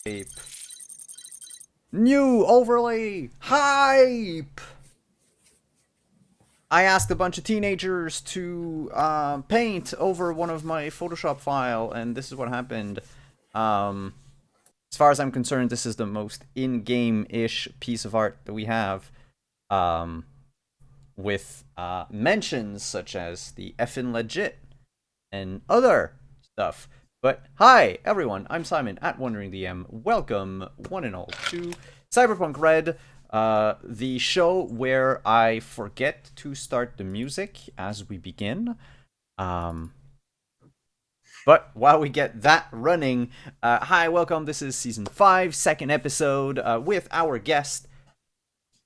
Hype. New overlay. Hype. I asked a bunch of teenagers to paint over one of my Photoshop file, and this is what happened. As far as I'm concerned, this is the most in-game-ish piece of art that we have, with mentions such as the effin' legit and other stuff. But hi, everyone, I'm Simon at Wondering DM. Welcome, one and all, to Cyberpunk Red, the show where I forget to start the music as we begin. But while we get that running, hi, welcome. This is Season 5, second episode, with our guest,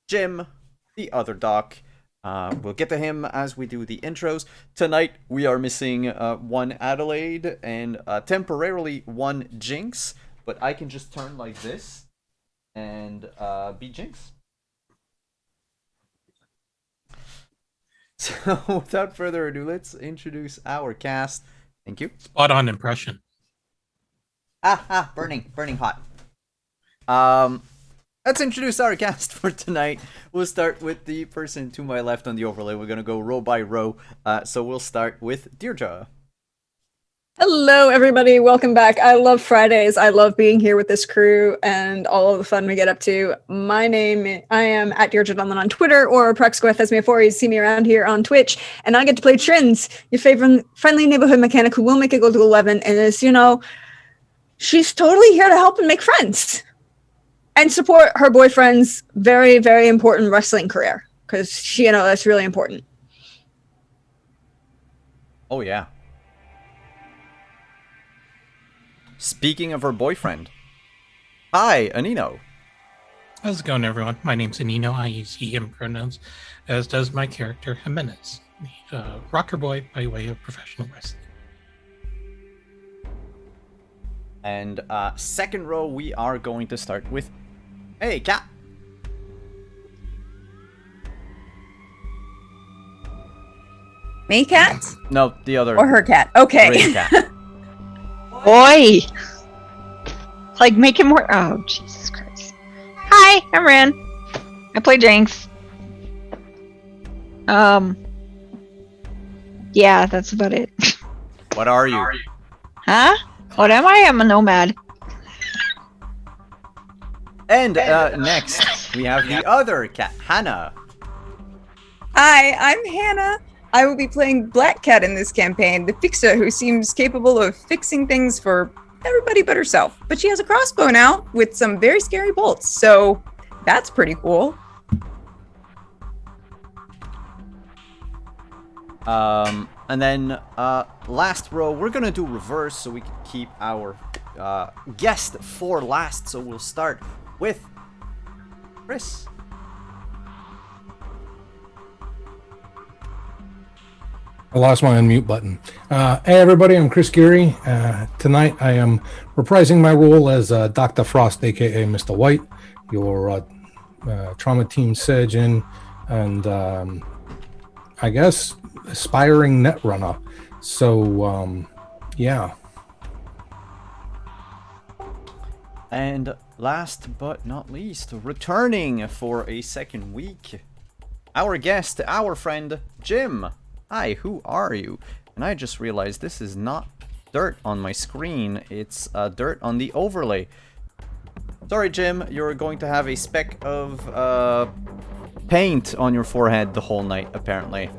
Jim, the other doc. We'll get to him as we do the intros. Tonight, we are missing one Adelaide and temporarily one Jinx, but I can just turn like this and be Jinx. So, without further ado, let's introduce our cast. Thank you. Spot on impression. Burning hot. Let's introduce our cast for tonight. We'll start with the person to my left on the overlay. We're gonna go row by row. So we'll start with Deirdre. Hello, everybody. Welcome back. I love Fridays. I love being here with this crew and all of the fun we get up to. I am at Deirdre Donlan on Twitter, or Prexquith as me before. You see me around here on Twitch, and I get to play Trins, your favorite friendly neighborhood mechanic who will make it go to 11, and is, she's totally here to help and make friends and support her boyfriend's very, very important wrestling career, because that's really important. Oh yeah. Speaking of her boyfriend, hi, Anino. How's it going, everyone? My name's Anino. I use he, him pronouns, as does my character, Jimenez, the rocker boy by way of professional wrestling. And second row, we are going to start with, hey, Cat. Me, cat? No, the other. Or her cat. Okay. Great cat. Boy! Like, make him more. Oh, Jesus Christ. Hi, I'm Ren. I play Jinx. Yeah, that's about it. What are you? Huh? What am I? I'm a nomad. And next, we have the other cat, Hannah. Hi, I'm Hannah. I will be playing Black Cat in this campaign, the fixer who seems capable of fixing things for everybody but herself. But she has a crossbow now with some very scary bolts, so that's pretty cool. And then last row, we're gonna do reverse so we can keep our guest for last. So we'll start with Chris. I lost my unmute button. Hey, everybody, I'm Chris Geary. Tonight I am reprising my role as Dr. Frost, a.k.a. Mr. White, your trauma team surgeon, and I guess aspiring netrunner. So, yeah. And last but not least, returning for a second week, our guest, our friend, Jim. Hi, who are you? And I just realized this is not dirt on my screen, it's dirt on the overlay. Sorry, Jim, you're going to have a speck of paint on your forehead the whole night, apparently.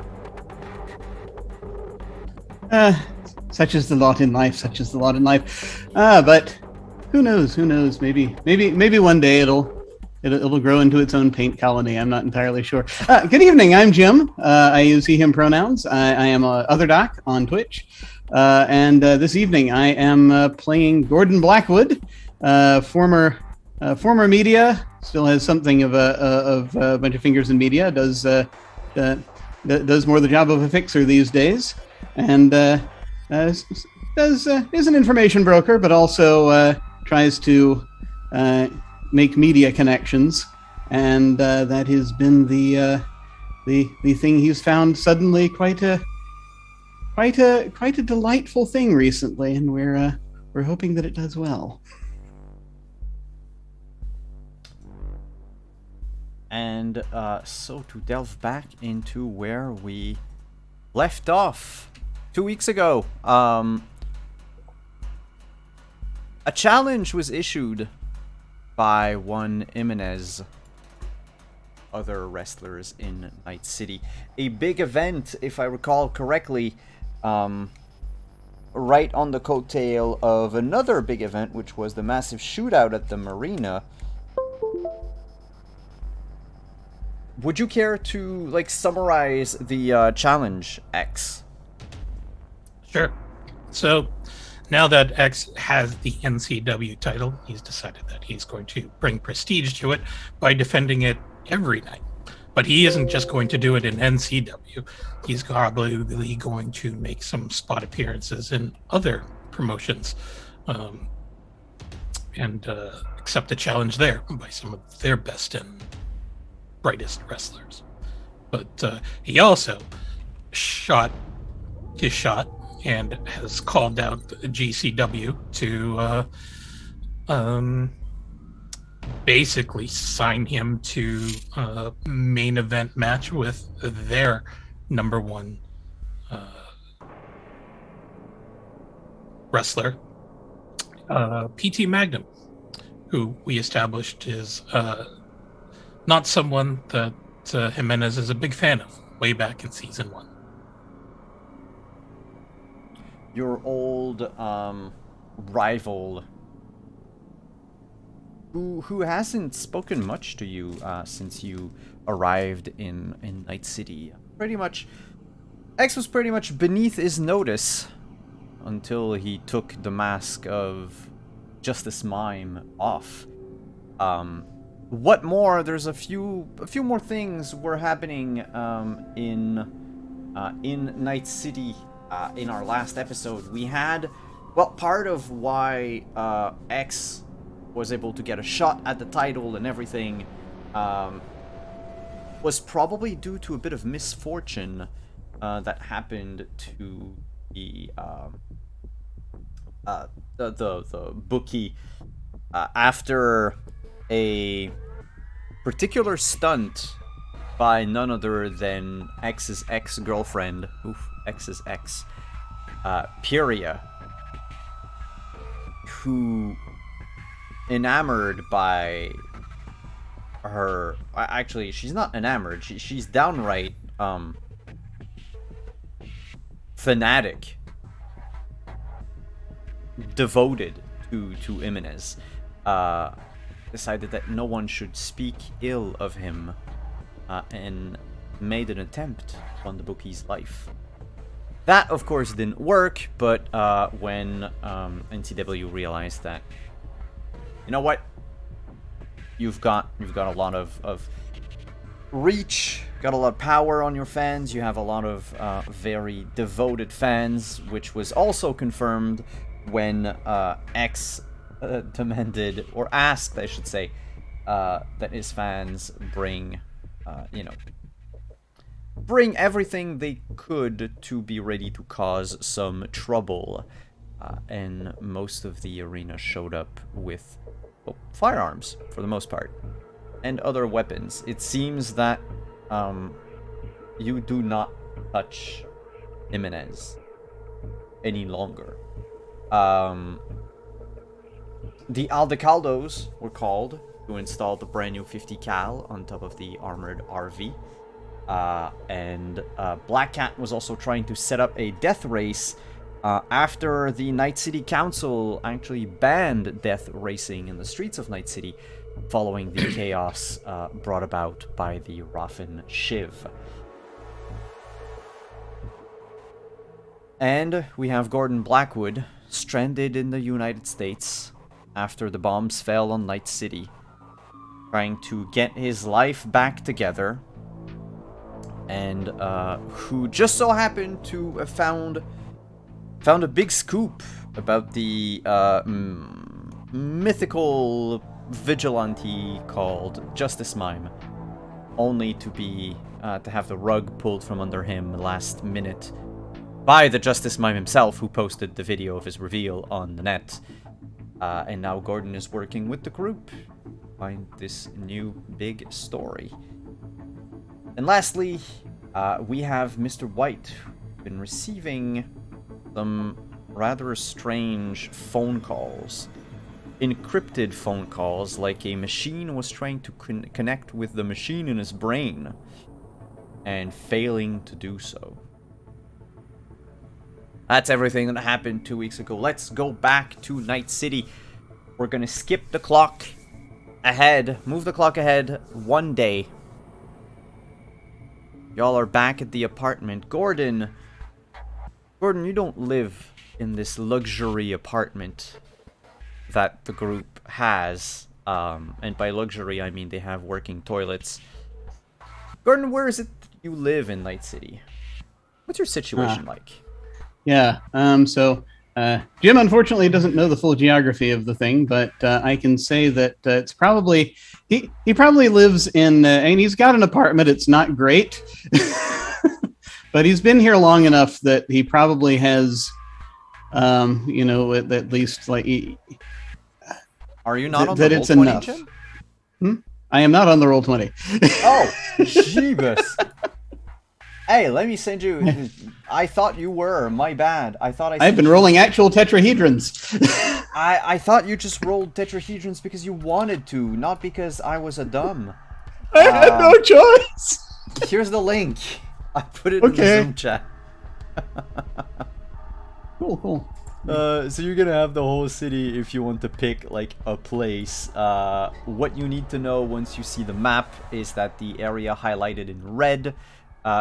Such is the lot in life, but who knows, maybe one day it'll grow into its own paint colony. I'm not entirely sure. Good evening, I'm Jim. I use he, him pronouns. I am a other doc on Twitch. And this evening I am playing Gordon Blackwood, former media, still has something of a bunch of fingers in media, does more the job of a fixer these days, and is an information broker, but also tries to make media connections, and that has been the thing he's found suddenly quite a delightful thing recently, and we're hoping that it does well. And so to delve back into where we left off 2 weeks ago, a challenge was issued by one Jimenez, other wrestlers in Night City. A big event, if I recall correctly, right on the coattail of another big event, which was the massive shootout at the marina. Would you care to, like, summarize the challenge, X? Sure. So, now that X has the NCW title, he's decided that he's going to bring prestige to it by defending it every night. But he isn't just going to do it in NCW. He's probably going to make some spot appearances in other promotions and accept the challenge there by some of their best and brightest wrestlers. But he also shot his shot and has called out GCW to basically sign him to a main event match with their number one wrestler, PT Magnum, who we established is not someone that Jimenez is a big fan of way back in season 1. Your old rival, who hasn't spoken much to you since you arrived in Night City. Pretty much, X was pretty much beneath his notice until he took the mask of Justice Mime off. What more? There's a few more things were happening in Night City. In our last episode, we had, well, part of why X was able to get a shot at the title and everything was probably due to a bit of misfortune that happened to the bookie after a particular stunt by none other than X's ex-girlfriend, X's ex, Puria, who, enamored by her, actually, she's not enamored, she's downright, fanatic, devoted to Jimenez, decided that no one should speak ill of him, and made an attempt on the bookie's life. That, of course, didn't work, but when NCW realized that, you know what, you've got a lot of reach, got a lot of power on your fans, you have a lot of very devoted fans, which was also confirmed when X demanded, or asked, I should say, that his fans bring everything they could to be ready to cause some trouble. And most of the arena showed up with firearms, for the most part, and other weapons. It seems that you do not touch Jimenez any longer. The Aldecaldos were called to install the brand new 50 cal on top of the armored RV. And Black Cat was also trying to set up a death race after the Night City Council actually banned death racing in the streets of Night City following the chaos brought about by the Raffen Shiv. And we have Gordon Blackwood stranded in the United States after the bombs fell on Night City, trying to get his life back together, and who just so happened to have found a big scoop about the mythical vigilante called Justice Mime, only to be to have the rug pulled from under him last minute by the Justice Mime himself, who posted the video of his reveal on the net. And now Gordon is working with the group find this new big story. And lastly, we have Mr. White, been receiving some rather strange phone calls. Encrypted phone calls, like a machine was trying to connect with the machine in his brain and failing to do so. That's everything that happened 2 weeks ago. Let's go back to Night City. We're gonna skip the clock ahead, move the clock ahead 1 day. Y'all are back at the apartment. Gordon, you don't live in this luxury apartment that the group has. And by luxury, I mean they have working toilets. Gordon, where is it you live in Night City? What's your situation like? Yeah, so Jim unfortunately doesn't know the full geography of the thing, but I can say that it's probably, he probably lives in, and he's got an apartment. It's not great, but he's been here long enough that he probably has, at least like... Are you not on that the it's Roll20, enough. Jim? I am not on the Roll20. Oh, Jeebus. Hey, let me send you... I thought you were. My bad. I've been rolling actual tetrahedrons. I thought you just rolled tetrahedrons because you wanted to, not because I was a dumb. I had no choice. Here's the link. I put it in the Zoom chat. Cool. So you're gonna have the whole city if you want to pick like a place. What you need to know once you see the map is that the area highlighted in red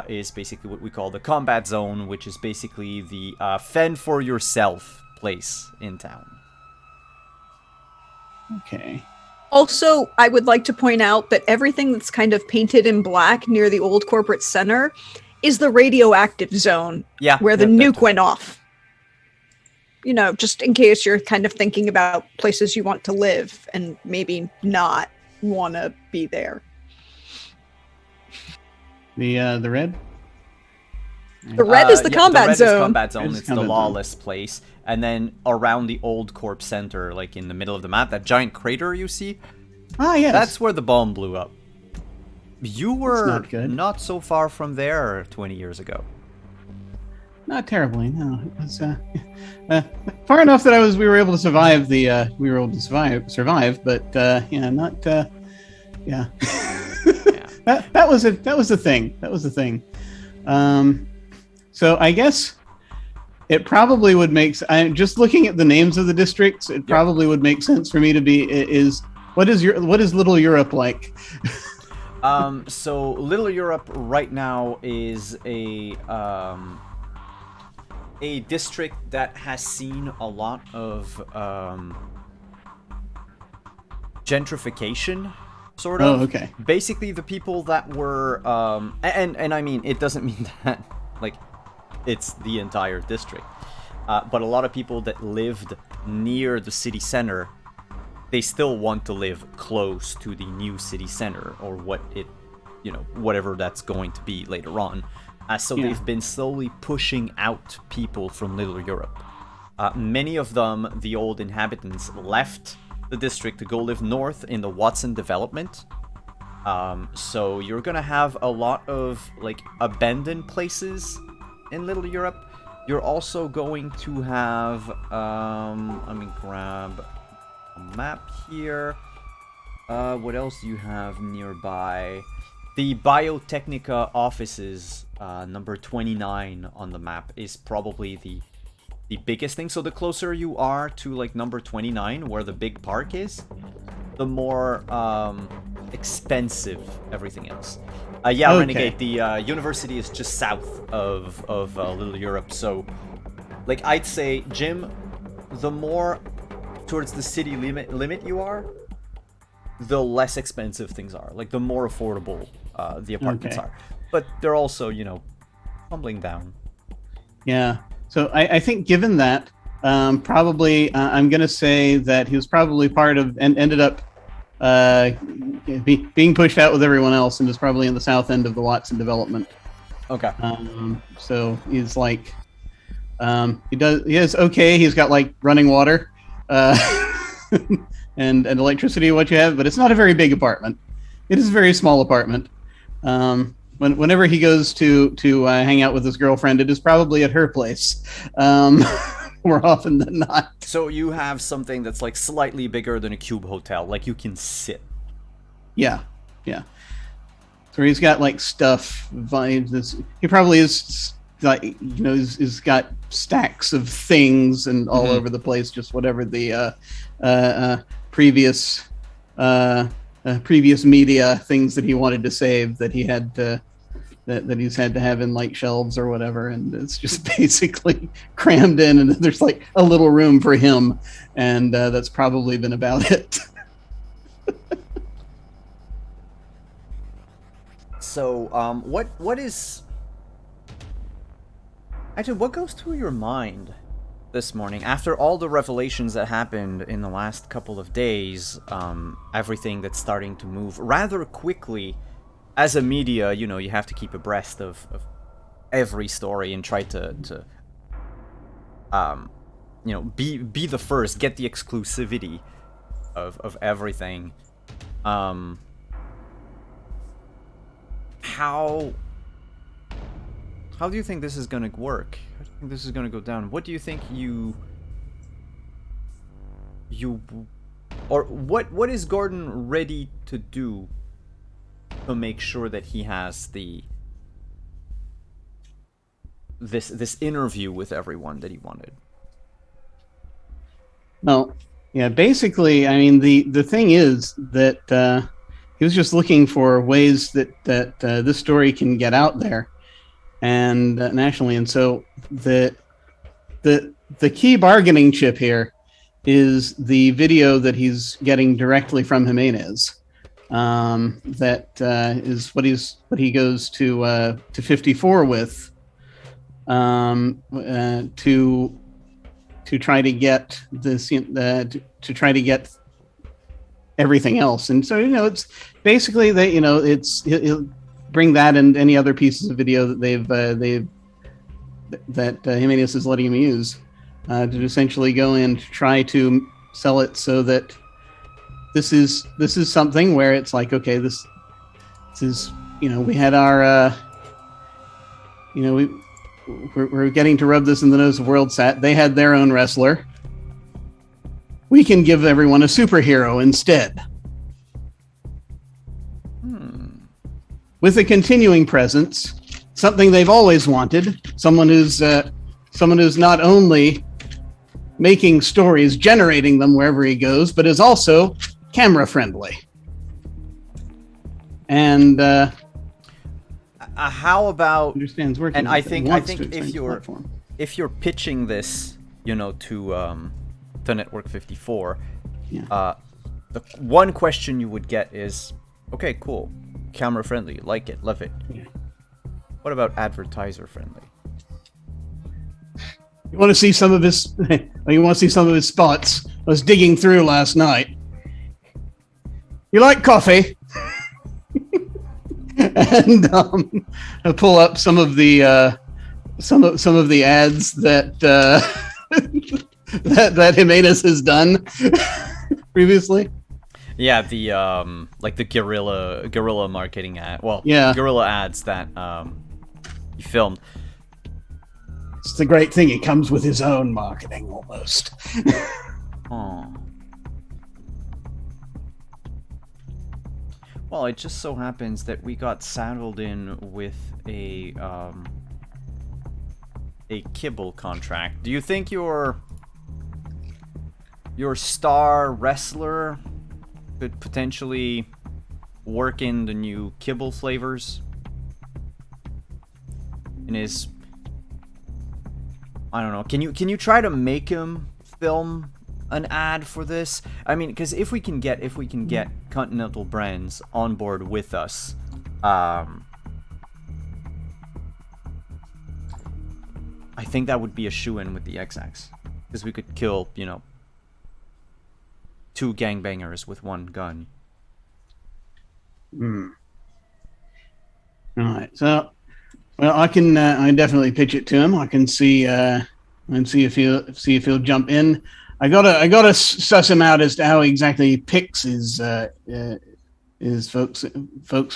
is basically what we call the combat zone, which is basically the fend for yourself place in town. Okay. Also, I would like to point out that everything that's kind of painted in black near the old corporate center is the radioactive zone where the nuke went off. You know, just in case you're kind of thinking about places you want to live and maybe not want to be there. The red? The red is the combat the red zone. Is combat zone. It's the combat lawless place. And then around the old corp center, like in the middle of the map, that giant crater you see, yes. that's where the bomb blew up. You were not so far from there 20 years ago. Not terribly, no. It was far enough that we were able to survive survive, but not yeah. that was the thing. So I guess it probably would make just looking at the names of the districts, it probably would make sense for me to be what is Little Europe like? So Little Europe right now is a district that has seen a lot of gentrification, sort of. Oh, okay. Basically, the people that were and I mean, it doesn't mean that like it's the entire district, but a lot of people that lived near the city center, they still want to live close to the new city center or whatever that's going to be later on. So they've been slowly pushing out people from Little Europe. Many of them, the old inhabitants, left the district to go live north in the Watson development. So you're gonna have a lot of like abandoned places in Little Europe. You're also going to have let me grab a map here. What else do you have nearby? The Biotechnica offices, number 29 on the map, is probably the biggest thing. So the closer you are to like number 29, where the big park is, the more expensive everything else. Okay. Renegade, the university is just south of Little Europe. So, like, I'd say, Jim, the more towards the city limit you are, the less expensive things are. Like, the more affordable the apartments are. But they're also, tumbling down. Yeah. So I think given that, probably I'm going to say that he was probably part of and ended up being pushed out with everyone else and is probably in the south end of the Watson development. Okay. So he's like, he is okay. He's got like running water. and electricity, what you have, but it's not a very big apartment. It is a very small apartment. Whenever he goes to hang out with his girlfriend, it is probably at her place, more often than not. So you have something that's like slightly bigger than a cube hotel, like you can sit. Yeah. So he's got like stuff. He probably is like, you know, he's got stacks of things and all over the place. Just whatever the previous media things that he wanted to save that he had that he's had to have in like shelves or whatever, and it's just basically crammed in, and there's like a little room for him, and that's probably been about it. So, what is... Actually, what goes through your mind this morning after all the revelations that happened in the last couple of days? Everything that's starting to move rather quickly. As a media, you know, you have to keep abreast of every story and try to you know, be the first, get the exclusivity of everything. How do you think this is gonna work? How do you think this is gonna go down? What do you think or what is Gordon ready to do to make sure that he has this interview with everyone that he wanted? Well, yeah, basically, I mean, the thing is that he was just looking for ways that this story can get out there and nationally, and so the key bargaining chip here is the video that he's getting directly from Jimenez. That is what he goes to 54 with, to try to get this, to try to get everything else. And so, you know, it's basically that, you know, he'll bring that and any other pieces of video that Jimenez is letting him use, to essentially go in to try to sell it so that this is something where it's like, okay, this is, you know, we had our, you know, we're getting to rub this in the nose of WorldSat. They had their own wrestler. We can give everyone a superhero instead. With a continuing presence, something they've always wanted, someone who's not only making stories, generating them wherever he goes, but is also camera friendly. And how about understands working? And I think platform. if you're pitching this, you know, to Network 54, Yeah. The one question you would get is, okay, cool, camera friendly, like it, love it. Yeah. What about advertiser friendly? You want to see some of his? You want to see some of his spots? I was digging through last night. You like coffee? And I pull up some of the some of the ads that that Jimenez has done previously. Yeah, the like the guerrilla marketing ad. Well, yeah, guerrilla ads that he filmed. It's the great thing. He comes with his own marketing almost. Oh. Well, it just so happens that we got saddled in with a kibble contract. Do you think your star wrestler could potentially work in the new kibble flavors? In his, I don't know. Can you try to make him film an ad for this? I mean, because if we can get Continental Brands on board with us, I think that would be a shoo-in with the XX, because we could kill, you know, 2 gangbangers with 1 gun. All right, so well, I can I definitely pitch it to him. I can see if he'll jump in. I gotta suss him out as to how exactly he picks his folks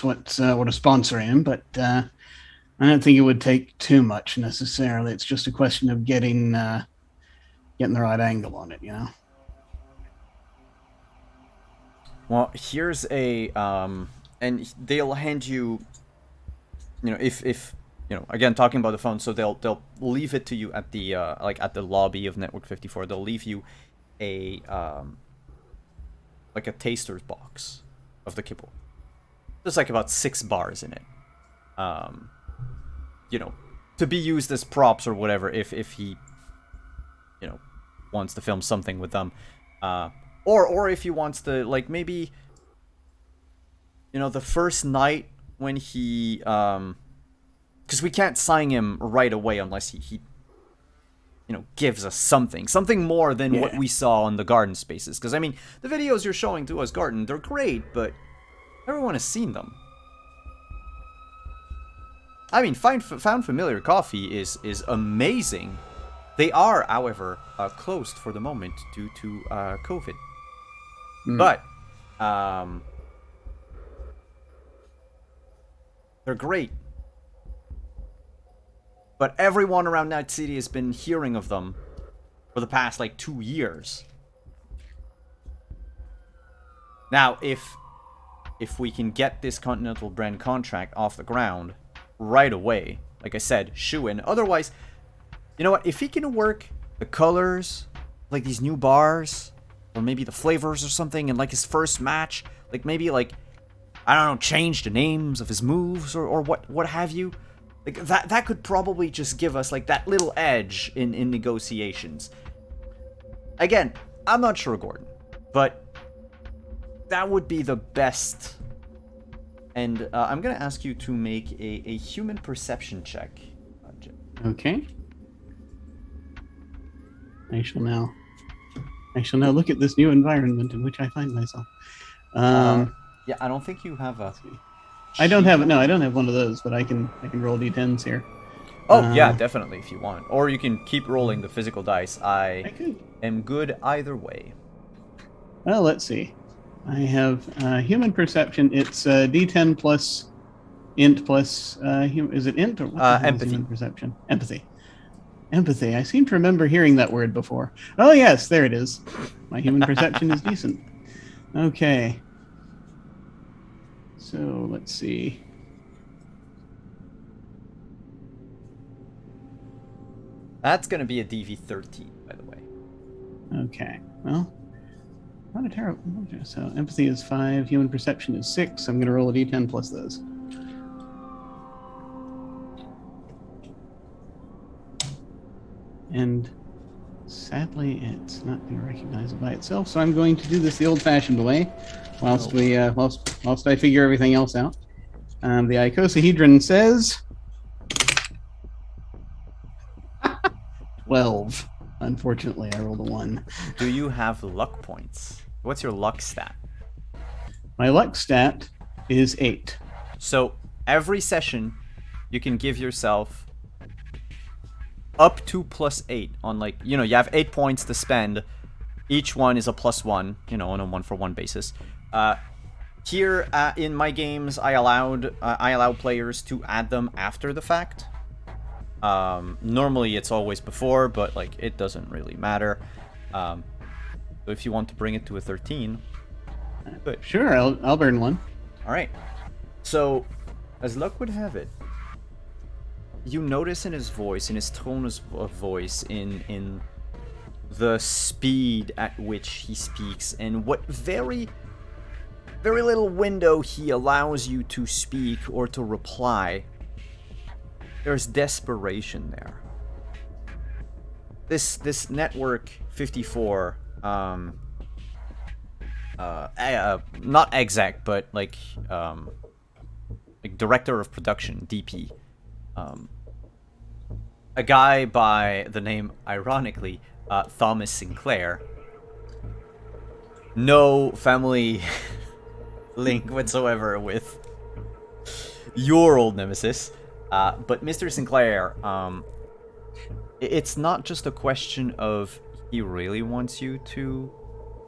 want to sponsor him, but I don't think it would take too much necessarily. It's just a question of getting the right angle on it, you know. Well, here's a and they'll hand you, you know, if you know, again talking about the phone, so they'll leave it to you at the like at the lobby of Network 54. They'll leave you a like a taster's box of the kibble. There's like about 6 bars in it. You know, to be used as props or whatever if he, you know, wants to film something with them. Or if he wants to, like, maybe, you know, the first night when he, because we can't sign him right away unless he you know, gives us something more than what we saw on the garden spaces. Because, I mean, the videos you're showing to us, Garden, they're great, but everyone has seen them. I mean, Found Familiar Coffee is amazing. They are, however, closed for the moment due to COVID. But they're great. But everyone around Night City has been hearing of them for the past, like, 2 years. Now, if we can get this Continental brand contract off the ground right away, like I said, shoo in. Otherwise, you know what? If he can work the colors, like these new bars, or maybe the flavors or something, in like his first match, like maybe like, I don't know, change the names of his moves or what have you. Like that could probably just give us like that little edge in negotiations. Again, I'm not sure, Gordon, but that would be the best. And I'm gonna ask you to make a human perception check. Okay. I shall now look at this new environment in which I find myself. Yeah, I don't think you have a. I don't have one of those, but I can roll d10s here. Oh yeah, definitely if you want, or you can keep rolling the physical dice. I am good either way. Well, let's see. I have human perception. It's d10 plus int plus is it int or what the hell is empathy? Human perception. Empathy. I seem to remember hearing that word before. Oh yes, there it is. My human perception is decent. Okay. So let's see. That's gonna be a DV13, by the way. Okay. Well, not a terrible. So empathy is 5. Human perception is 6. I'm going to roll a d10 plus those. And sadly, it's not being recognized by itself. So I'm going to do this the old-fashioned way, whilst I figure everything else out. The icosahedron says 12. Unfortunately, I rolled a 1. Do you have luck points? What's your luck stat? My luck stat is 8. So every session, you can give yourself up to +8 on, like, you know, you have 8 points to spend. Each one is a +1, you know, on a 1-for-1 basis. Here in my games, I allow players to add them after the fact. Normally it's always before, but like it doesn't really matter. So if you want to bring it to a 13, good. Sure, I'll burn one. All right. So, as luck would have it, you notice in his voice, in his tone of voice, in the speed at which he speaks, and what very, very little window he allows you to speak or to reply. There's desperation there. This Network 54, not exec, but like director of production, DP, a guy by the name, ironically, Thomas Sinclair. No family link whatsoever with your old nemesis. But Mr. Sinclair, it's not just a question of he really wants you to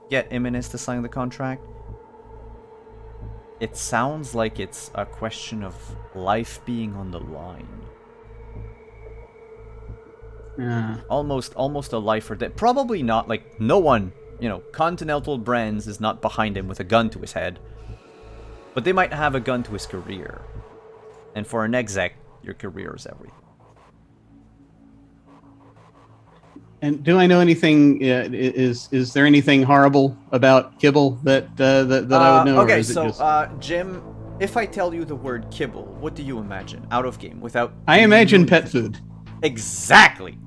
get Imminence to sign the contract. It sounds like it's a question of life being on the line. Yeah. Almost a life or death. Probably not, like, no one, Continental Brands is not behind him with a gun to his head. But they might have a gun to his career. And for an exec, your career is everything. And do I know anything? Is there anything horrible about kibble that I would know? Okay, or is it so just... Jim, if I tell you the word kibble, what do you imagine out of game without? I imagine pet food. Exactly.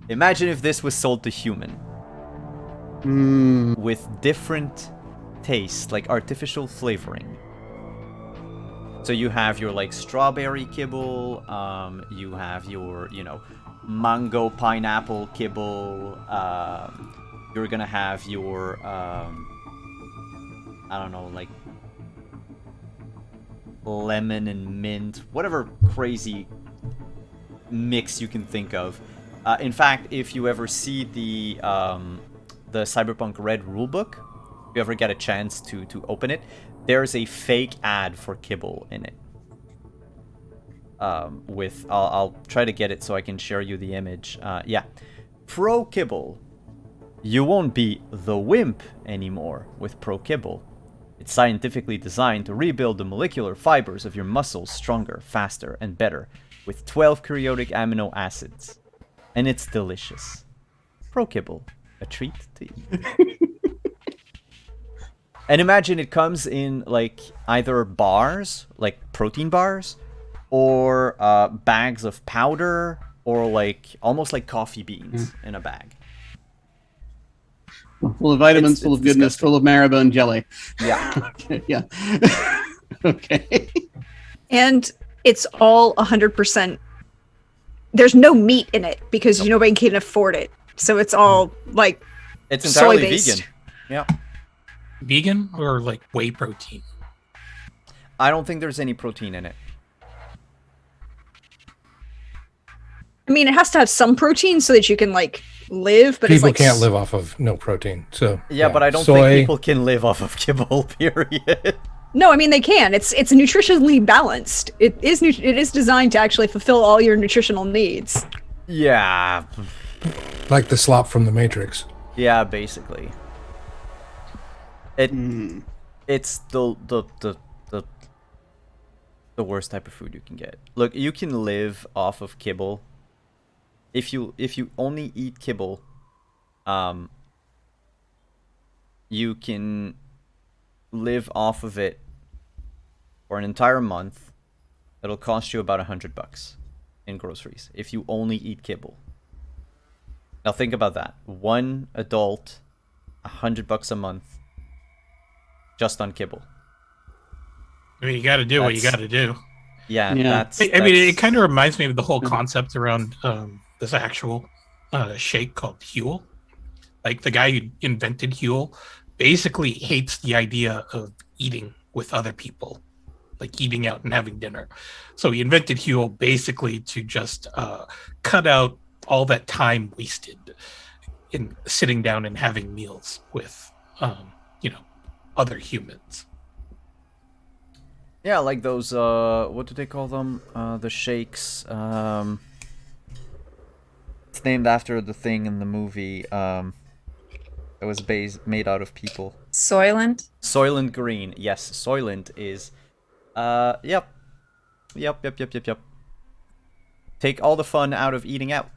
Imagine if this was sold to human with different tastes, like artificial flavoring. So you have your like strawberry kibble, you have your mango pineapple kibble, you're gonna have your I don't know, like lemon and mint, whatever crazy mix you can think of. In fact, if you ever see the Cyberpunk Red rulebook, if you ever get a chance to open it, there's a fake ad for kibble in it. I'll try to get it so I can share you the image. Yeah, Pro Kibble. You won't be the wimp anymore with Pro Kibble. It's scientifically designed to rebuild the molecular fibers of your muscles stronger, faster, and better, with 12 periodic amino acids. And it's delicious. Pro Kibble, a treat to eat. And imagine it comes in like either bars, like protein bars, or bags of powder, or like almost like coffee beans in a bag. Full of vitamins, full of goodness, disgusting. full of marrow-bone jelly. Yeah. Okay, yeah. Okay. And it's all 100%. There's no meat in it because nobody can afford it. So it's all like It's entirely soy-based. vegan. Yeah. Vegan or like whey protein? I don't think there's any protein in it. I mean, it has to have some protein so that you can like live, but it's People like can't live off of no protein. So Yeah, but I don't soy, think people can live off of kibble, period. No, I mean they can. It's nutritionally balanced. It is designed to actually fulfill all your nutritional needs. Yeah. like the slop from the Matrix. Yeah, basically. It's the worst type of food you can get. Look, you can live off of kibble. If you only eat kibble, you can live off of it for an entire month. It'll cost you about $100 in groceries if you only eat kibble. Now think about that. One adult, $100 a month, just on kibble. I mean, you got to do what you got to do. Yeah, Yeah. I mean, it kind of reminds me of the whole concept around this actual shake called Huel. Like the guy who invented Huel basically hates the idea of eating with other people, like eating out and having dinner. So he invented Huel basically to just cut out all that time wasted in sitting down and having meals with, other humans. Yeah, like those, what do they call them? The shakes. It's named after the thing in the movie. It was made out of people. Soylent. Soylent Green. Yes, Soylent is. Yep. Take all the fun out of eating out.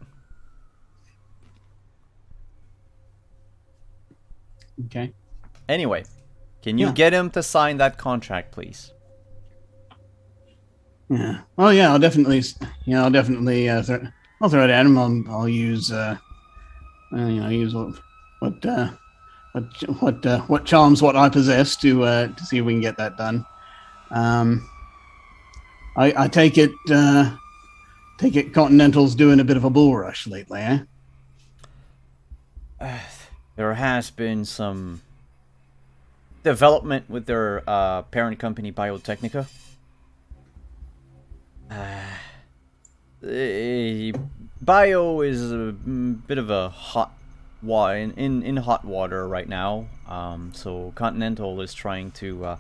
Okay. Anyway, can you get him to sign that contract, please? Yeah. Oh yeah. I'll definitely. I'll definitely. I'll throw it at him. I'll use. Use what charms what I possess to see if we can get that done. I take it. Continental's doing a bit of a bull rush lately, eh? There has been some development with their parent company, Biotechnica. Bio is a bit of a hot in hot water right now. So Continental is trying to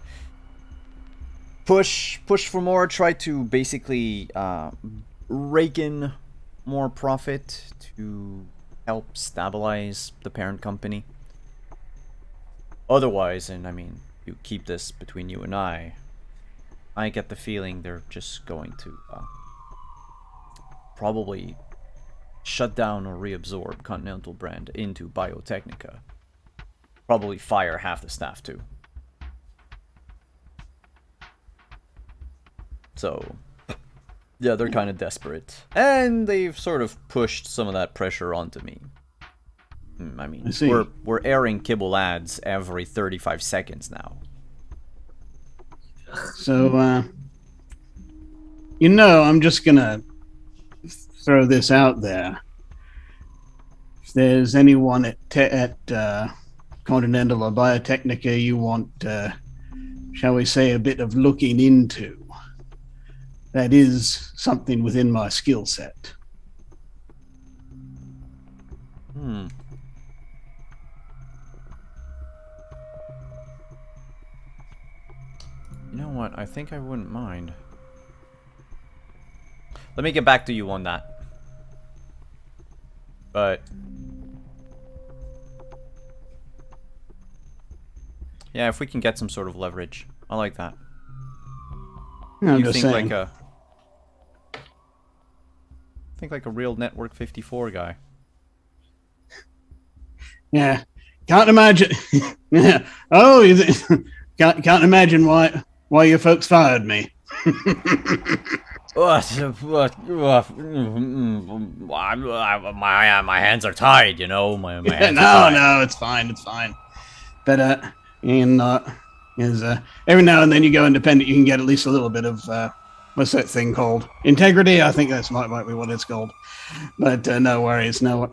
push for more, try to basically rake in more profit to help stabilize the parent company. Otherwise, and I mean, you keep this between you and I get the feeling they're just going to probably shut down or reabsorb Continental brand into Biotechnica. Probably fire half the staff too. So, yeah, they're kind of desperate. And they've sort of pushed some of that pressure onto me. I mean, we're airing kibble ads every 35 seconds now. So, I'm just gonna throw this out there. If there's anyone at Continental or Biotechnica you want, shall we say, a bit of looking into, that is something within my skill set. You know what? I think I wouldn't mind. Let me get back to you on that. But yeah, if we can get some sort of leverage, I like that. You think like a real Network 54 guy. Yeah, can't imagine. Yeah. Oh, can't imagine why you folks fired me. My hands are tied, you know. My hands are tied. No, it's fine. But every now and then you go independent, you can get at least a little bit of what's that thing called? Integrity. I think that's might be what it's called. But no worries. Yeah, well,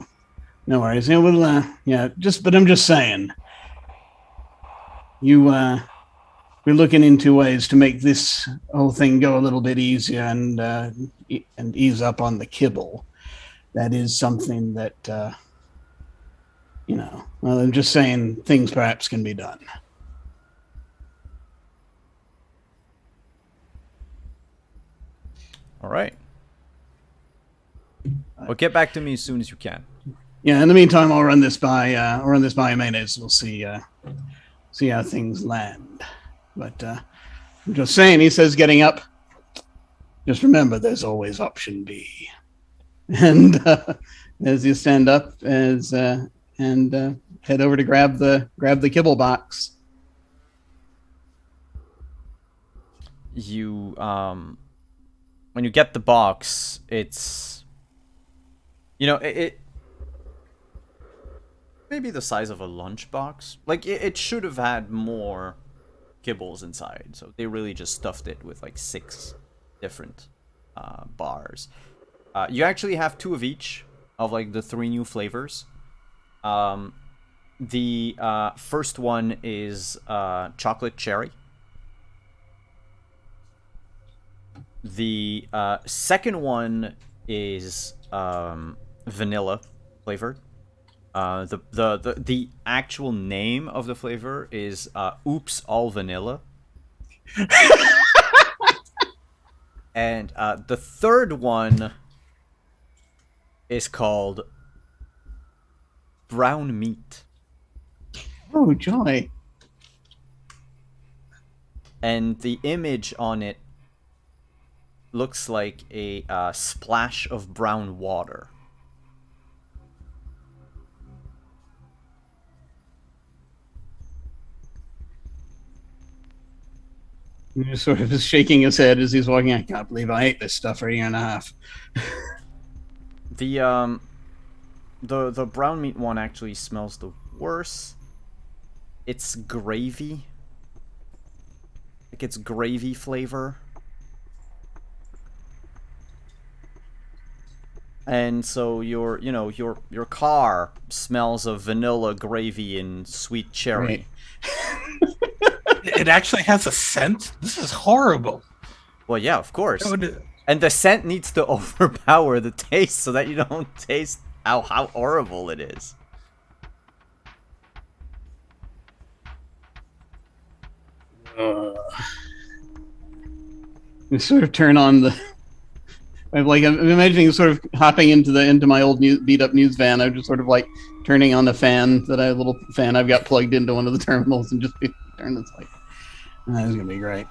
but I'm just saying. We're looking into ways to make this whole thing go a little bit easier and ease up on the kibble. That is something that, well, I'm just saying things perhaps can be done. All right. Well, get back to me as soon as you can. Yeah. In the meantime, I'll run this by Jimenez. We'll see how things land. But I'm just saying, he says getting up. Just remember, there's always option B. And as you stand up, and head over to grab the kibble box. You when you get the box, it's it maybe the size of a lunchbox. Like it should have had more kibbles inside, so they really just stuffed it with like 6 different bars. You actually have 2 of each of like the 3 new flavors. The first one is chocolate cherry. The second one is vanilla flavored. The actual name of the flavor is Oops All Vanilla. And the third one is called Brown Meat. Oh, joy. And the image on it looks like a splash of brown water. He's sort of shaking his head as he's walking. I can't believe I ate this stuff for a year and a half. The brown meat one actually smells the worst. It's gravy. Like it's gravy flavor. And so your car smells of vanilla, gravy, and sweet cherry. Right. It actually has a scent? This is horrible. Well, yeah, of course. And the scent needs to overpower the taste so that you don't taste how horrible it is. We sort of turn on the. I'm imagining sort of hopping into my old beat up news van. I'm just sort of like turning on the fan a little fan I've got plugged into one of the terminals and just turn this like. That's gonna be great.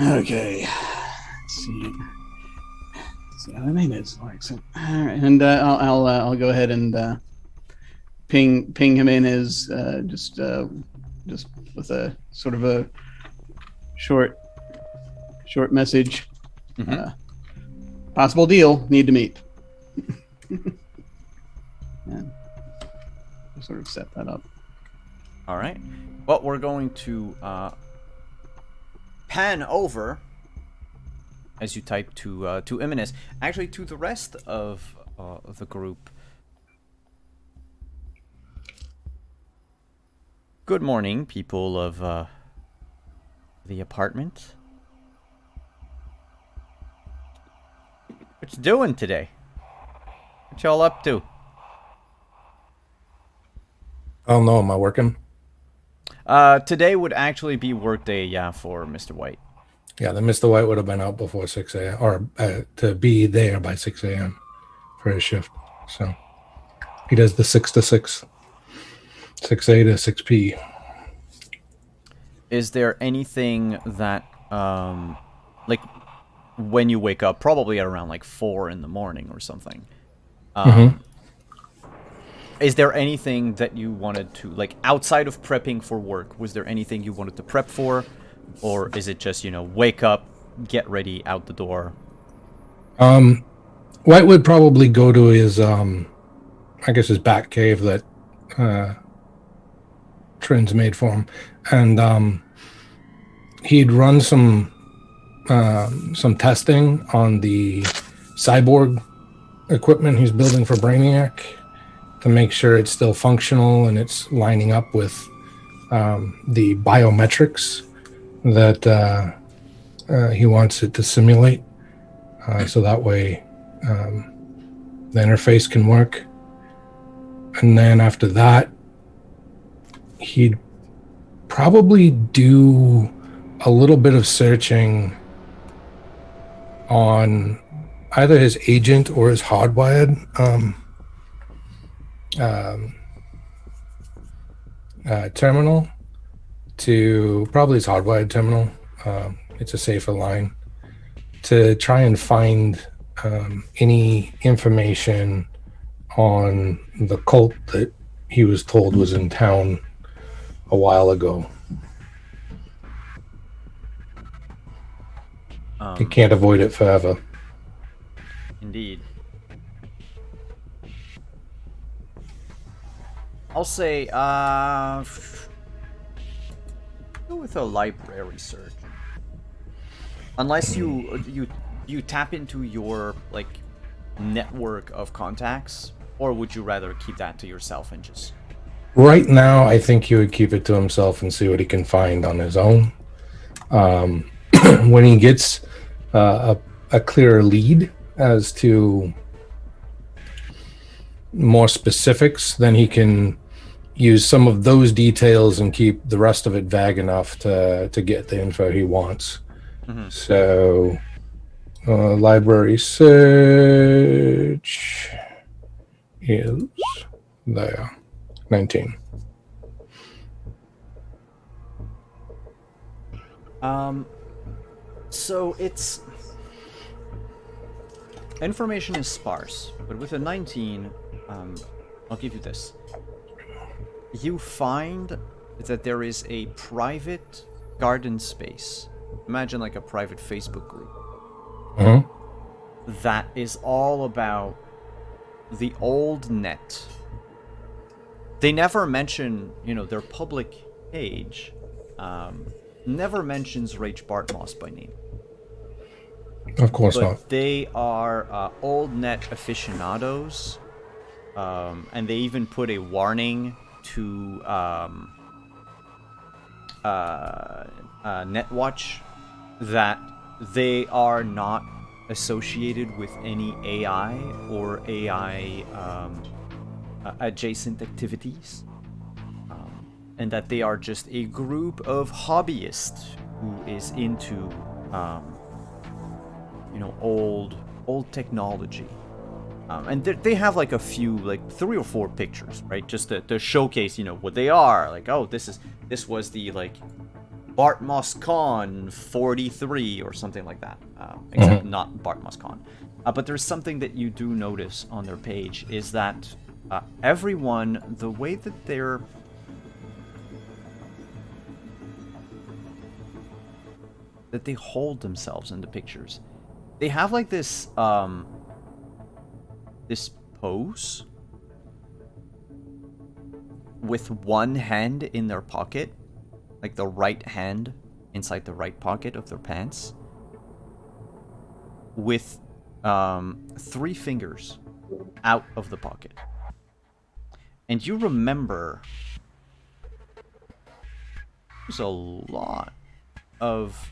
Okay. Let's see how the name is. All right, and I'll go ahead and ping him in his just with a sort of a short message. Mhm. Possible deal. Need to meet. And we'll sort of set that up. All right. Well, we're going to pan over as you type to Iminus. Actually, to the rest of the group. Good morning, people of the apartment. What you doing today? What y'all up to? Oh no, am I working? Today would actually be work day, yeah, for Mr. White. Yeah, then Mr. White would have been out before 6 a.m. or to be there by 6 a.m. for his shift. So he does the 6 to 6, 6A to 6P. Is there anything that, like, when you wake up, probably at around like 4 in the morning or something, is there anything that you wanted to, like, outside of prepping for work, was there anything you wanted to prep for? Or is it just, wake up, get ready, out the door? White would probably go to his, I guess his bat cave that Trin's made for him. And he'd run some testing on the cyborg equipment he's building for Brainiac to make sure it's still functional and it's lining up with the biometrics that he wants it to simulate. So that way the interface can work. And then after that, he'd probably do a little bit of searching on either his agent or his hardwired terminal to probably his hardwired terminal. It's a safer line to try and find any information on the cult that he was told was in town a while ago. He can't avoid it forever. Indeed. I'll say, go with a library search. Unless you tap into your, like, network of contacts, or would you rather keep that to yourself and just... Right now, I think he would keep it to himself and see what he can find on his own. When he gets a clearer lead as to more specifics, then he can use some of those details and keep the rest of it vague enough to get the info he wants. Mm-hmm. So, library search is there. 19. So it's... information is sparse, but with a 19, I'll give you this. You find that there is a private garden space. Imagine like a private Facebook group. Mm-hmm. That is all about the old net. They never mention, their public page. Never mentions Rach Bartmoss by name. Of course not. They are old net aficionados, and they even put a warning to Netwatch that they are not associated with any AI or AI adjacent activities. and that they are just a group of hobbyists who is into, old technology. And they have like a few, like 3 or 4 pictures, right? Just to showcase, what they are. Like, oh, this was the like Bartmoss Con 43 or something like that. Except not Bartmoss Con. But there's something that you do notice on their page is that everyone, the way that they hold themselves in the pictures, they have like this this pose with one hand in their pocket, like the right hand inside the right pocket of their pants, with 3 fingers out of the pocket. And you remember there's a lot of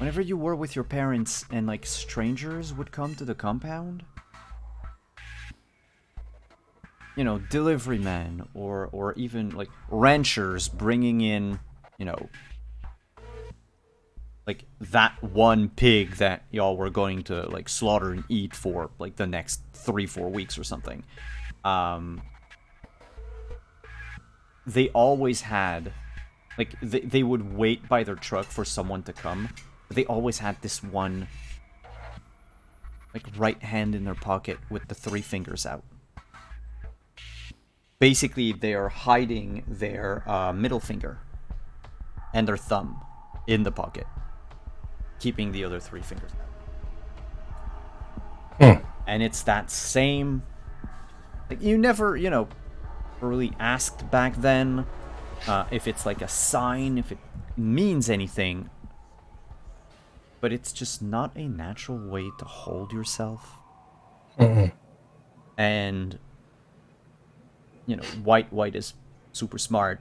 whenever you were with your parents and like strangers would come to the compound, delivery men or even like ranchers bringing in, like that one pig that y'all were going to like slaughter and eat for like the next 3-4 weeks or something. They always had, like, they would wait by their truck for someone to come. But they always had this one, like, right hand in their pocket with the 3 fingers out. Basically, they are hiding their middle finger and their thumb in the pocket, keeping the other 3 fingers out. And it's that same, like, you never, really asked back then if it's like a sign, if it means anything, but it's just not a natural way to hold yourself. And White is super smart.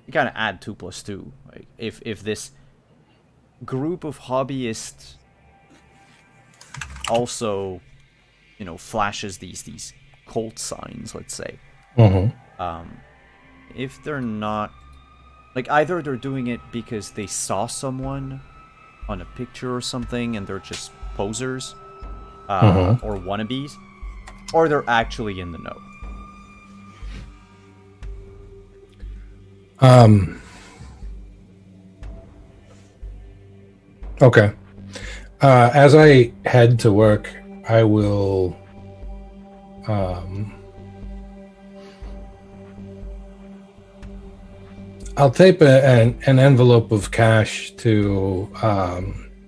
You kind of add 2 + 2. Like if this group of hobbyists also flashes these cult signs, let's say. If they're not, like, either they're doing it because they saw someone on a picture or something and they're just posers or wannabes, or they're actually in the know. Okay. As I head to work, I will I'll tape an envelope of cash to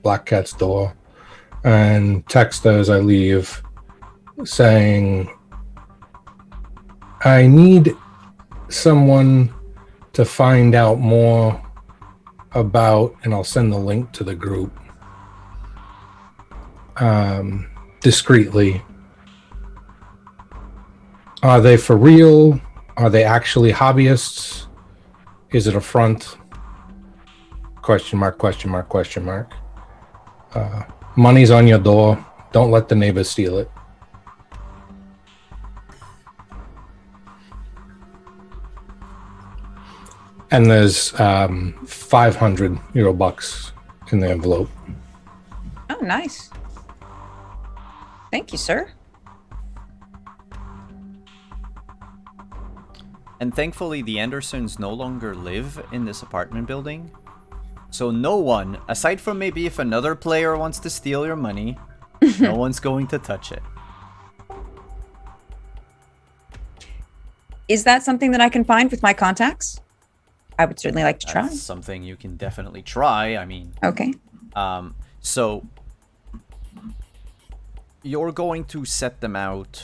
Black Cat's door and text her as I leave saying, I need someone to find out more about, and I'll send the link to the group discreetly. Are they for real? Are they actually hobbyists? Is it a front? Question mark, question mark, question mark. Money's on your door. Don't let the neighbors steal it. And there's 500 euro bucks in the envelope. Oh, nice. Thank you, sir. And thankfully, the Andersons no longer live in this apartment building. So no one, aside from maybe if another player wants to steal your money, no one's going to touch it. Is that something that I can find with my contacts? I would certainly like to try. That's something you can definitely try. I mean... Okay. So... You're going to set them out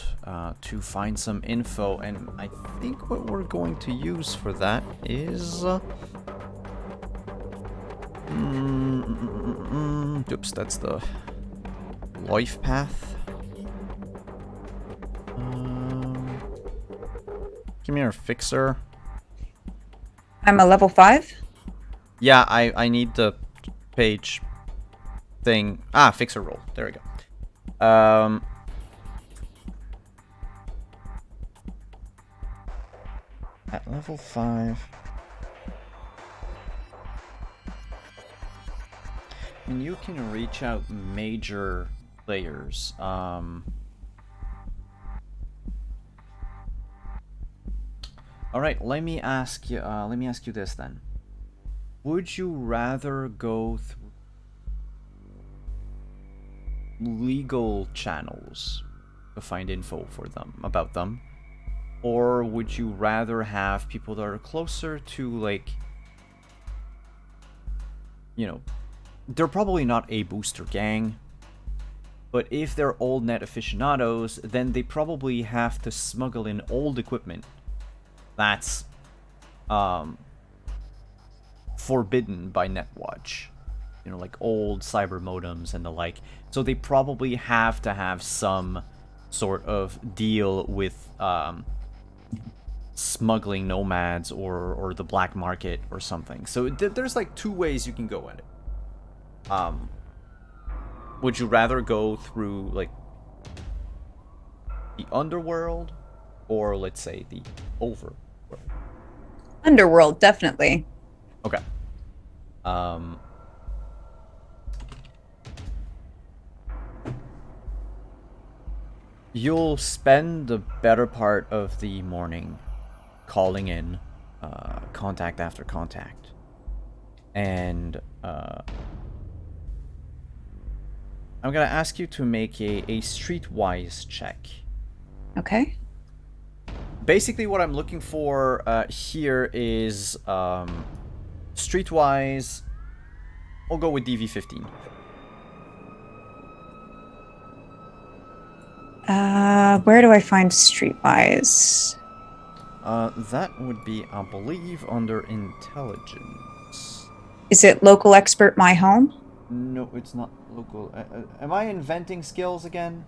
to find some info, and I think what we're going to use for that is... oops, that's the life path. Give me your fixer. I'm a level 5? Yeah, I need the page thing. Fixer roll. There we go. At level 5. I mean, you can reach out major players. All right, let me ask you this then. Would you rather go through legal channels to find info for them about them, or would you rather have people that are closer to, like, you know, they're probably not a booster gang, but if they're old net aficionados, then they probably have to smuggle in old equipment that's forbidden by Netwatch, you know, like old cyber modems and the like. So they probably have to have some sort of deal with smuggling nomads or the black market or something. So there's like two ways you can go at it. Would you rather go through like the underworld or, let's say, the overworld? Underworld, definitely. Okay. You'll spend the better part of the morning calling in contact after contact. And I'm gonna ask you to make a streetwise check. Okay. Basically, what I'm looking for here is streetwise. I'll go with DV15. Where do I find Streetwise? That would be, I believe, under intelligence. Is it local expert my home? No, it's not local. Am I inventing skills again?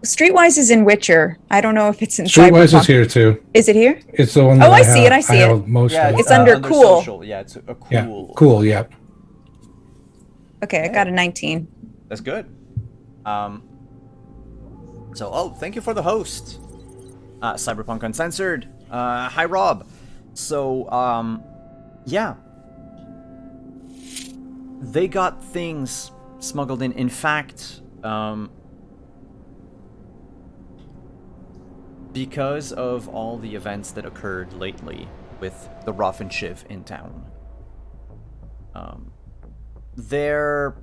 Streetwise is in Witcher. I don't know if it's in Streetwise Cyberpunk. is here too. Is it here? It's the one. Oh, That I see it, I see it. have most Yeah, of. It's under cool. social. Yeah, it's a cool. Yeah, cool. Yeah. Okay, I got a 19. That's good. So, thank you for the host, Cyberpunk Uncensored. Hi, Rob. So, yeah. They got things smuggled in. In fact, because of all the events that occurred lately with the Rough and Shiv in town, their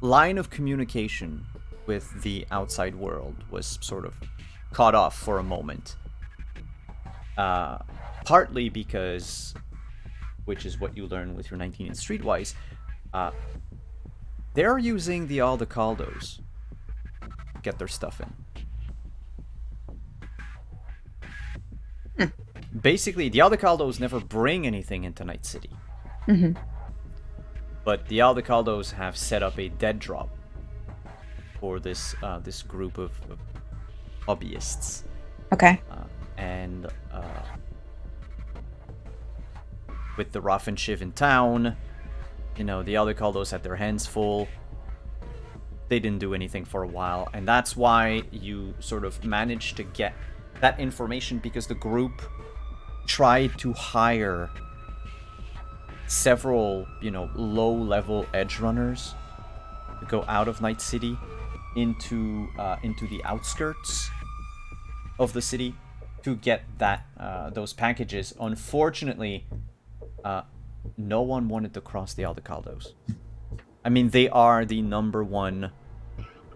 line of communication with the outside world was sort of cut off for a moment. Partly because, which is what you learn with your 19 in Streetwise, they're using the Aldecaldos to get their stuff in. Basically, the Aldecaldos never bring anything into Night City. Mm-hmm. But the Aldecaldos have set up a dead drop for this this group of hobbyists. Okay. And with the Rough and Shiv in town, you know, the Aldecaldos had their hands full. They didn't do anything for a while, and that's why you sort of managed to get that information, because the group tried to hire several, you know, low-level edge runners to go out of Night City into the outskirts of the city to get that those packages. Unfortunately, no one wanted to cross the Aldecaldos. I mean, they are the number one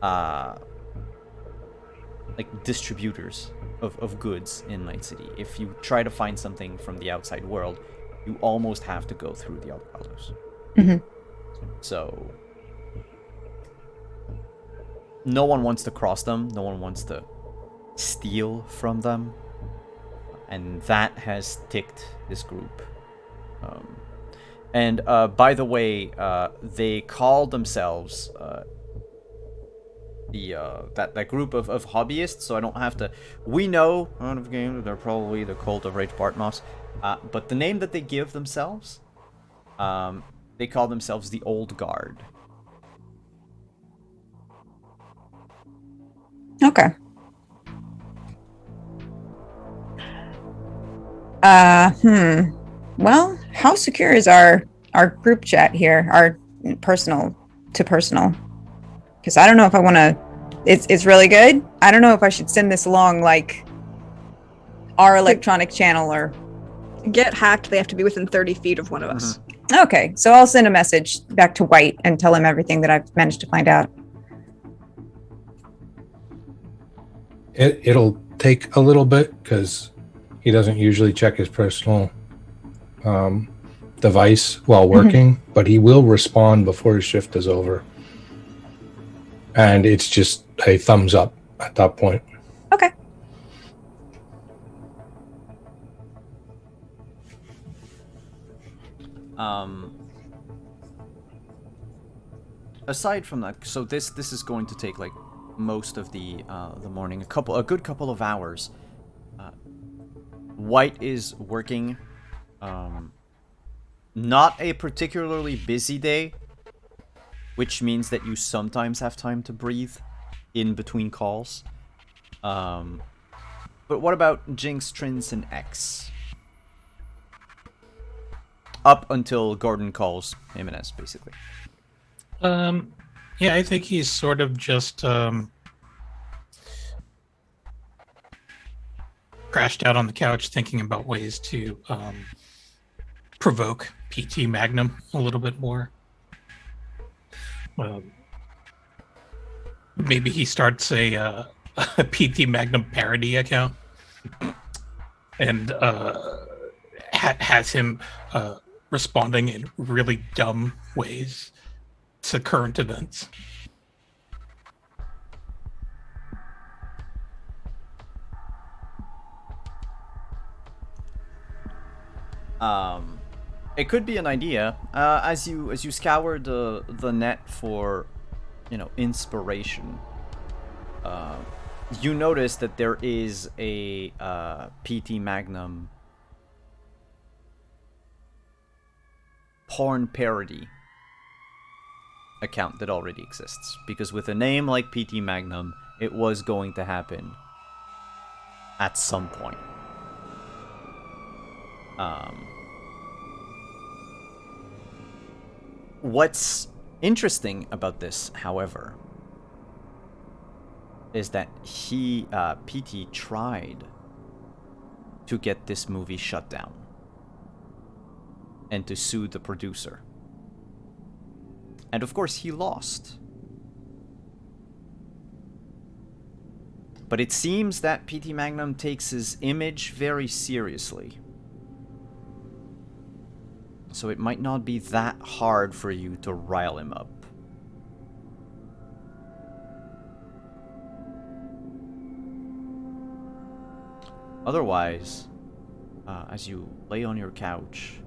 like distributors of goods in Night City. If you try to find something from the outside world, you almost have to go through the Aldecaldos. Mm-hmm. So no one wants to cross them. No one wants to steal from them. And that has ticked this group. And by the way, they call themselves that group of hobbyists, so I don't have to. We know out of game that they're probably the Cult of Rage Bartmoss, but the name that they give themselves, they call themselves the Old Guard. Okay. Well, how secure is our group chat here? Our personal to personal? Because I don't know if I want to. It's really good. I don't know if I should send this along like our electronic channel or. Get hacked, they have to be within 30 feet of one of us. Okay, so I'll send a message back to White and tell him everything that I've managed to find out. It'll take a little bit because he doesn't usually check his personal device while working, but he will respond before his shift is over. And it's just a thumbs up at that point. Okay. Aside from that, so this is going to take like most of the morning, a good couple of hours. White is working. Not a particularly busy day, which means that you sometimes have time to breathe in between calls. But what about Jinx, Trins, and X? Up until Gordon calls Jimenez, basically. Yeah, I think he's sort of just crashed out on the couch thinking about ways to provoke PT Magnum a little bit more. Maybe he starts a PT Magnum parody account and has him responding in really dumb ways to current events. It could be an idea. As you scour the net for, inspiration. You notice that there is a PT Magnum porn parody account that already exists, because with a name like PT Magnum, it was going to happen at some point. What's interesting about this, however, is that PT tried to get this movie shut down and to sue the producer. And of course, he lost. But it seems that PT Magnum takes his image very seriously. So it might not be that hard for you to rile him up. Otherwise, as you lay on your couch,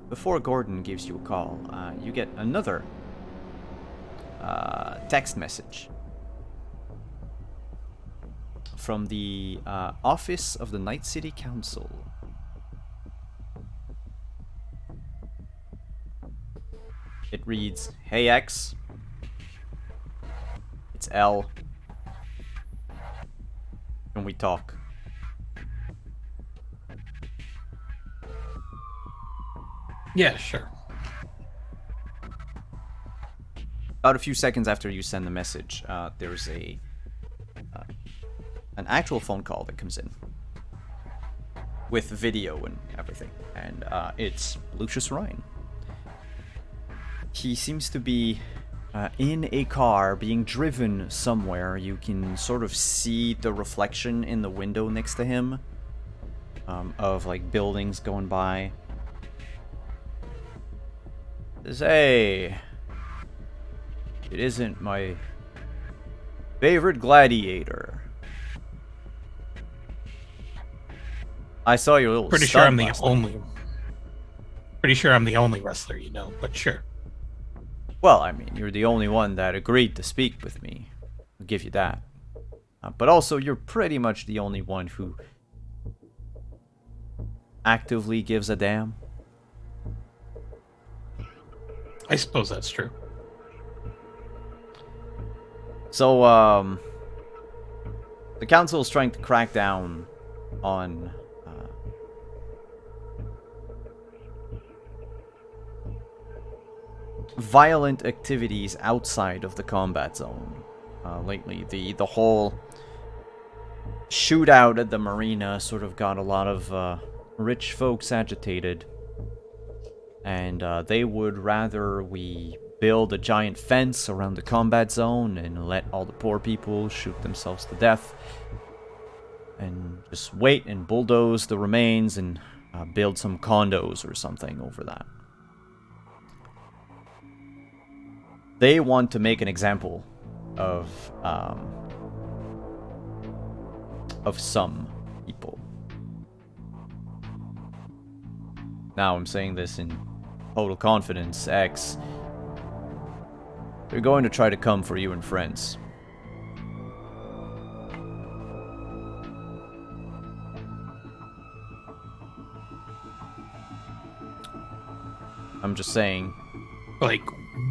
before Gordon gives you a call, you get another text message from the office of the Night City Council. It reads, "Hey X, it's L. Can we talk?" Yeah, sure. About a few seconds after you send the message, there's an actual phone call that comes in with video and everything, and it's Lucius Ryan. He seems to be in a car being driven somewhere. You can sort of see the reflection in the window next to him of like buildings going by. Says, "Hey, it isn't my favorite gladiator. I saw your little Pretty sure I'm stub last night." Pretty sure I'm the only wrestler you know, but sure. Well, I mean, you're the only one that agreed to speak with me. I'll give you that. But also, you're pretty much the only one who actively gives a damn. I suppose that's true. So, the council is trying to crack down on violent activities outside of the combat zone lately. The whole shootout at the marina sort of got a lot of rich folks agitated, and they would rather we build a giant fence around the combat zone and let all the poor people shoot themselves to death, and just wait and bulldoze the remains and build some condos or something over that. They want to make an example of some people. Now I'm saying this in total confidence, X. They're going to try to come for you and friends. I'm just saying. Like,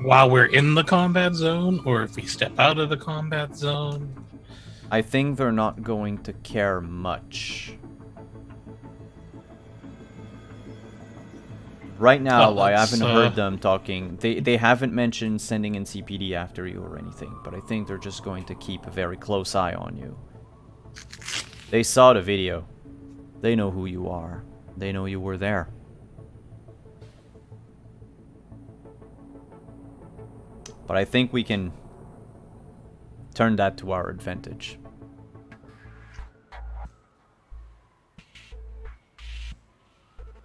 while we're in the combat zone, or if we step out of the combat zone? I think they're not going to care much. Right now, I haven't heard them talking. They haven't mentioned sending in CPD after you or anything, but I think they're just going to keep a very close eye on you. They saw the video. They know who you are. They know you were there. But I think we can turn that to our advantage.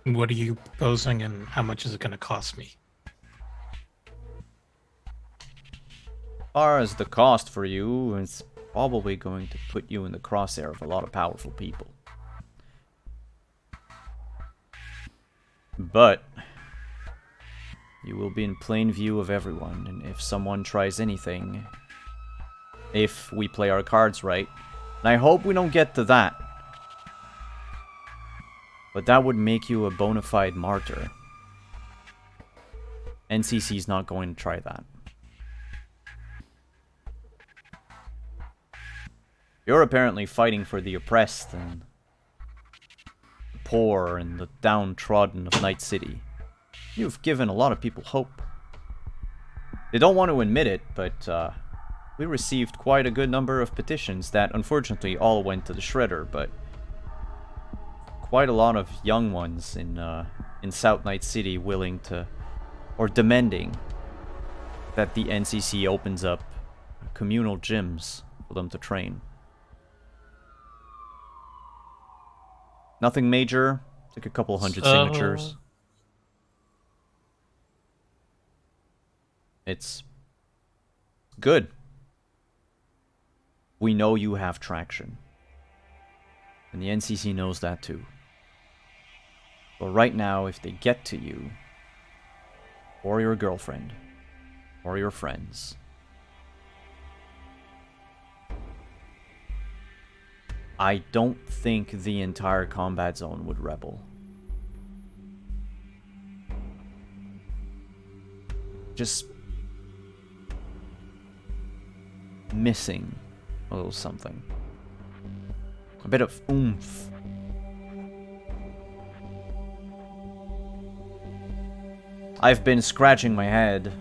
What are you proposing, and how much is it going to cost me? As far as the cost for you, it's probably going to put you in the crosshair of a lot of powerful people. But you will be in plain view of everyone, and if someone tries anything, if we play our cards right, and I hope we don't get to that, but that would make you a bona fide martyr. NCC's not going to try that. You're apparently fighting for the oppressed and the poor and the downtrodden of Night City. You've given a lot of people hope. They don't want to admit it, but we received quite a good number of petitions that unfortunately all went to the shredder, but quite a lot of young ones in South Night City willing to, or demanding, that the NCC opens up communal gyms for them to train. Nothing major, it's like a couple hundred signatures. It's good. We know you have traction. And the NCC knows that too. But right now, if they get to you, or your girlfriend, or your friends, I don't think the entire combat zone would rebel. Just missing a little something. A bit of oomph. I've been scratching my head,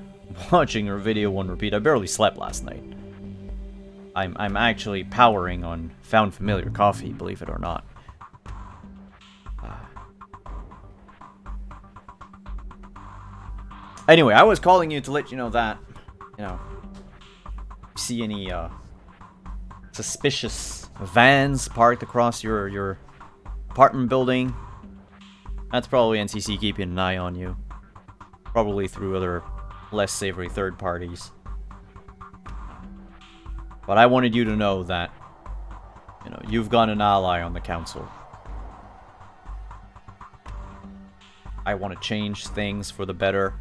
watching her video on repeat. I barely slept last night. I'm actually powering on Found Familiar coffee, believe it or not. Anyway, I was calling you to let you know that, you know, see any suspicious vans parked across your apartment building. That's probably NCC keeping an eye on you. Probably through other less savory third parties. But I wanted you to know that, you know, you've got an ally on the council. I want to change things for the better.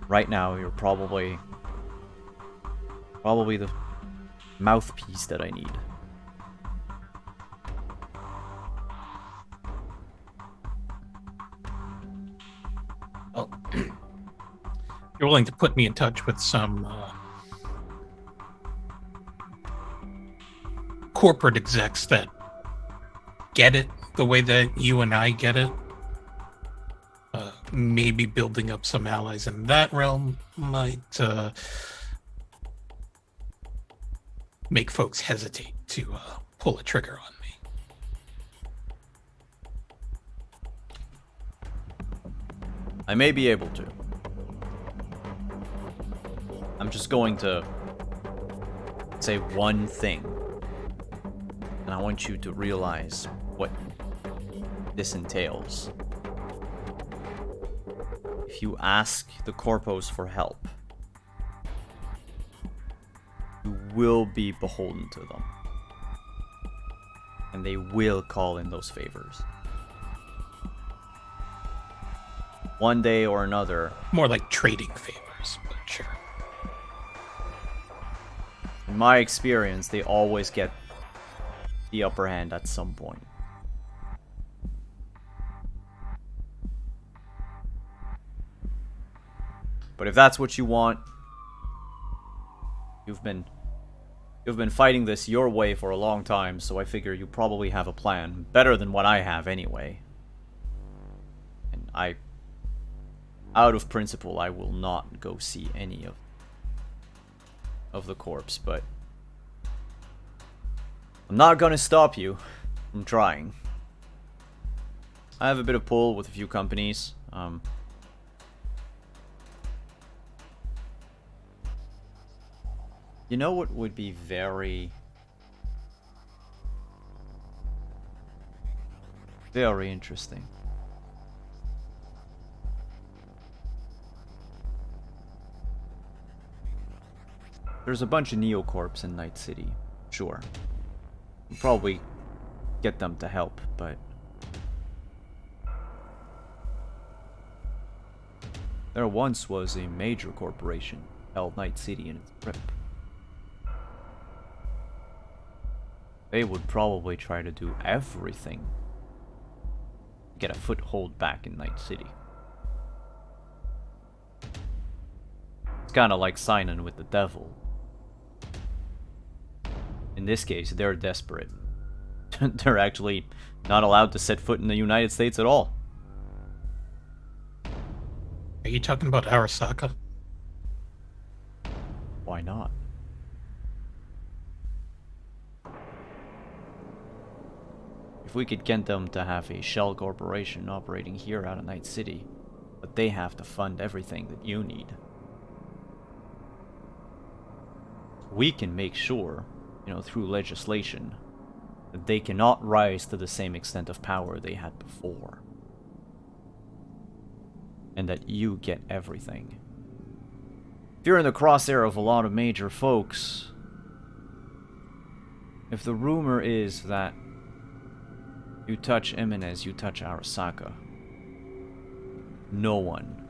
Right now, you're probably the mouthpiece that I need. Well, you're willing to put me in touch with some corporate execs that get it the way that you and I get it. maybe building up some allies in that realm might make folks hesitate to pull a trigger on me. I may be able to. I'm just going to say one thing. And I want you to realize what this entails. If you ask the Corpos for help, you will be beholden to them. And they will call in those favors. One day or another. More like trading favors, but sure. In my experience, they always get the upper hand at some point. But if that's what you want, you've been fighting this your way for a long time, so I figure you probably have a plan. Better than what I have anyway. And out of principle, I will not go see any of the corpse, but I'm not gonna stop you from trying. I have a bit of pull with a few companies. You know what would be very interesting? There's a bunch of Neocorps in Night City, sure. We'll probably get them to help, but there once was a major corporation held Night City in its grip. They would probably try to do everything to get a foothold back in Night City. It's kind of like signing with the devil. In this case, they're desperate. They're actually not allowed to set foot in the United States at all. Are you talking about Arasaka? Why not? If we could get them to have a shell corporation operating here out of Night City, but they have to fund everything that you need. We can make sure, through legislation, that they cannot rise to the same extent of power they had before. And that you get everything. If you're in the crosshair of a lot of major folks, if the rumor is that you touch Jimenez, you touch Arasaka, no one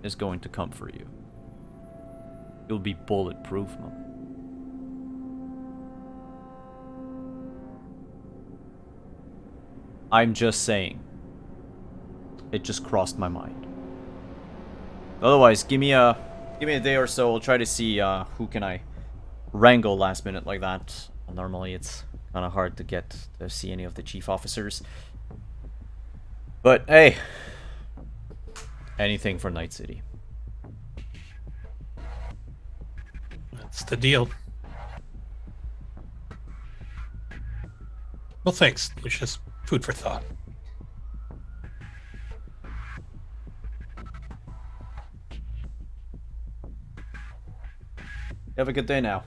is going to come for you. You'll be bulletproof, man. I'm just saying. It just crossed my mind. Otherwise, give me a day or so. I'll try to see who can I wrangle last minute like that. Normally, it's kind of hard to get to see any of the chief officers. But hey, anything for Night City. That's the deal. Well, thanks, Lucius. Food for thought. Have a good day now.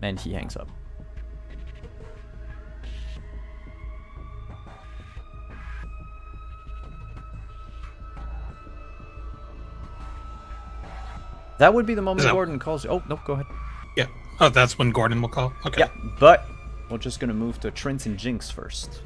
And he hangs up. That would be the moment Gordon calls you. Oh, no, go ahead. Yeah. Oh, that's when Gordon will call? Okay. Yeah, but we're just going to move to Trent and Jinx first.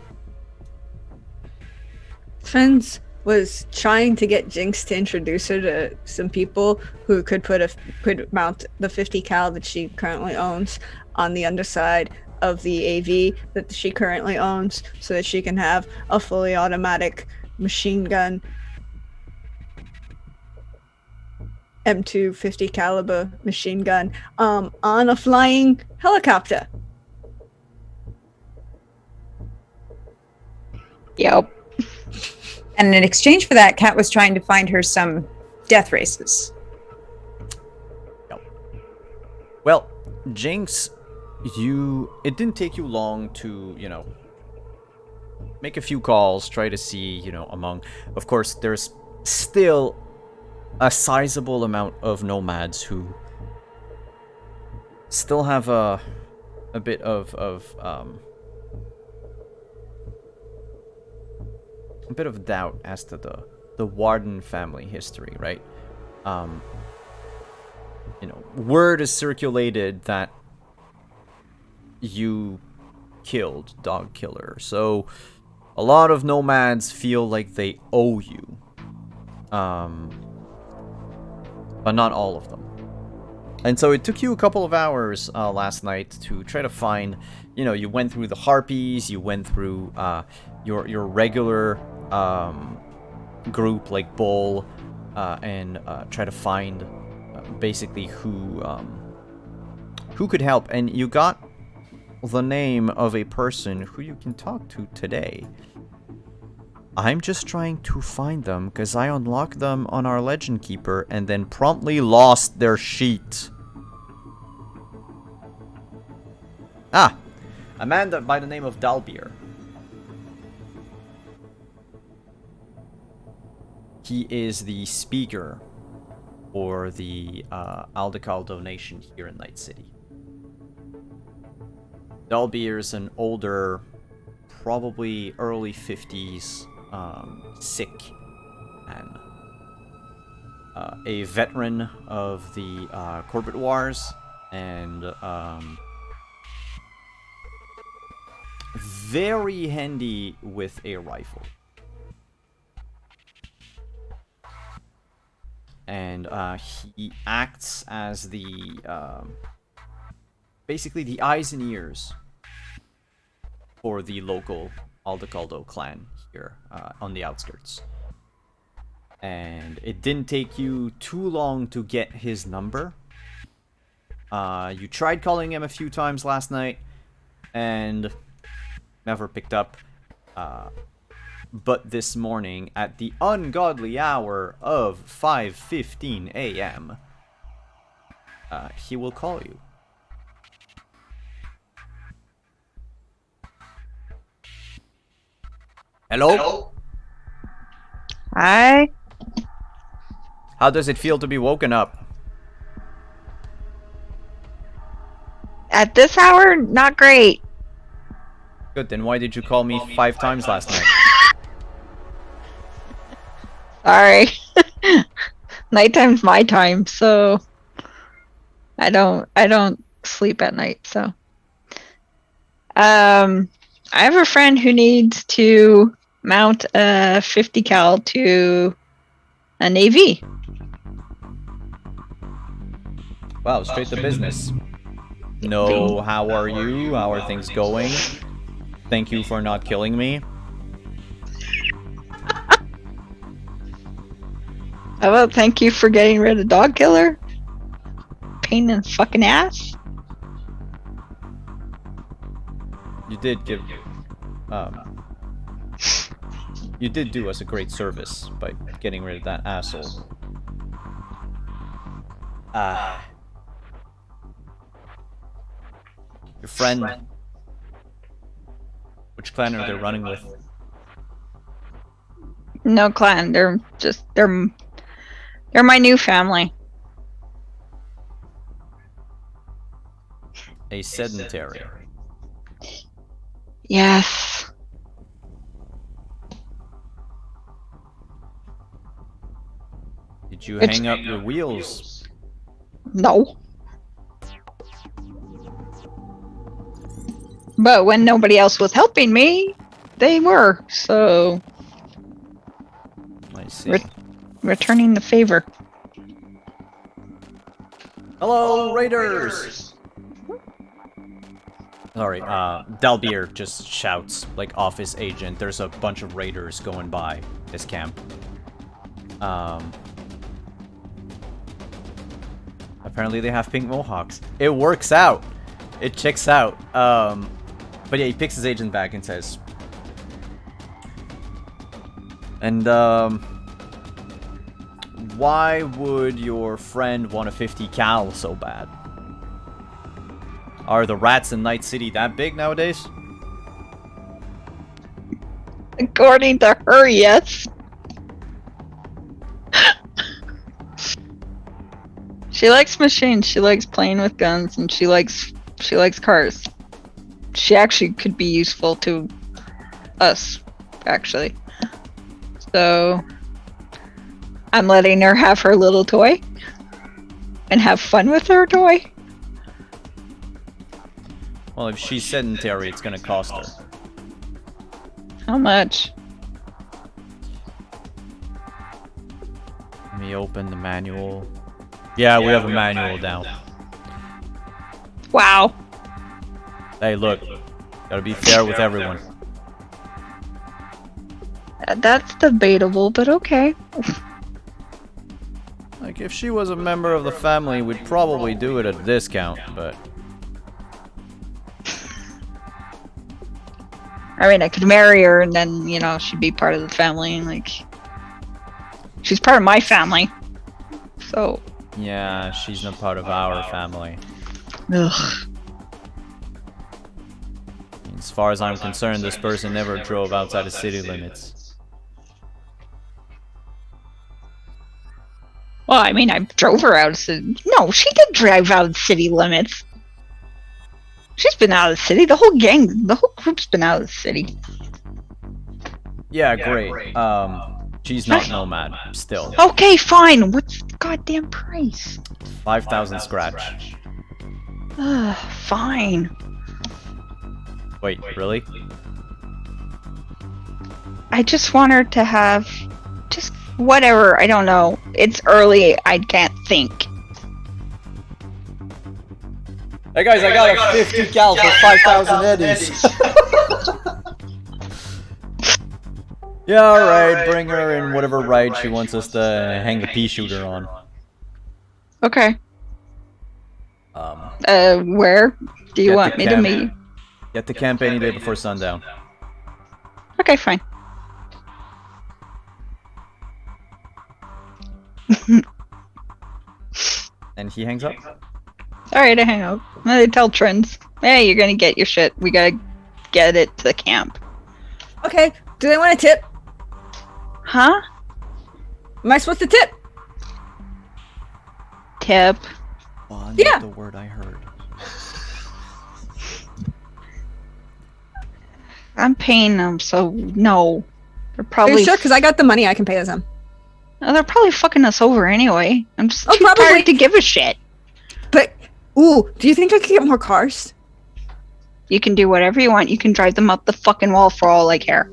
Trent was trying to get Jinx to introduce her to some people who could mount the 50 cal that she currently owns on the underside of the AV that she currently owns, so that she can have a fully automatic machine gun M2 50 caliber machine gun on a flying helicopter. Yep. And in exchange for that, Kat was trying to find her some death races. Well, Jinx, it didn't take you long to, make a few calls, try to see, of course, there's still a sizable amount of nomads who still have a bit of doubt as to the Warden family history, right? Word is circulated that you killed Dog Killer, so a lot of nomads feel like they owe you. But not all of them. And so it took you a couple of hours last night to try to find, you went through the Harpies, you went through your regular group like Bull, and try to find basically who could help, and you got the name of a person who you can talk to today. I'm just trying to find them because I unlocked them on our Legend Keeper and then promptly lost their sheet. Ah, a man by the name of Dalbeer. He is the speaker for the Aldecaldo donation here in Night City. Dalbeer is an older, probably early 50s, sick man. A veteran of the Corbett Wars, and very handy with a rifle. And he acts as the basically the eyes and ears for the local Aldecaldo clan here on the outskirts. And it didn't take you too long to get his number. You tried calling him a few times last night and never picked up. But this morning, at the ungodly hour of 5:15 a.m., he will call you. Hello? Hi. How does it feel to be woken up? At this hour, not great. Good, then why did you call me 5 times last night? Sorry. Nighttime's my time, so I don't sleep at night, so. I have a friend who needs to mount a 50 cal to an AV. Wow, straight to business. No, how are you? How are things going? Thank you for not killing me. How about thank you for getting rid of Dog Killer? Pain in the fucking ass. You did give... you did do us a great service by getting rid of that asshole. Your friend... Which clan are they running with? No clan, they're my new family. A sedentary. Yes. Did you hang up your wheels? No. But when nobody else was helping me, they were, so... I see. Returning the favor. Hello, Raiders! Sorry, Dalbeer just shouts, like, off his agent. There's a bunch of Raiders going by his camp. Apparently they have pink mohawks. It works out! It checks out. But yeah, he picks his agent back and says, And, why would your friend want a 50 cal so bad? Are the rats in Night City that big nowadays? According to her, yes. She likes machines. She likes playing with guns, and she likes cars. She actually could be useful to us, actually. So I'm letting her have her little toy and have fun with her toy. Well, if she's sedentary, it's gonna cost her. How much? Let me open the manual. Yeah, we have a manual down. Wow. Hey, look. Gotta be fair with everyone. That's debatable, but okay. Like, if she was a member of the family, we'd probably do it at a discount, but... I mean, I could marry her and then, you know, she'd be part of the family. And, like, she's part of my family. So. Yeah, she's not part of our family. Ugh. As far as I'm concerned, this person never drove outside the city limits. Well, I mean, I drove her out of city. No, she did drive out of city limits. She's been out of the city. The whole gang, the whole group's been out of the city. Yeah, great. She's not nomad, still. Okay, fine. What's the goddamn price? 5,000 scratch. Fine. Wait, really? I just want her to have just whatever. I don't know. It's early. I can't think. Hey guys, I got a 50 cal for 5,000 eddies. Yeah, alright, bring her in whatever ride she wants us to hang the pea shooter on. Okay. Where do you Get want the me to camp. meet? Get the camp any day before sundown. Okay, fine. And he hangs up? Alright, I hang out. I tell Trends, hey, you're gonna get your shit. We gotta get it to the camp. Okay. Do they want a tip? Huh? Am I supposed to tip? Tip. Oh, Yeah. the word I heard. I'm paying them, so no. They're Are probably you sure? Because I got the money. I can pay them. they're probably fucking us over anyway. I'm just Oh, too probably. tired to give a shit. But, ooh, do you think I could get more cars? You can do whatever you want. You can drive them up the fucking wall for all I care.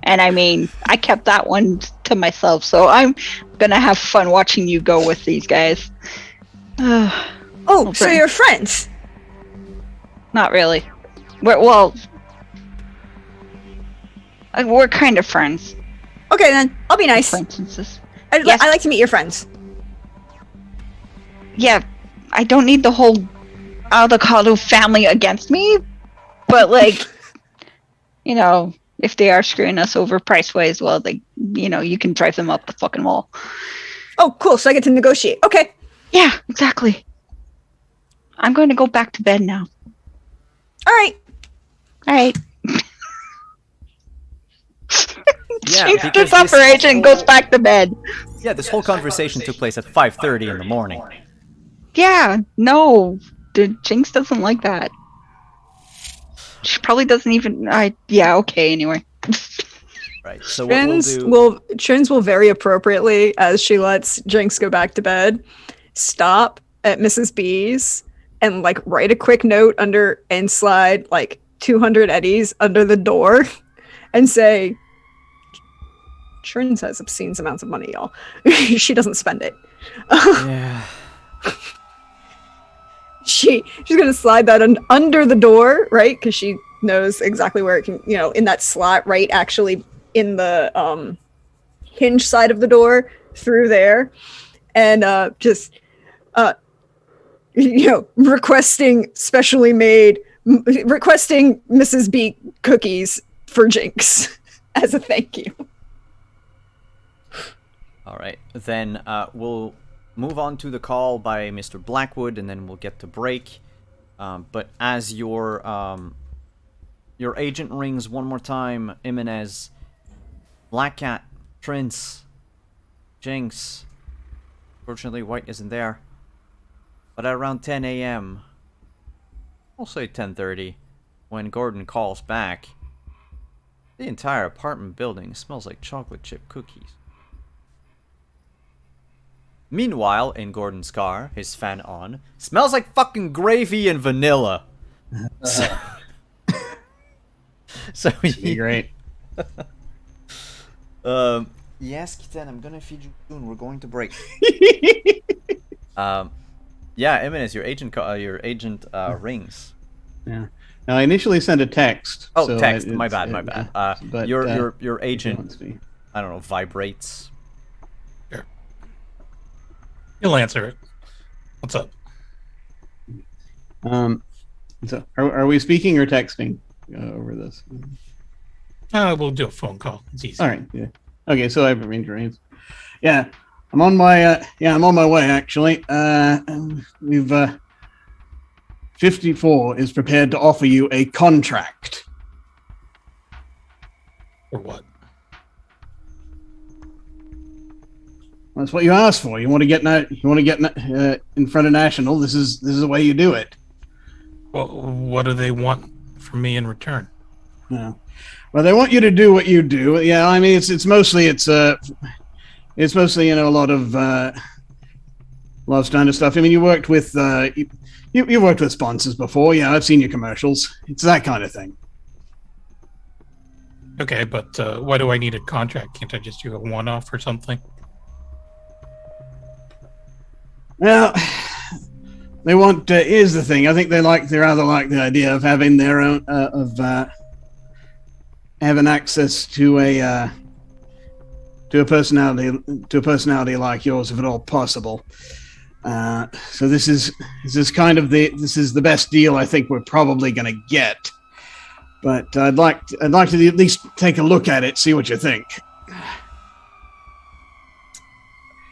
And I mean, I kept that one to myself, so I'm gonna have fun watching you go with these guys. Oh, so Okay. you're friends? Not really. We're kind of friends. Okay, then. I'll be nice. Acquaintances. I Yes. like to meet your friends. Yeah, I don't need the whole avocado family against me, but like, you know, if they are screwing us over price-wise, well, they, you know, you can drive them up the fucking wall. Oh, cool. So I get to negotiate. Okay. Yeah, exactly. I'm going to go back to bed now. All right. All right. Yeah, Jinx because gets up her age and goes back to bed. Yeah, this whole conversation took place at 5:30 in the morning. Yeah, no, Jinx doesn't like that. She probably doesn't even. Yeah, okay. Anyway. Right, so what we'll do... Trins will very appropriately, as she lets Jinx go back to bed, stop at Mrs. B's and like write a quick note under and slide like 200 eddies under the door and say, Trins has obscene amounts of money, y'all. She doesn't spend it. Yeah. She's gonna slide that under the door, right? Because she knows exactly where it can, you know, in that slot, right? Actually, in the hinge side of the door, through there, and requesting specially made, requesting Mrs. B cookies for Jinx. as a thank you. All right, then we'll move on to the call by Mr. Blackwood, and then we'll get to break. But as your agent rings one more time, Jimenez, Black Cat, Prince, Jinx. Fortunately, White isn't there. But at around 10 a.m., we'll say 10:30, when Gordon calls back, the entire apartment building smells like chocolate chip cookies. Meanwhile, in Gordon's car, his fan on, smells like fucking gravy and vanilla. So Be great. Yes, Kitten, I'm gonna feed you soon. We're going to break. Yeah, Jimenez, your agent rings. Yeah. Now, I initially sent a text. Oh, so text. it's- My bad. but, Your agent, wants me. I don't know, vibrates. Sure. He'll answer it. What's up? So are we speaking or texting over this? We'll do a phone call. It's easy. All right. Yeah. Okay. So I have arranged arrangements. Yeah. I'm on my way actually. We've 54 is prepared to offer you a contract. Or what? That's what you asked for. You want to get in front of National. This is the way you do it. Well, what do they want from me in return? Yeah. Well, they want you to do what you do. Yeah, I mean it's mostly a lot of standard stuff. I mean, you worked with you worked with sponsors before. Yeah, I've seen your commercials. It's that kind of thing. Okay, but why do I need a contract? Can't I just do a one-off or something? Well, they want. Here's the thing. I think they rather like the idea of having their own having access to a personality like yours, if at all possible. So this is the best deal I think we're probably going to get. But I'd like to at least take a look at it, see what you think.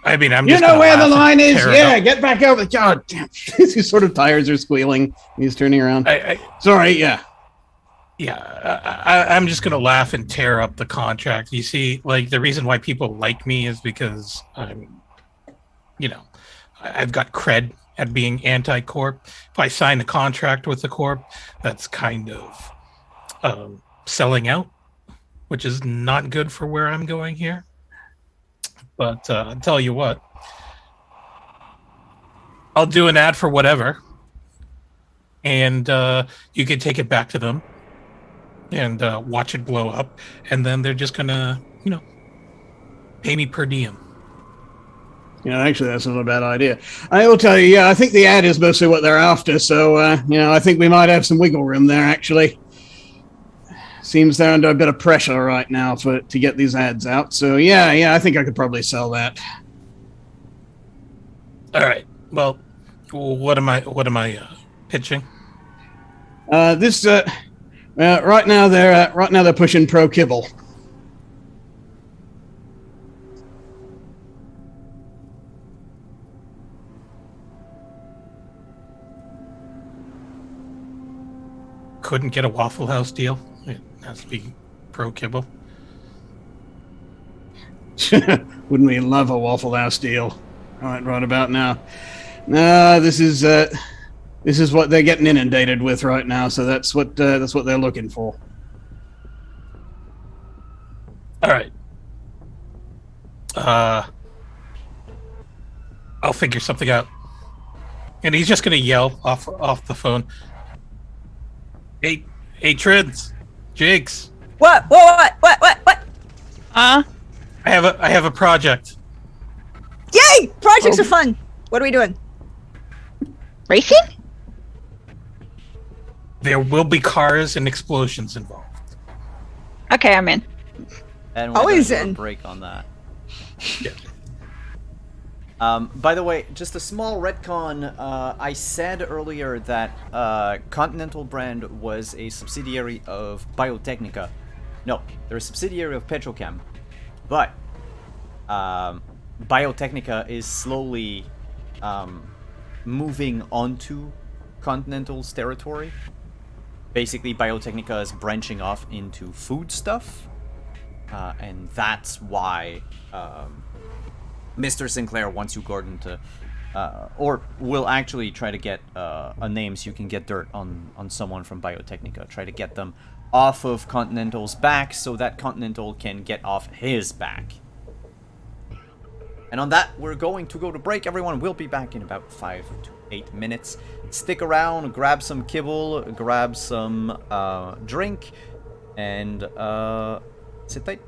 I mean, I'm You just know gonna where the laugh and line is? tear it Yeah, up. get back over. God damn. His sort of tires are squealing. He's turning around. Sorry, yeah. I'm just gonna laugh and tear up the contract. You see, like the reason why people like me is because I've got cred at being anti-corp. If I sign a contract with the corp, that's kind of selling out, which is not good for where I'm going here. But I'll tell you what, I'll do an ad for whatever, and you can take it back to them and watch it blow up, and then they're just gonna, pay me per diem. Actually, that's not a bad idea. I will tell you, yeah, I think the ad is mostly what they're after, so, I think we might have some wiggle room there, actually. Seems they're under a bit of pressure right now to get these ads out, so yeah, I think I could probably sell that. All right. Well, what am I pitching? Right now they're pushing pro kibble. Couldn't get a Waffle House deal. It has to be pro kibble. Wouldn't we love a Waffle House deal? Right about now. No, this is what they're getting inundated with right now. So that's what they're looking for. All right. I'll figure something out. And he's just gonna yell off the phone. Hey, Trids, Jigs. What? Uh, I have a project. Yay! Projects are fun. What are we doing? racing? There will be cars and explosions involved. Okay, I'm in. And we're Always gonna do a in. break on that. Yeah. By the way, just a small retcon. I said earlier that Continental brand was a subsidiary of Biotechnica. No, they're a subsidiary of Petrochem, but Biotechnica is slowly moving onto Continental's territory. Basically, Biotechnica is branching off into food stuff, and that's why Mr. Sinclair wants you, Gordon, to, or will actually try to get a name so you can get dirt on someone from Biotechnica. Try to get them off of Continental's back so that Continental can get off his back. And on that, we're going to go to break. Everyone will be back in about 5 to 8 minutes. Stick around, grab some kibble, grab some drink, and sit tight.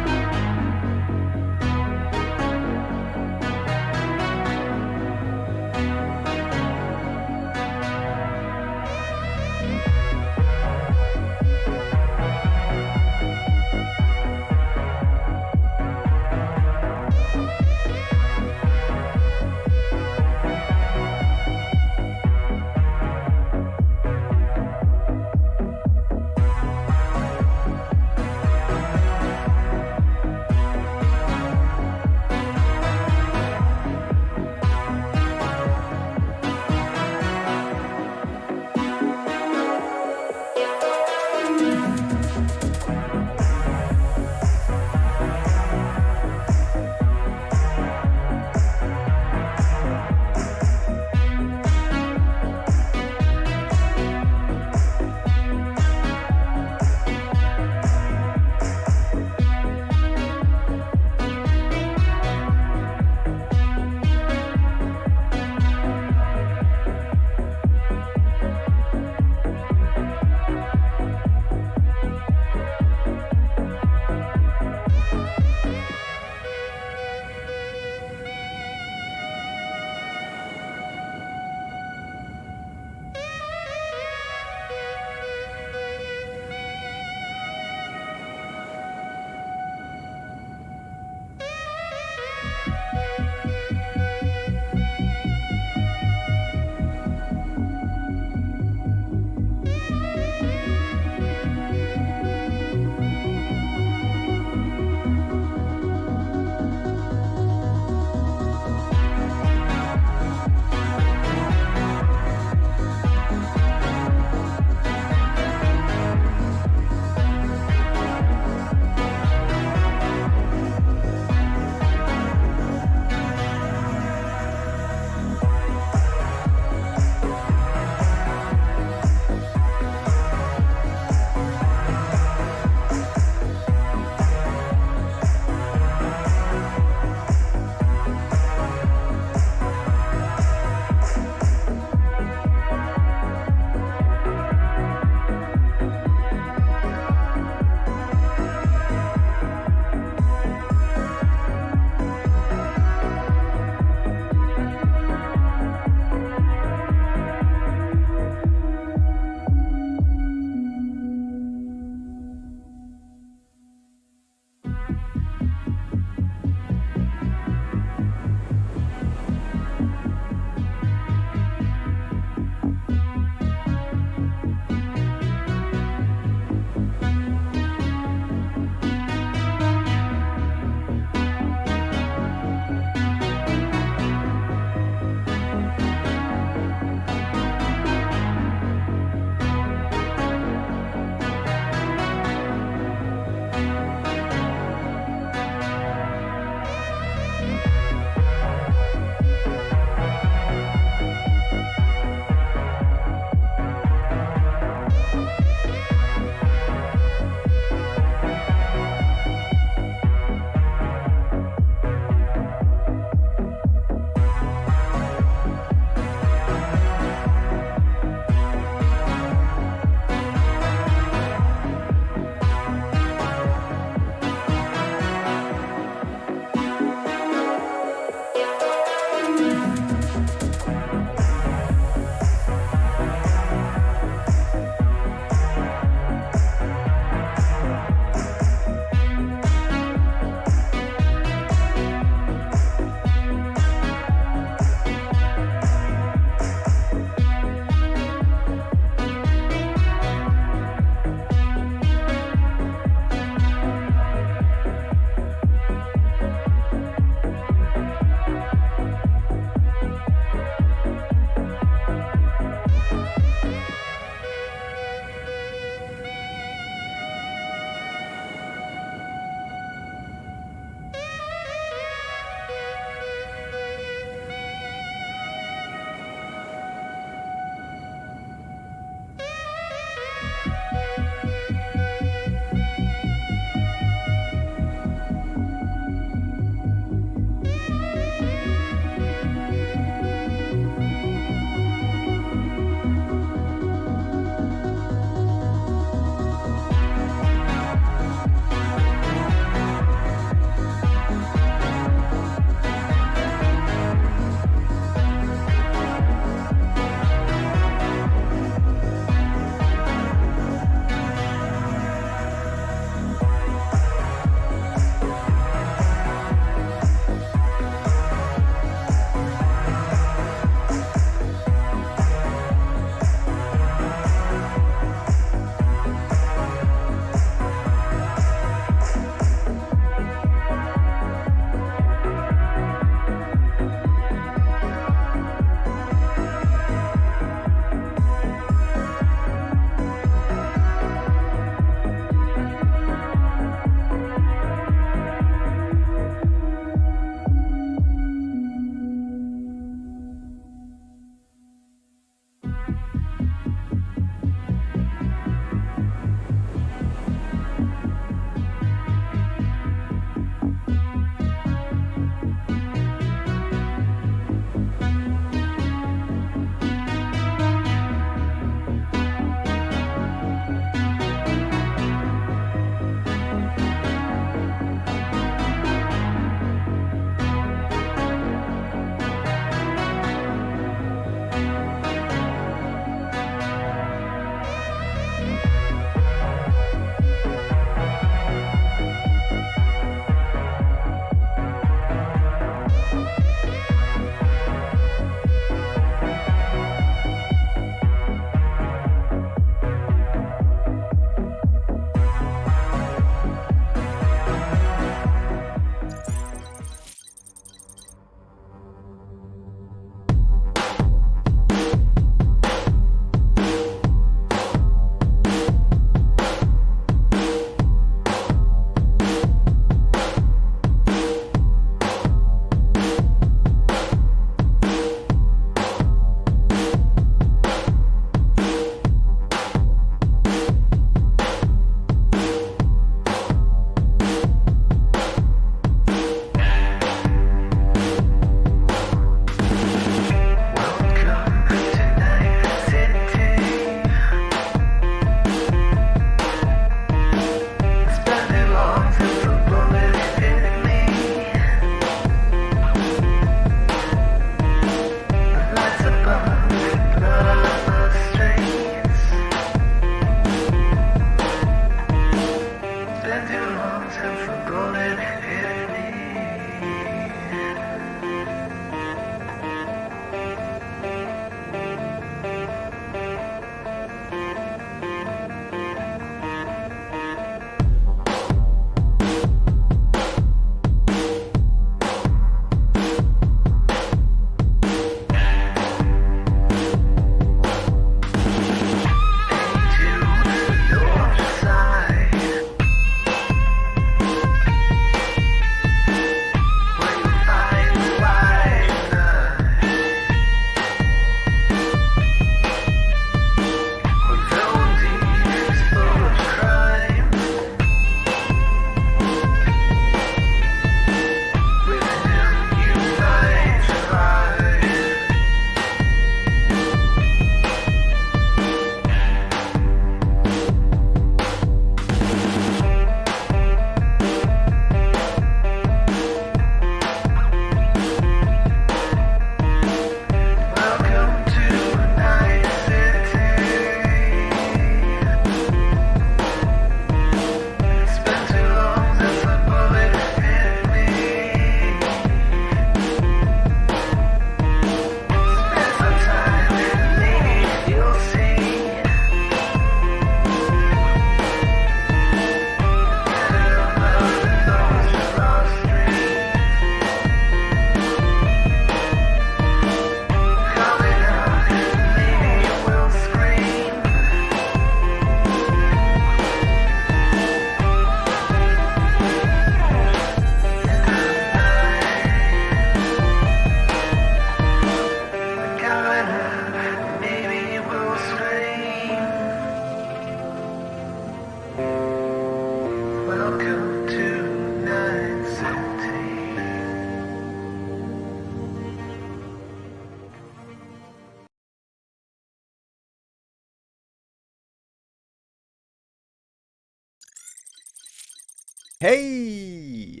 Hey!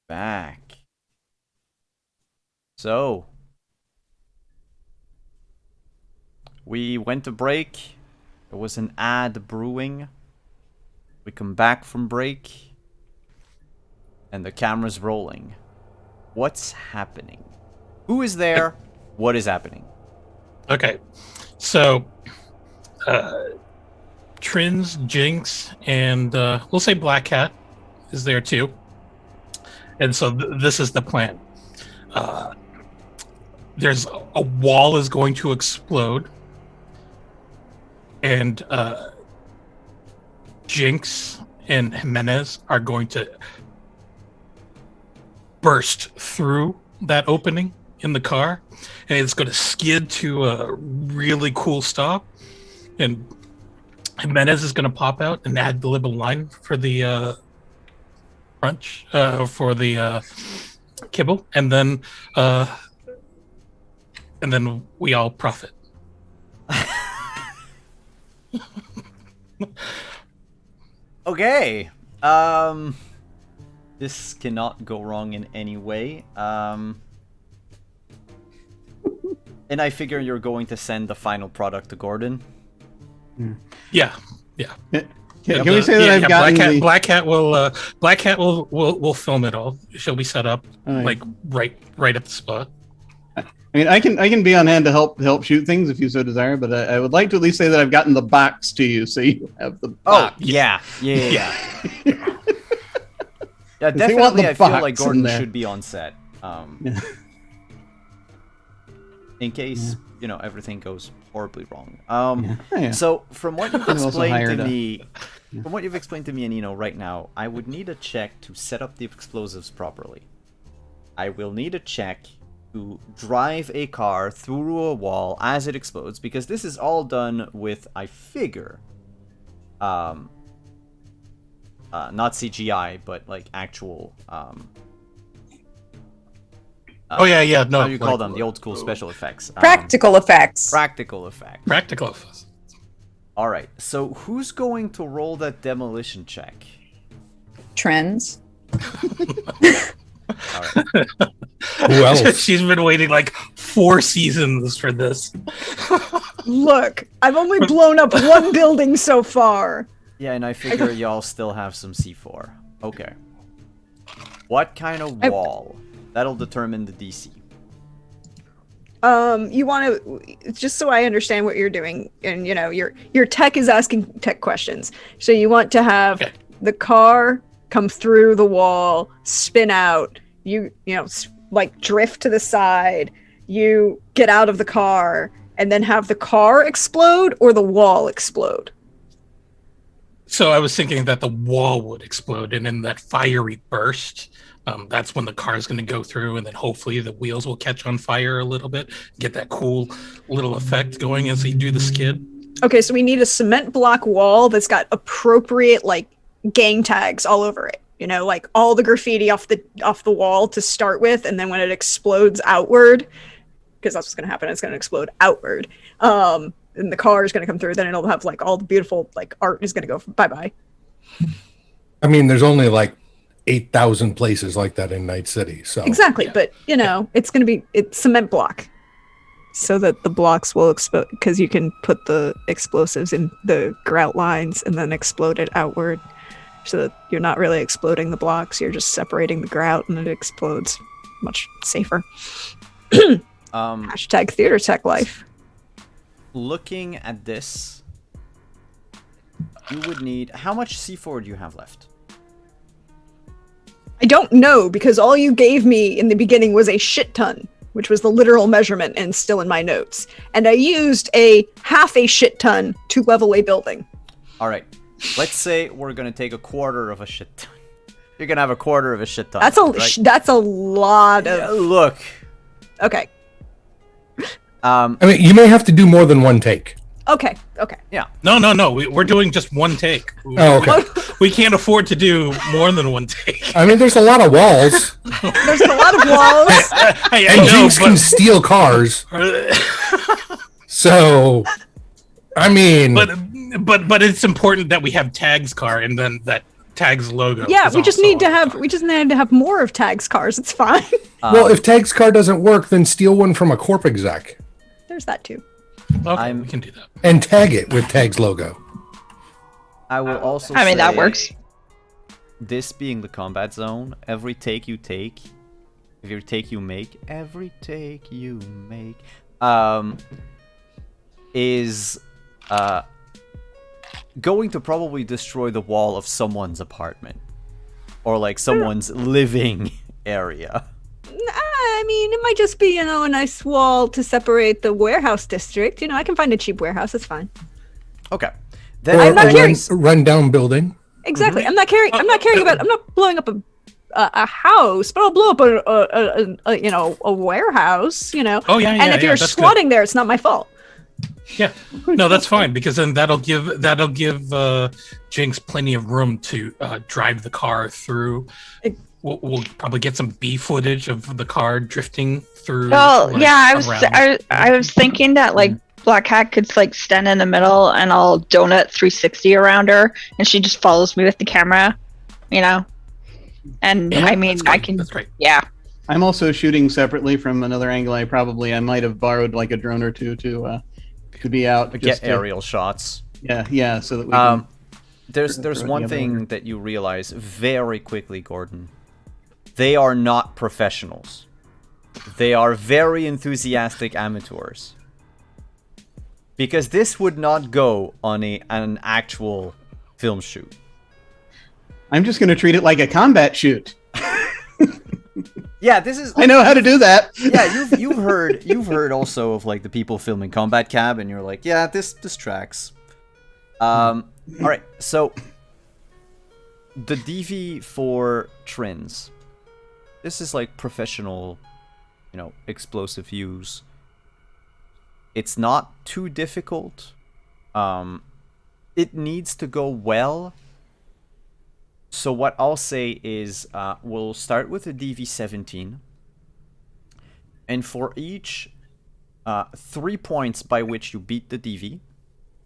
Back. So, we went to break. There was an ad brewing. We come back from break. And the camera's rolling. What's happening? Who is there? What is happening? Okay, so Trins, Jinx, and we'll say Black Cat is there too. And so this is the plan. There's a wall is going to explode, and Jinx and Jimenez are going to burst through that opening in the car, and it's going to skid to a really cool stop, and Jimenez is going to pop out and add the little line for the crunch for the kibble, and then we all profit. Okay. This cannot go wrong in any way. And I figure you're going to send the final product to Gordon. Yeah. Can we say that I've gotten Black Cat will film it all. She'll be set up like right at the spot. I mean, I can be on hand to help shoot things if you so desire, but I would like to at least say that I've gotten the box to you, so you have the box. Oh, yeah. Yeah, They want the definitely. I feel box like in Gordon there. should be on set. In case, everything goes horribly wrong. Yeah. So from what you've I've also explained hired to a- me, and right now, I would need a check to set up the explosives properly. I will need a check to drive a car through a wall as it explodes, because this is all done with, I figure, not CGI, but like actual Oh yeah, no. how do you call them? The old school special effects. Practical effects. Practical effects. Practical effects. All right. So who's going to roll that demolition check? Trends. All right. Who else? She's been waiting like 4 seasons for this. Look, I've only blown up one building so far. Yeah, and I figure y'all still have some C4. Okay. What kind of wall? That'll determine the DC. You want to, just so I understand what you're doing, and your tech is asking tech questions. So you want to have the car come through the wall, spin out, like drift to the side, you get out of the car, and then have the car explode or the wall explode. So I was thinking that the wall would explode, and in that fiery burst, that's when the car is going to go through, and then hopefully the wheels will catch on fire a little bit, get that cool little effect going as they do the skid. Okay, so we need a cement block wall that's got appropriate like gang tags all over it. Like all the graffiti off the wall to start with, and then when it explodes outward, because that's what's going to happen, it's going to explode outward. And the car is going to come through, then it'll have like all the beautiful like art is going to go bye-bye. I mean, there's only like 8,000 places like that in Night City. So Exactly, but it's going to be cement block, so that the blocks will explode, because you can put the explosives in the grout lines and then explode it outward, so that you're not really exploding the blocks, you're just separating the grout and it explodes much safer. Hashtag theater tech life. Looking at this, you would need, how much C4 do you have left? I don't know, because all you gave me in the beginning was a shit ton, which was the literal measurement and still in my notes. And I used a half a shit ton to level a building. All right. Let's say we're going to take a quarter of a shit ton. You're going to have a quarter of a shit ton. That's a lot of... Yeah, look. Okay. I mean, you may have to do more than one take. Okay. Yeah. No. We're doing just one take. Oh, okay. We can't afford to do more than one take. I mean, there's a lot of walls, There's a lot of walls. Hey, I and know, Jinx can steal cars. So, I mean, but but it's important that we have Tag's car and then that Tag's logo. Yeah, is we just also need to on the have car. we just need to have more of Tag's cars. It's fine. Well, if Tag's car doesn't work, then steal one from a corp exec There's that too. Okay, we can do that. and tag it with Tag's logo. I will also I mean, that say, works. This being the combat zone, every take you take, every take you make, is going to probably destroy the wall of someone's apartment. Or like someone's living area. I mean, it might just be, a nice wall to separate the warehouse district. I can find a cheap warehouse. It's fine. Okay. Or Then I'm not a carrying- run-down building. Exactly. I'm not caring about. I'm not blowing up a house, but I'll blow up a warehouse. Oh, yeah, And if you're that's good. squatting there, it's not my fault. Yeah, no, that's fine because then that'll give Jinx plenty of room to drive the car through. We'll probably get some B footage of the car drifting through. Well, like, yeah, around. I was thinking that like Black Cat could like stand in the middle and I'll donut 360 around her and she just follows me with the camera, And Yeah, I mean, that's great. I can. That's great. Yeah. I'm also shooting separately from another angle. I might have borrowed like a drone or two to be out. get just to- aerial shots. Yeah, so that we can. There's throw it one together thing later. that you realize very quickly, Gordon. They are not professionals. They are very enthusiastic amateurs. Because this would not go on an actual film shoot. I'm just going to treat it like a combat shoot. Yeah, this is. I know how to do that. Yeah, you've heard also of like the people filming Combat Cab, and you're like, yeah, this tracks. All right, so the DV for Trins. This is like professional, explosive use. It's not too difficult. It needs to go well. So what I'll say is we'll start with a DV17. And for each 3 points by which you beat the DV,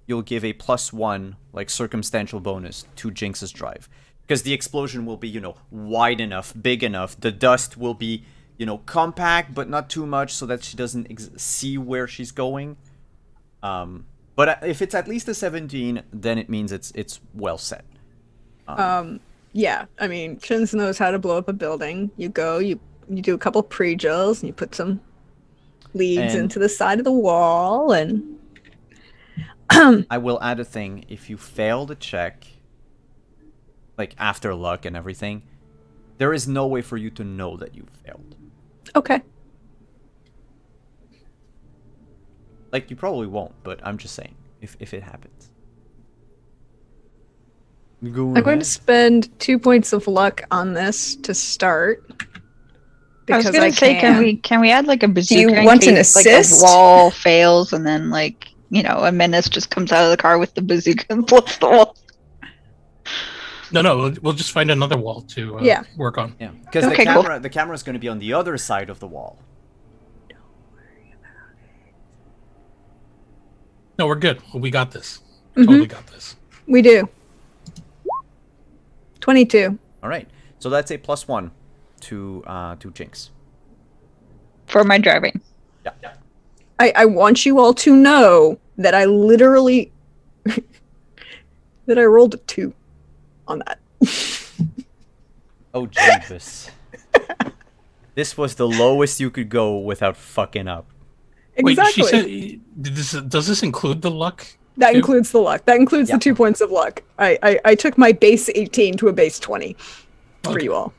you'll give a +1 like circumstantial bonus to Jinx's drive. Because the explosion will be, wide enough, big enough. The dust will be, compact, but not too much so that she doesn't see where she's going. But if it's at least a 17, then it means it's well set. Yeah, I mean, Chins knows how to blow up a building. You go, you do a couple pre-drills, and you put some leads And- into the side of the wall, and I will add a thing. If you fail the check, like after luck and everything, there is no way for you to know that you failed. okay. Like, you probably won't, but I'm just saying, if it happens. I'm going to spend 2 points of luck on this to start. I was Because gonna say, can we add like a bazooka? you in want an case, assist? Like, a wall fails and then like a menace just comes out of the car with the bazooka and blows the wall. No, we'll just find another wall to Yeah. work on. Yeah, because Okay, cool. the camera is going to be on the other side of the wall. No, we're good. We got this. Mhm. Totally got this. We do. 22. All right, so that's a +1 to Jinx. For my driving. Yeah. I want you all to know that I literally that I rolled a 2 on that. Oh, Jeebus. This was the lowest you could go without fucking up. Exactly. Wait, she said, does this include the luck? That too? includes the luck. That includes Yeah. the 2 points of luck. I took my base 18 to a base 20 for Okay. you all.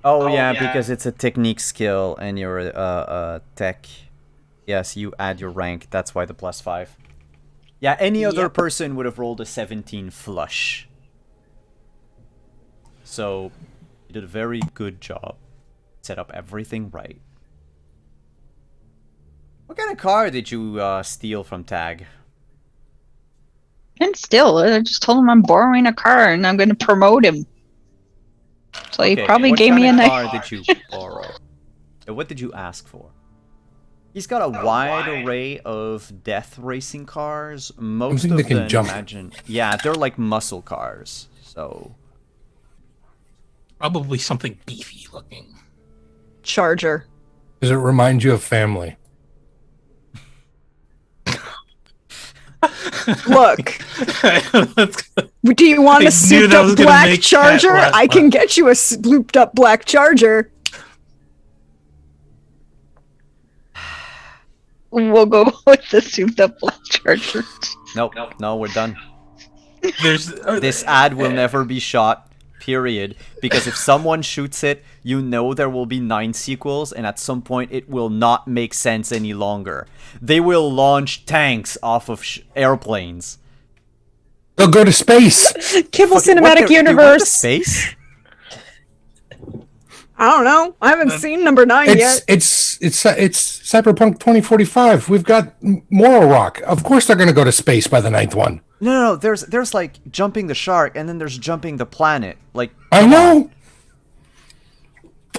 Oh, yeah, because it's a technique skill and you're a tech. Yes, you add your rank. That's why the +5. Yeah, any other Yep. person would have rolled a 17 flush. So, you did a very good job. Set up everything right. What kind of car did you steal from Tag? And still, I just told him I'm borrowing a car and I'm going to promote him. So he Okay, probably what gave kind me a of nice. car did you borrow? What did you ask for? He's got a wide array of death racing cars. Most think of they can them, jump. yeah, they're like muscle cars. So Probably something beefy looking. Charger. Does it remind you of family? Look, That's- do you want I a knew souped that was up gonna black make Kat Charger? laugh. I can get you a souped up black Charger. We'll go with the souped up black charger. nope, no, we're done. There's This ad will never be shot. Period. Because if someone shoots it, you know there will be 9 sequels, and at some point it will not make sense any longer. They will launch tanks off of airplanes. They'll go to space. Kibble What, Cinematic they went to Universe. space? I don't know. I haven't seen number 9 yet. It's Cyberpunk 2045. We've got Moral Rock. Of course, they're going to go to space by the 9th one. No. There's like jumping the shark, and then there's jumping the planet. Like I know.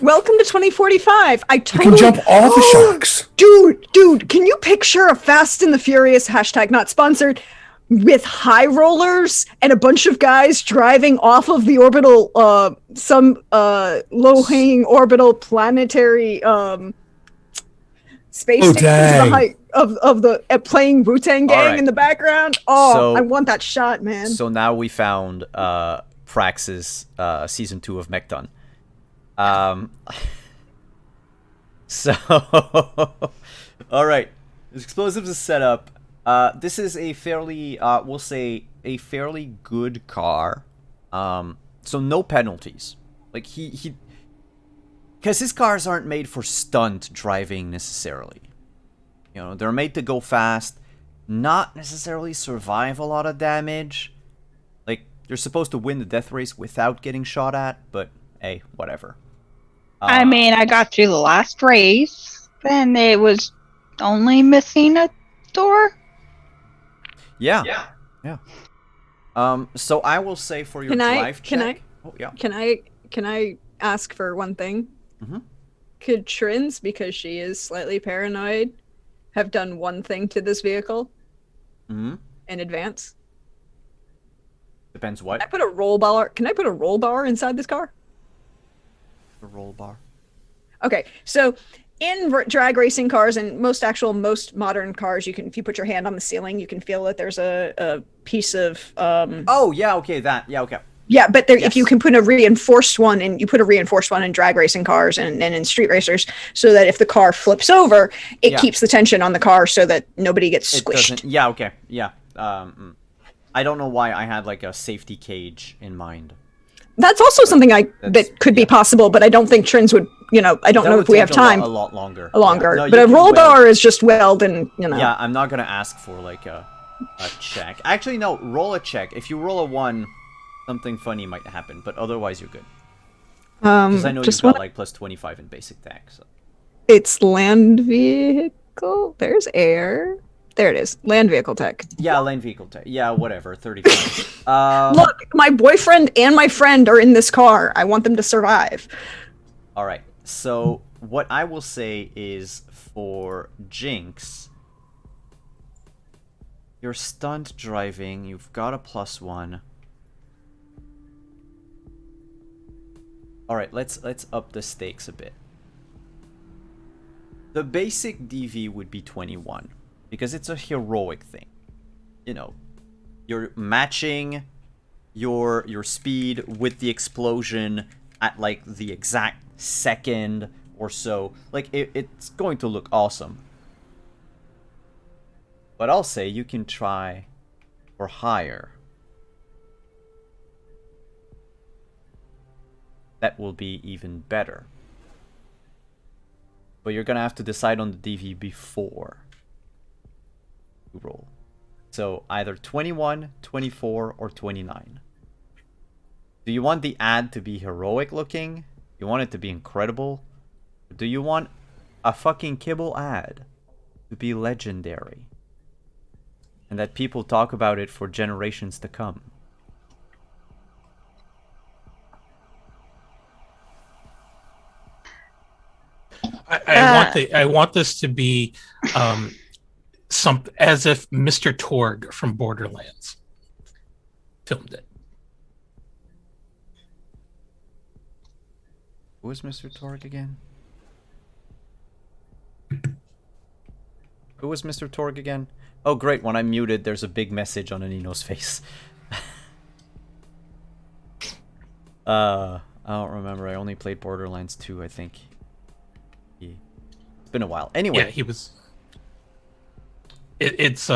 Welcome to 2045. I You totally can jump all the sharks. Dude, can you picture a Fast and the Furious hashtag not sponsored with high rollers and a bunch of guys driving off of the orbital low-hanging orbital planetary space Oh, station to the dang. height of the playing Wu-Tang Gang Alright. in the background? Oh, So- I want that shot, man. So now we found Praxis season 2 of Mechton. So all right, explosives is set up. This is a fairly, we'll say, a fairly good car. So no penalties. Like he, because his cars aren't made for stunt driving necessarily. You know, they're made to go fast, not necessarily survive a lot of damage. Like, you're supposed to win the death race without getting shot at, but hey, whatever. I mean, I got through the last race, and it was only missing a door. Yeah. So I will say for your Can I- drive can check. Oh yeah. Can I ask for one thing? Mhm. Could Trins, because she is slightly paranoid, have done one thing to this vehicle Hmm. in advance? Depends Can I what. put a roll bar? Can I put a roll bar inside this car? The roll bar. Okay, so in drag racing cars and most modern cars, you can, if you put your hand on the ceiling, you can feel that there's a piece of Oh yeah. Okay. That. Yeah. Okay. yeah, but there, if Yes. you can put a reinforced one, and you put a reinforced one in drag racing cars and in street racers, so that if the car flips over, it Yeah. keeps the tension on the car so that nobody gets It squished. doesn't. Yeah. Okay. Yeah. I don't know why I had like a safety cage in mind. That's also something that's- that could be yeah. possible, but I don't think Trins would. I don't That know would if we have take a time lot longer. longer. Yeah. No, but you a can roll weld- bar is just weld and Yeah, I'm not gonna ask for like a check. Actually, no. Roll a check. If you roll a 1, something funny might happen. But otherwise, you're good. Because I know just you've got one. like plus 25 in basic tech. So. It's land vehicle. There's air. There it is. Land vehicle tech. Yeah, lane vehicle tech. Yeah, whatever. 35. Look, my boyfriend and my friend are in this car. I want them to survive. All right. So what I will say is for Jinx, your stunt driving, you've got a +1. All right, let's up the stakes a bit. The basic DV would be 21 because it's a heroic thing. You know, you're matching your speed with the explosion at like the exact second or so. Like it's going to look awesome. But I'll say you can try for higher. That will be even better. But you're gonna have to decide on the DV before you roll. So either 21, 24, or 29. Do you want the ad to be heroic looking? You want it to be incredible? Or do you want a fucking kibble ad to be legendary? And that people talk about it for generations to come? I want this to be as if Mr. Torg from Borderlands filmed it. Who is Mr. Torg again? Who was Mr. Torg again? Oh, great. When I'm muted, there's a big message on Anino's face. I don't remember. I only played Borderlands 2, I think. It's been a while. Anyway. Yeah, he was... It's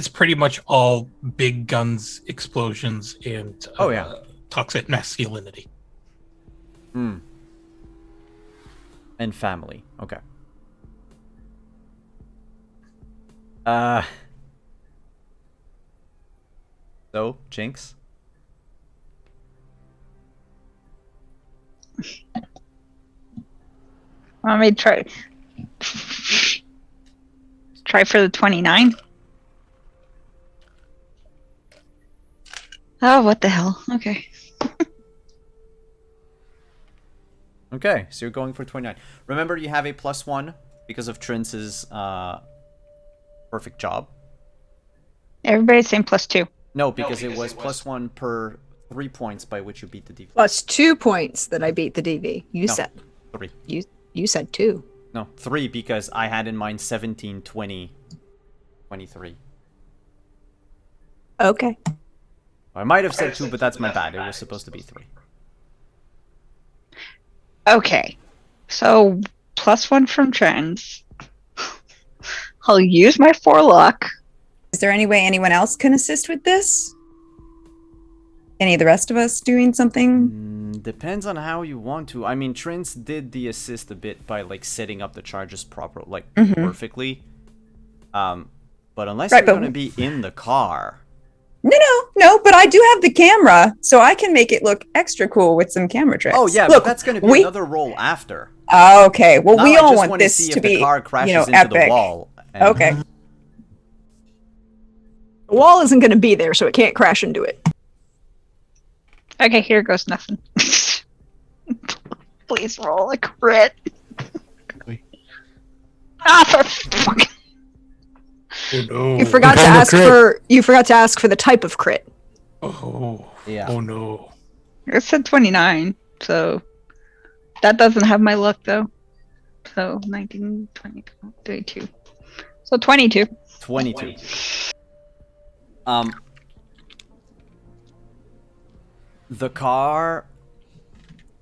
pretty much all big guns, explosions, and toxic masculinity. Hmm. And family. Okay. So, Jinx? Want me to try? Try for the 29? Oh, what the hell? Okay. Okay, so you're going for 29. Remember, you have a +1 because of Trince's perfect job. Everybody's saying +2. No, because it was +1 per 3 points by which you beat the DV. +2 points that I beat the DV. You No, said 3. you said 2. No, 3 because I had in mind 17, 20, 23. Okay. I might have said 2, but that's my bad. It was supposed to be 3. Okay. So, +1 from trends. I'll use my 4 luck. Is there any way anyone else can assist with this? Any of the rest of us doing something? Depends on how you want to. I mean, Trince did the assist a bit by like setting up the charges perfectly. But unless you're going to be in the car. No, but I do have the camera, so I can make it look extra cool with some camera tricks. Oh yeah, look, but that's going to be another roll after. Okay, well, now we I all just want this see to if the be, car crashes into epic. the wall. Okay. The wall isn't going to be there, so it can't crash into it. Okay, here goes nothing. Please roll a crit. For fucking... Oh no! You forgot to ask for the type of crit. Oh yeah. Oh no! It said 29, so that doesn't have my luck though. So 19, 20, 22. So 22. 22. The car,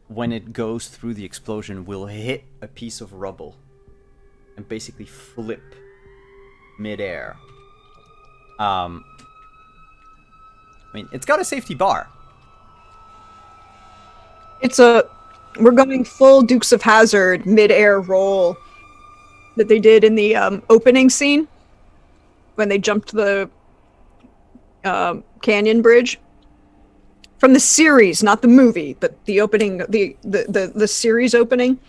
when it goes through the explosion, will hit a piece of rubble and basically flip midair. I mean, it's got a safety bar. We're going full Dukes of Hazzard mid-air roll that they did in the opening scene when they jumped the canyon bridge from the series, not the movie, but the opening, the series opening.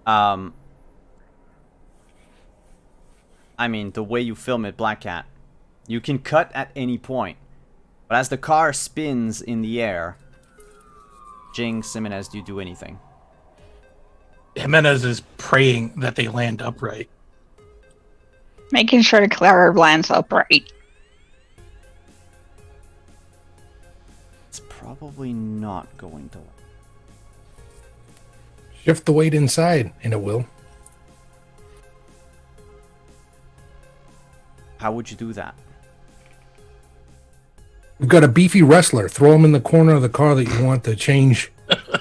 I mean, the way you film it, Black Cat, you can cut at any point. But as the car spins in the air, Jinx, Jimenez, do you do anything? Jimenez is praying that they land upright. Making sure to Clara lands upright. It's probably not going to. Shift the weight inside, and it will. How would you do that? We've got a beefy wrestler. Throw him in the corner of the car that you want to change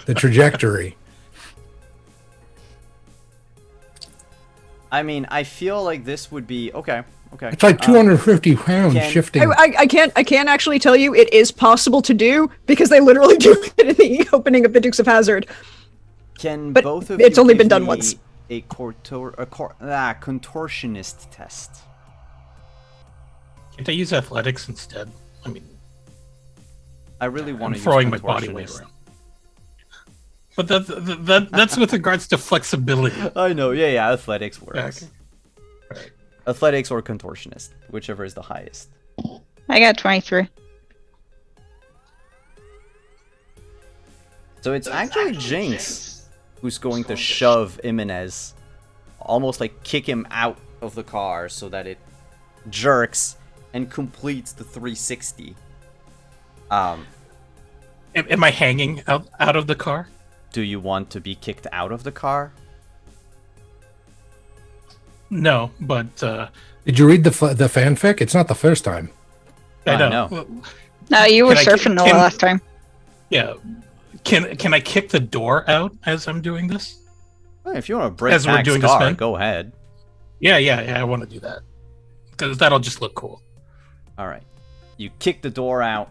the trajectory. I mean, I feel like this would be okay. It's like 250 pounds shifting. I can't actually tell you it is possible to do because they literally do it in the opening of the Dukes of Hazzard. But both of you it's only been give done me once. A contortionist test. Can't I use athletics instead? I mean, I really want to use throwing my body weight contortionist. around. But that's with regards to flexibility. I know, yeah, athletics works. Okay. Athletics or contortionist, whichever is the highest. I got 23. So it's actually Jinx who's going to shove Jimenez, almost like kick him out of the car so that it jerks and completes the 360. Am I hanging out of the car? Do you want to be kicked out of the car? No, but Did you read the fanfic? It's not the first time. I I know. know. Well, No, you were Can I- surfing the can- last time. yeah. Can I kick the door out as I'm doing this? Well, if you want to break As we're Pack's doing this, car, man. go ahead. Yeah, I want to do that because that'll just look cool. All right. You kick the door out.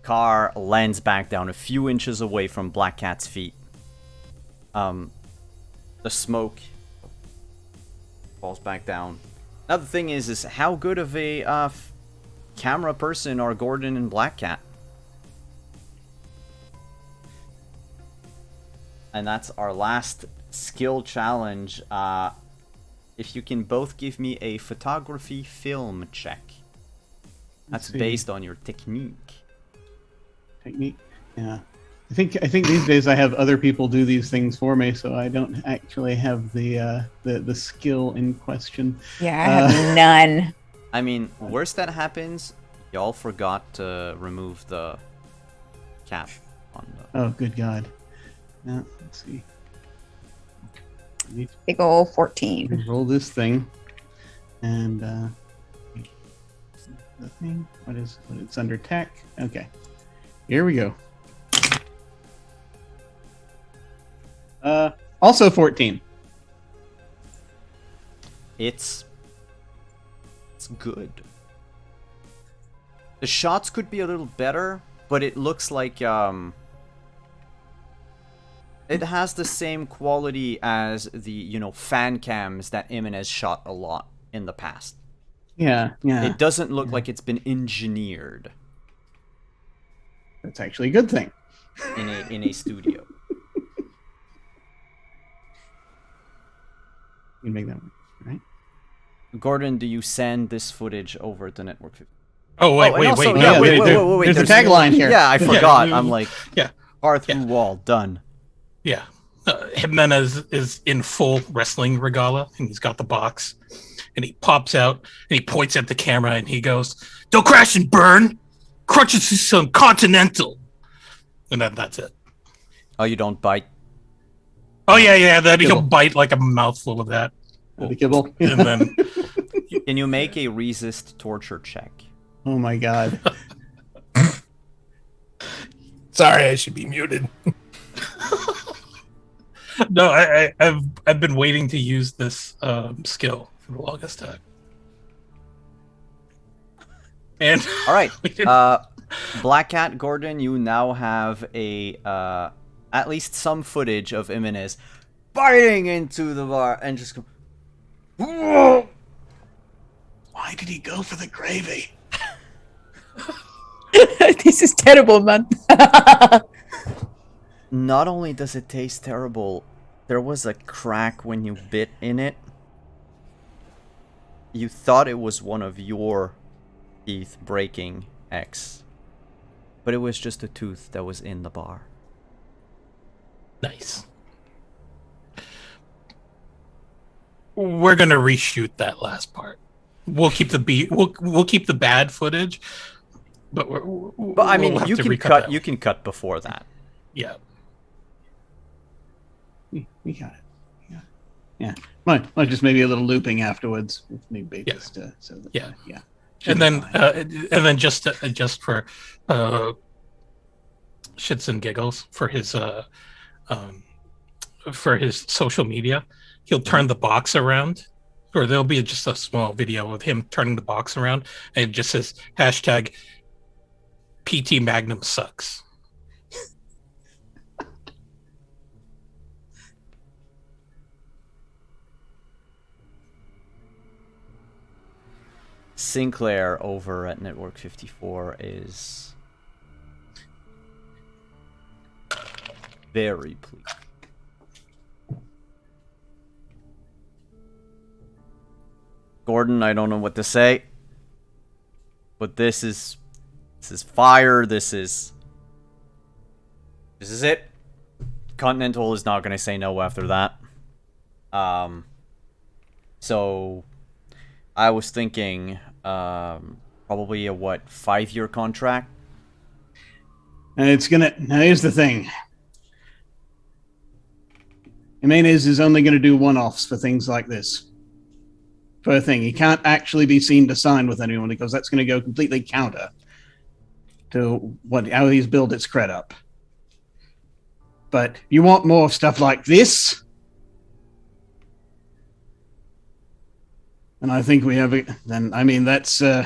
Car lands back down a few inches away from Black Cat's feet. The smoke falls back down. Now the thing is how good of a camera person are Gordon and Black Cat? And that's our last skill challenge. If you can both give me a photography film check. That's see. based on your technique. Technique. Yeah. I think these days I have other people do these things for me, so I don't actually have the skill in question. Yeah, I have none. I mean, worst that happens, y'all forgot to remove the cap on the... Oh, good God. Yeah, let's see. I need Big ol' to 14. roll this thing, and the thing. What it's under tech? Okay, here we go. Also 14. It's good. The shots could be a little better, but it looks like it has the same quality as the fan cams that Jimenez shot a lot in the past. Yeah. It doesn't look like it's been engineered That's actually a good thing. in a studio. You can make that one, right? Gordon, do you send this footage over to Network 50? Oh wait, Oh, and also- wait, yeah, no, wait, there- wait, There's a tagline here. Yeah, I forgot. I'm like, yeah, bar through wall, done. yeah. Jimenez is in full wrestling regala, and he's got the box, and he pops out and he points at the camera and he goes, "Don't crash and burn. Crunches is some continental," and then that's it. Oh, you don't bite? Oh yeah. Then he'll Kibble. bite like a mouthful of that, The kibble. and then Can you make a resist torture check? Oh my God. Sorry, I should be muted. no, I've been waiting to use this skill for the longest time. And All right. Black Cat Gordon, you now have a at least some footage of Jimenez biting into the bar and just go. "Whoa!" Why did he go for the gravy? This is terrible, man. Not only does it taste terrible, there was a crack when you bit in it. You thought it was one of your teeth breaking, X. But it was just a tooth that was in the bar. nice. We're gonna reshoot that last part. We'll keep the we'll keep the bad footage, but But I mean, we'll have you to can recut cut. that. You can cut before that. Yeah. We got it. Yeah. Might just maybe a little looping afterwards if need be. Yeah. Just so that, Yeah. yeah. And then just for shits and giggles for his social media, he'll turn the box around, or there'll be just a small video of him turning the box around, and it just says hashtag PT Magnum sucks. Sinclair over at Network 54 is very pleased. Gordon, I don't know what to say, but this is fire. This is it. Continental is not going to say no after that. So I was thinking probably a 5-year contract. And it's gonna. Now here's the thing. Jimenez is only going to do one-offs for things like this. Per thing, he can't actually be seen to sign with anyone because that's going to go completely counter to how he's built its cred up. But you want more stuff like this, and I think we have. Then I mean, that's. I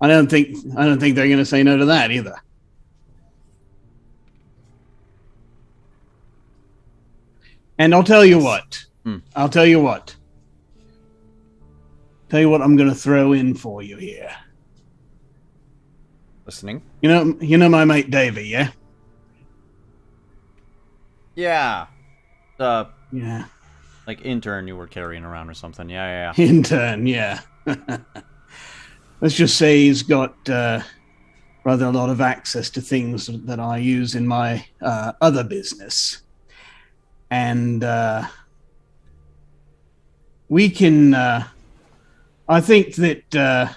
don't think they're going to say no to that either. And I'll tell you what. I'll tell you what. Tell you what I'm going to throw in for you here. Listening. You know my mate Davey, yeah? Yeah. Yeah. Like intern you were carrying around or something. Yeah. Intern, yeah. Let's just say he's got rather a lot of access to things that I use in my other business. And we can... I think that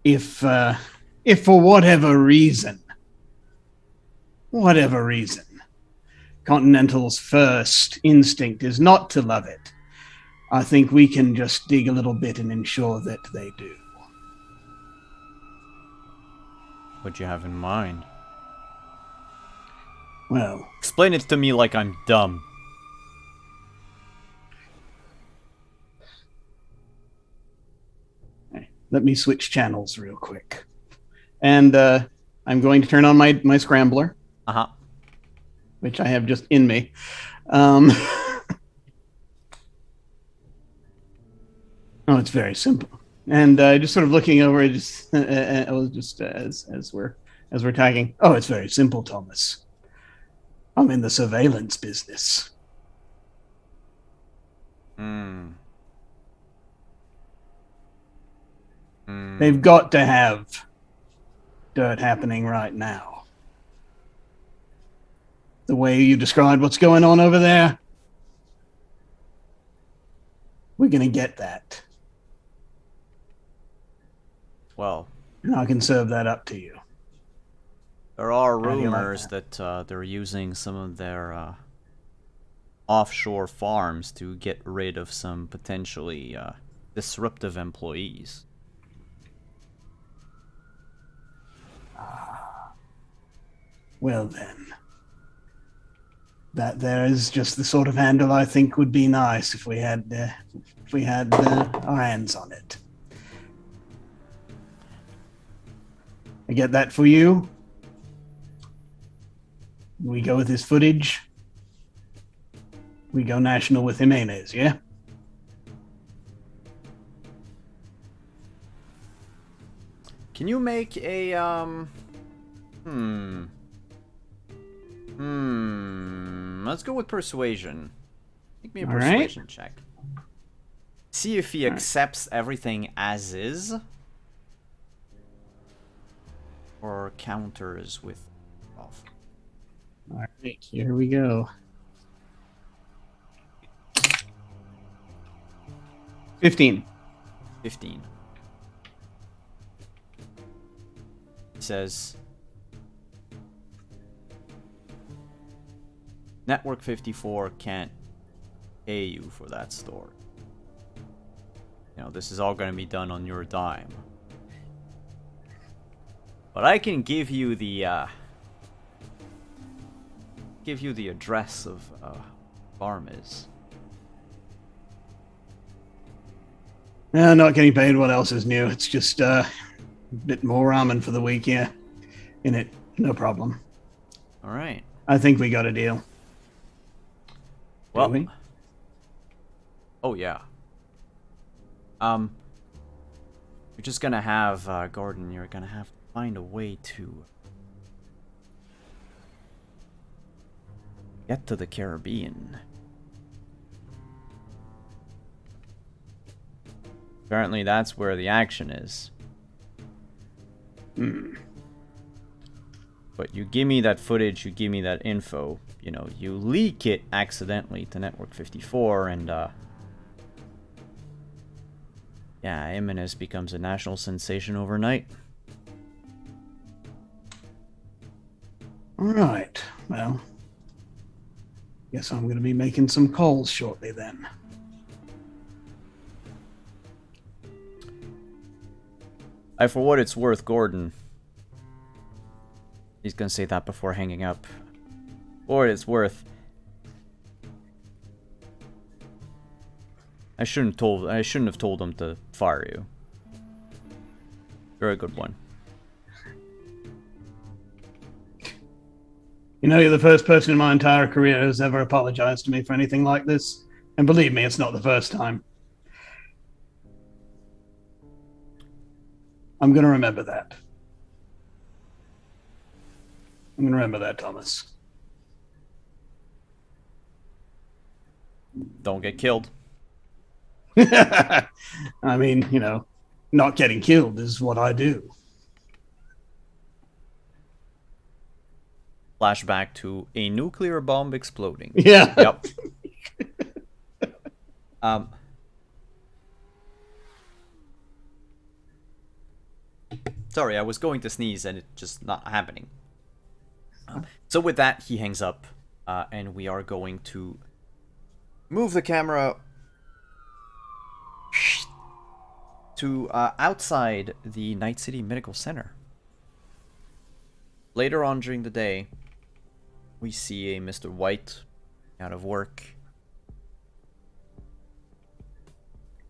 if for whatever reason, Continental's first instinct is not to love it, I think we can just dig a little bit and ensure that they do. What do you have in mind? Well, explain it to me like I'm dumb. Let me switch channels real quick. And I'm going to turn on my scrambler. Uh-huh. Which I have just in me. Oh, it's very simple. And just sort of looking over it, I was just as we're tagging. Oh, it's very simple, Thomas. I'm in the surveillance business. They've got to have dirt happening right now. The way you described what's going on over there, we're going to get that. Well, and I can serve that up to you. There are rumors that they're using some of their offshore farms to get rid of some potentially disruptive employees. Well then, that there is just the sort of handle I think would be nice if we had our hands on it. I get that for you. We go with his footage. We go national with Jimenez, yeah? Can you make a let's go with persuasion. Make me a persuasion check. See if he accepts everything as is, or counters with off. All right, here we go. 15. 15. He says, Network 54 can't pay you for that store. You know, this is all going to be done on your dime. But I can give you the address of farm is. Not getting paid. What else is new? It's just a bit more ramen for the week, yeah. In it, no problem. All right. I think we got a deal. Well, do we? Oh yeah. You're just gonna have Gordon. You're gonna have to find a way to get to the Caribbean. Apparently, that's where the action is. but you give me that footage, you give me that info, you know, you leak it accidentally to Network 54, and yeah, Jimenez becomes a national sensation overnight. All right. Well, guess I'm going to be making some calls shortly then. For what it's worth, Gordon. He's gonna say that before hanging up. For what it's worth. I shouldn't have told him to fire you. You're a good one. You know, you're the first person in my entire career who's ever apologized to me for anything like this. And believe me, it's not the first time. I'm going to remember that. I'm going to remember that, Thomas. Don't get killed. I mean, you know, not getting killed is what I do. Flashback to a nuclear bomb exploding. Yeah. Yep. Sorry, I was going to sneeze and it's just not happening. So with that, he hangs up, and we are going to move the camera to outside the Night City Medical Center. Later on during the day, we see a Mr. White out of work.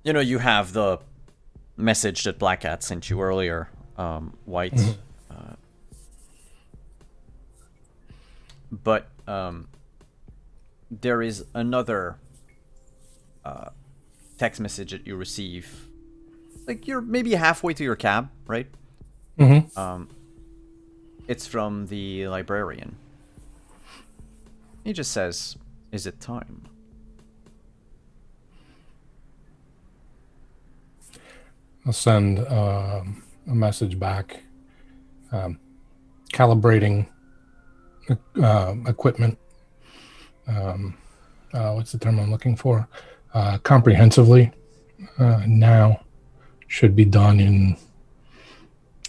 You know, you have the message that Black Cat sent you earlier, White. But there is another text message that you receive. Like, you're maybe halfway to your cab, right? Mm-hmm. It's from the librarian. He just says, "Is it time?" I'll send a message back, calibrating equipment. What's the term I'm looking for? Comprehensively. Now should be done in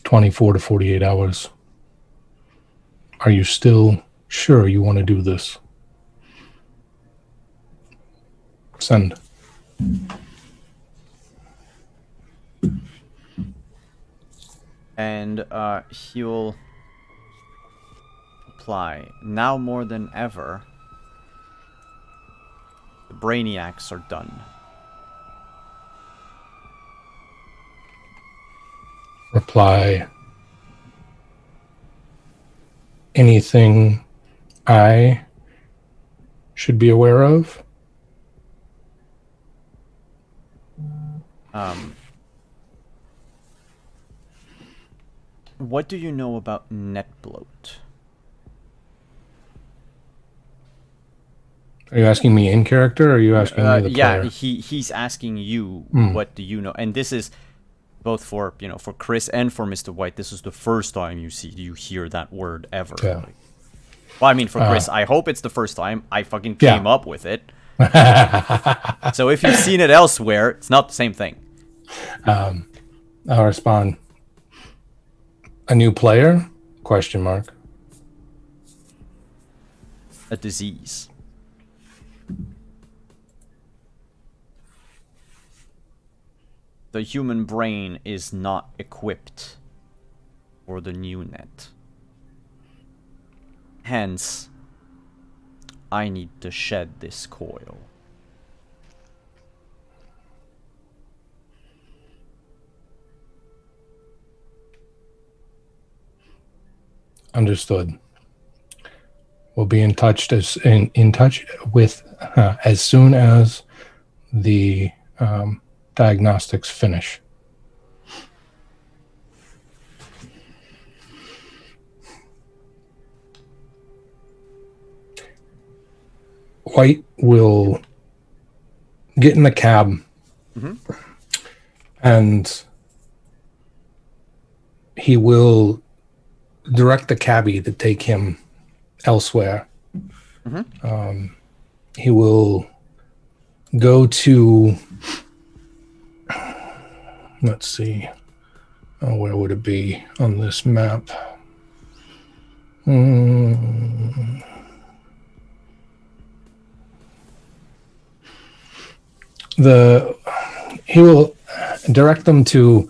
24 to 48 hours. Are you still sure you want to do this? Send. And he'll reply, "Now more than ever, the Brainiacs are done." Reply. Anything I should be aware of? What do you know about net bloat? Are you asking me in character, or are you asking me the yeah, player? he's asking you, what do you know? And this is both for, you know, for Chris and for Mr. White. This is the first time you hear that word ever. Yeah. Like, well, I mean, for Chris, I hope it's the first time. I fucking Yeah. came up with it. So if you've seen it elsewhere, it's not the same thing. I'll respond. A new player? Question mark. A disease. The human brain is not equipped for the new net. Hence, I need to shed this coil. Understood. We'll be in touch in touch with as soon as the diagnostics finish. White will get in the cab, and he will direct the cabbie to take him elsewhere. He will go to, let's see, where would it be on this map? He will direct them to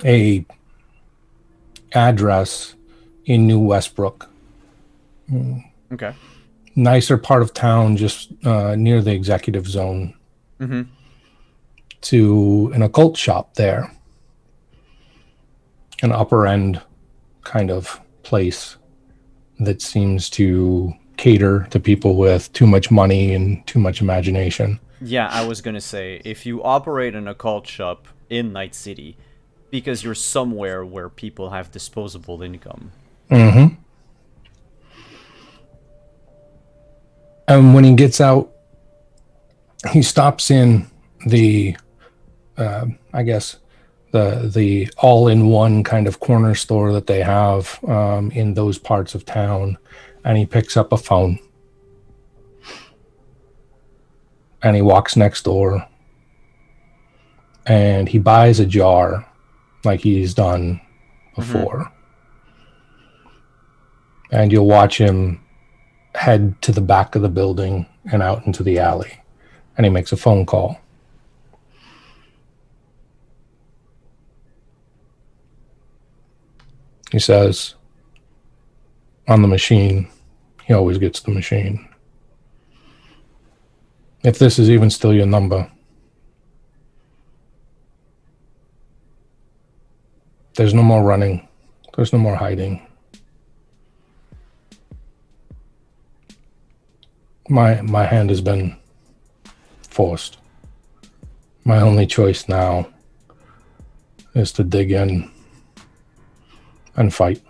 a address in New Westbrook. Okay. Nicer part of town, just near the executive zone. To an occult shop there. An upper end kind of place that seems to cater to people with too much money and too much imagination. Yeah, I was gonna say, if you operate an occult shop in Night City, because you're somewhere where people have disposable income. And when he gets out, he stops in the, I guess, the all-in-one kind of corner store that they have in those parts of town, and he picks up a phone. And he walks next door, and he buys a jar like he's done before. And you'll watch him head to the back of the building and out into the alley, and he makes a phone call. He says, on the machine, he always gets the machine. If this is even still your number, there's no more running. There's no more hiding. My hand has been forced. My only choice now is to dig in and fight.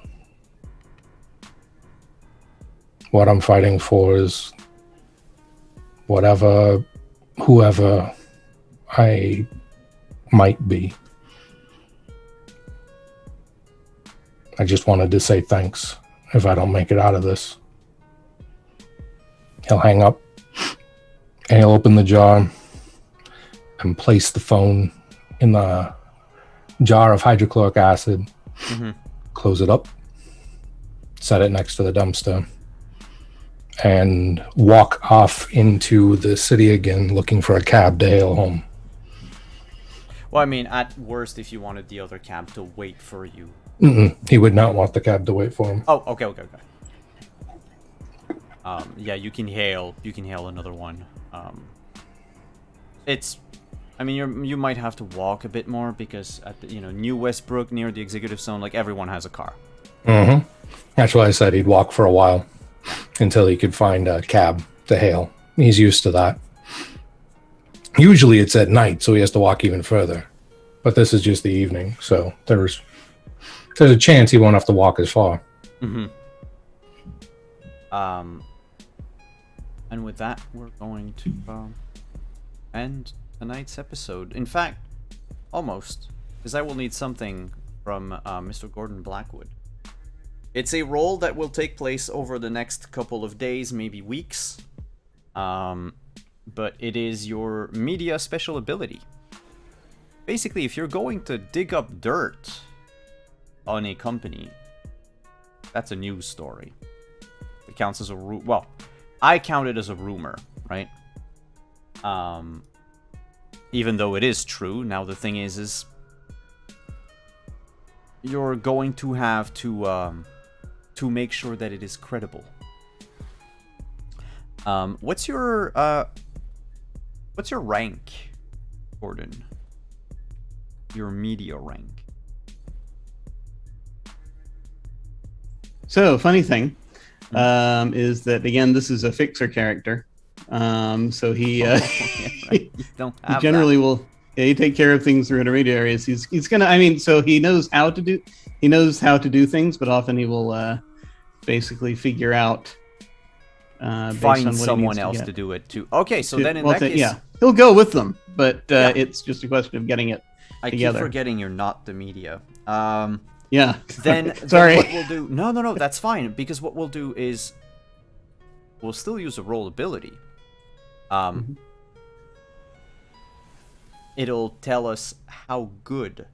What I'm fighting for is whoever I might be. I just wanted to say thanks if I don't make it out of this. He'll hang up and he'll open the jar and place the phone in the jar of hydrochloric acid, close it up, set it next to the dumpster, and walk off into the city again looking for a cab to hail home. Well, I mean, at worst, if you wanted the other cab to wait for you. He would not want the cab to wait for him. Oh, okay. Yeah, you can hail another one. I mean, you might have to walk a bit more because at the, New Westbrook near the executive zone, like everyone has a car. That's why I said he'd walk for a while until he could find a cab to hail. He's used to that. Usually it's at night, so he has to walk even further. But this is just the evening, so there's a chance he won't have to walk as far. And with that, we're going to end tonight's episode. In fact, almost, because I will need something from Mr. Gordon Blackwood. It's a role that will take place over the next couple of days, maybe weeks. But it is your media special ability. Basically, if you're going to dig up dirt on a company, that's a news story. It counts as well, I count it as a rumor, right? Even though it is true. Now the thing is you're going to have to make sure that it is credible. What's your rank, Gordon? Your media rank. So, funny thing is that, again, this is a fixer character. So he he generally will take care of things through intermediaries. He's gonna, so he knows how to do things, but often he will basically figure out find someone else to do it too. Okay, so then in that case, yeah, he'll go with them, but it's just a question of getting it together. I keep forgetting you're not the media. Yeah, Yeah. Then Sorry. what we'll do... No, that's fine. Because what we'll do is... We'll still use a roll ability. It'll tell us how good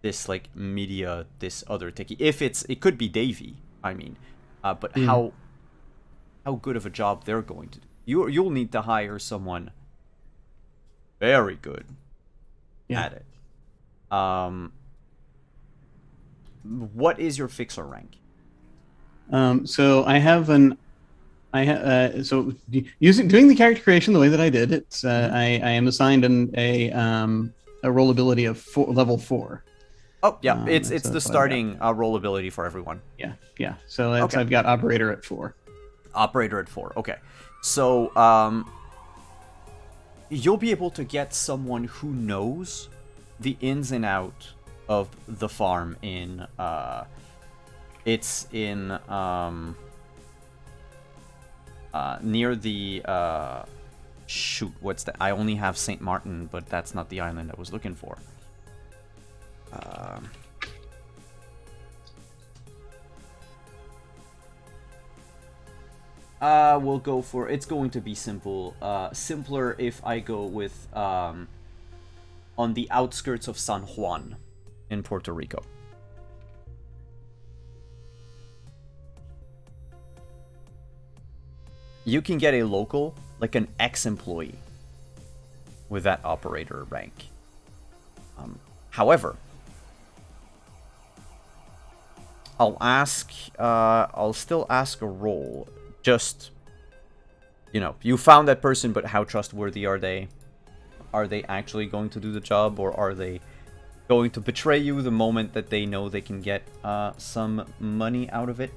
this, like, media, this other techie... If it's... It could be Davey, I mean. But how good of a job they're going to do. You'll need to hire someone very good at it. What is your fixer rank? So I have doing the character creation the way that I did. It's I am assigned a roll ability of level 4. Oh yeah, it's the starting roll ability for everyone. Yeah. So I've got operator at 4. Operator at 4. Okay, so you'll be able to get someone who knows the ins and out of the farm in it's in near the shoot, what's that? I only have St. Martin, but that's not the island I was looking for. We'll go for, it's going to be simple. Simpler if I go with on the outskirts of San Juan in Puerto Rico. You can get a local, like an ex-employee, with that operator rank. However, I'll still ask a roll. Just, you found that person, but how trustworthy are they? Are they actually going to do the job, or are they going to betray you the moment that they know they can get some money out of it?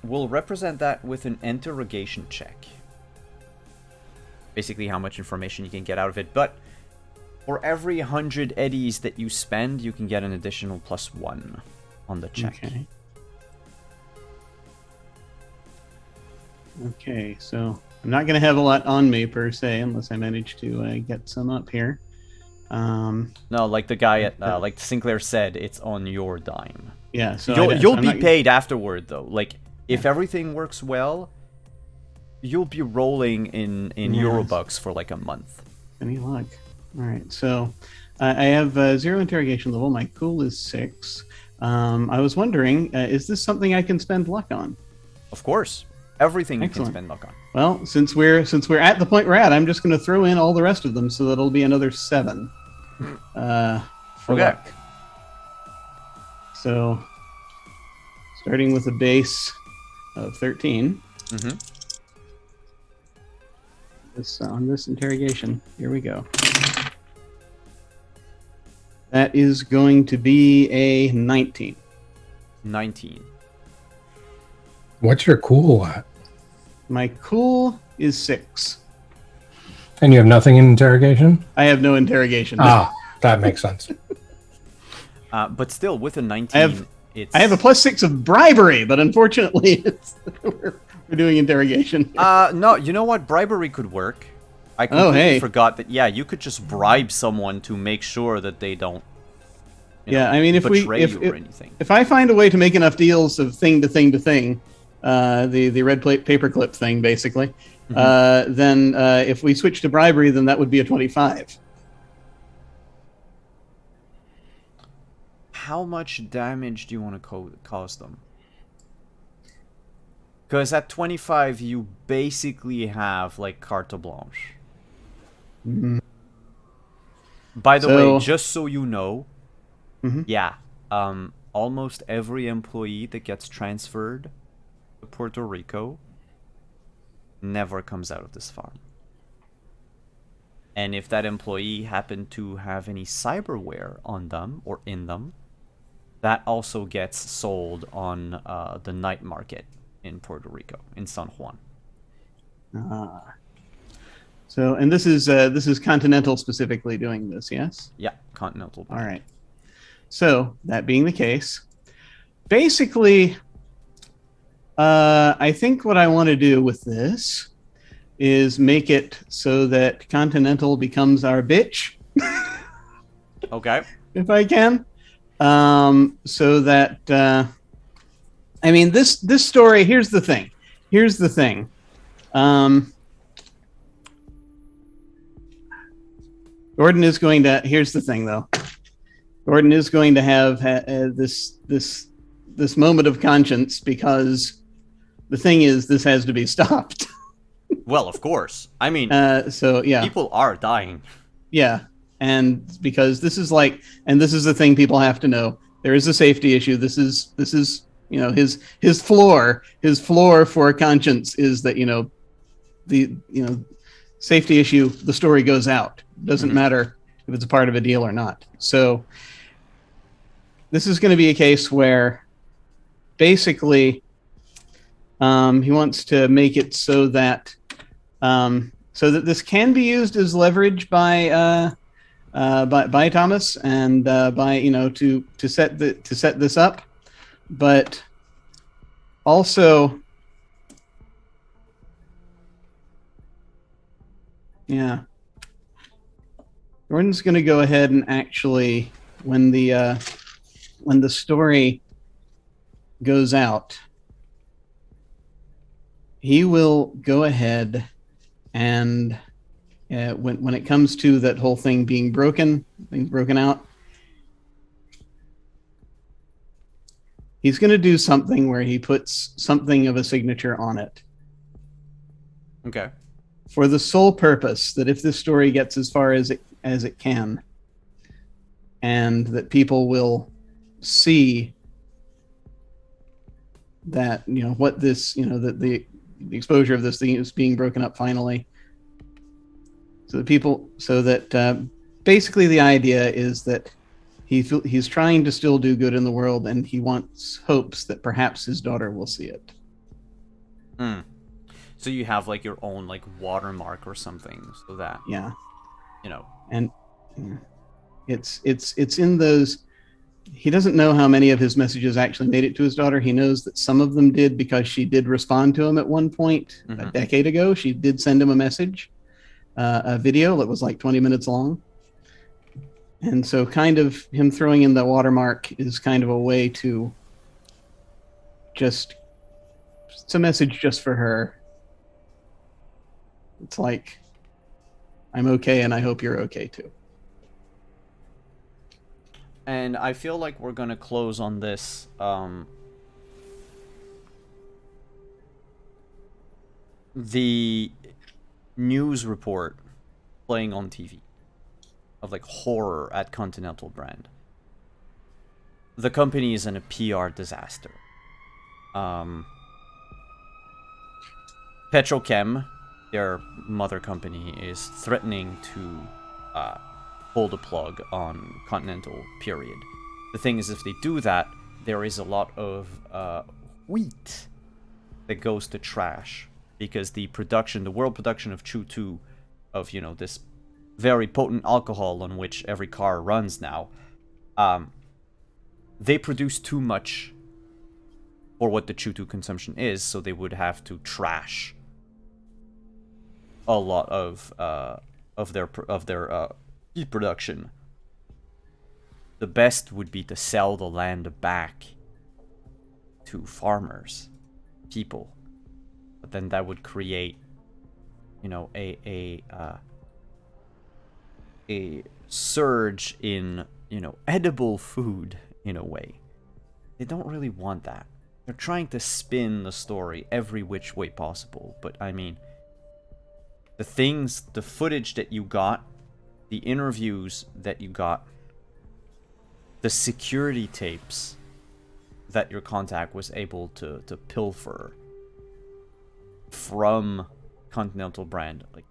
We'll represent that with an interrogation check. Basically how much information you can get out of it, but for every 100 eddies that you spend, you can get an additional +1 on the check. Okay, so I'm not going to have a lot on me per se, unless I manage to get some up here. No, like the guy at, like Sinclair said, it's on your dime. Yeah, so you'll be paid afterward, though. Like, if everything works well, you'll be rolling in Eurobucks for like a month. Any luck? All right, so I have 0 interrogation level. My cool is 6. I was wondering, is this something I can spend luck on? Of course, everything Excellent. You can spend luck on. Well, since we're at the point we're at, I'm just going to throw in all the rest of them, so that it'll be another 7 for luck. So, starting with a base of 13. On this interrogation, here we go. That is going to be a 19. 19. What's your cool at? My cool is 6. And you have nothing in interrogation? I have no interrogation. Ah, that makes sense. But still, with a 19, I have a +6 of bribery, but unfortunately, we're doing interrogation. No, you know what? Bribery could work. I completely forgot that. Yeah, you could just bribe someone to make sure that they don't. I mean, if I find a way to make enough deals of thing to thing to thing, the red plate paperclip thing, basically, then if we switch to bribery, then that would be a 25. How much damage do you want to cause them? Because at 25, you basically have, like, carte blanche. By the way, just so you know, almost every employee that gets transferred to Puerto Rico never comes out of this farm. And if that employee happened to have any cyberware on them or in them, that also gets sold on the night market in Puerto Rico, in San Juan. So, and this is Continental specifically doing this, yes? Yeah, Continental. All right. So, that being the case, basically, I think what I want to do with this is make it so that Continental becomes our bitch, Okay. if I can. So that I mean, this story. Here's the thing. Gordon is going to. Here's the thing, though. Gordon is going to have this moment of conscience, because the thing is, this has to be stopped. Well, of course. I mean, So yeah, people are dying. yeah, and because this is like, and this is the thing people have to know. There is a safety issue. This is his floor for conscience is that the safety issue. The story goes out. Doesn't matter if it's a part of a deal or not. So this is going to be a case where basically he wants to make it so that this can be used as leverage by Thomas and by to set this up, but also yeah, Gordon's going to go ahead and actually when the story goes out, he will go ahead and when it comes to that whole thing being broken out, he's going to do something where he puts something of a signature on it. Okay. For the sole purpose that if this story gets as far as it can, and that people will see that what this that the exposure of this thing is being broken up finally, so that basically the idea is that he's trying to still do good in the world, and he hopes that perhaps his daughter will see it. So you have like your own like watermark or something, so that Yeah, and it's in those. He doesn't know how many of his messages actually made it to his daughter. He knows that some of them did, because she did respond to him at one point a decade ago. She did send him a message, a video that was like 20 minutes long. And so kind of him throwing in the watermark is kind of a way to it's a message just for her. It's like, I'm okay, and I hope you're okay too. And I feel like we're gonna close on this. The news report playing on TV of like horror at Continental brand. The company is in a PR disaster. Petrochem, their mother company, is threatening to pull the plug on Continental, period. The thing is, if they do that, there is a lot of wheat that goes to trash, because the world production of Chew 2, of this very potent alcohol on which every car runs now, they produce too much for what the Chew 2 consumption is, so they would have to trash a lot of their wheat production. The best would be to sell the land back to farmers, people, but then that would create, a surge in edible food in a way. They don't really want that. They're trying to spin the story every which way possible, but I mean, the footage that you got, the interviews that you got, the security tapes that your contact was able to pilfer from Continental brand, like,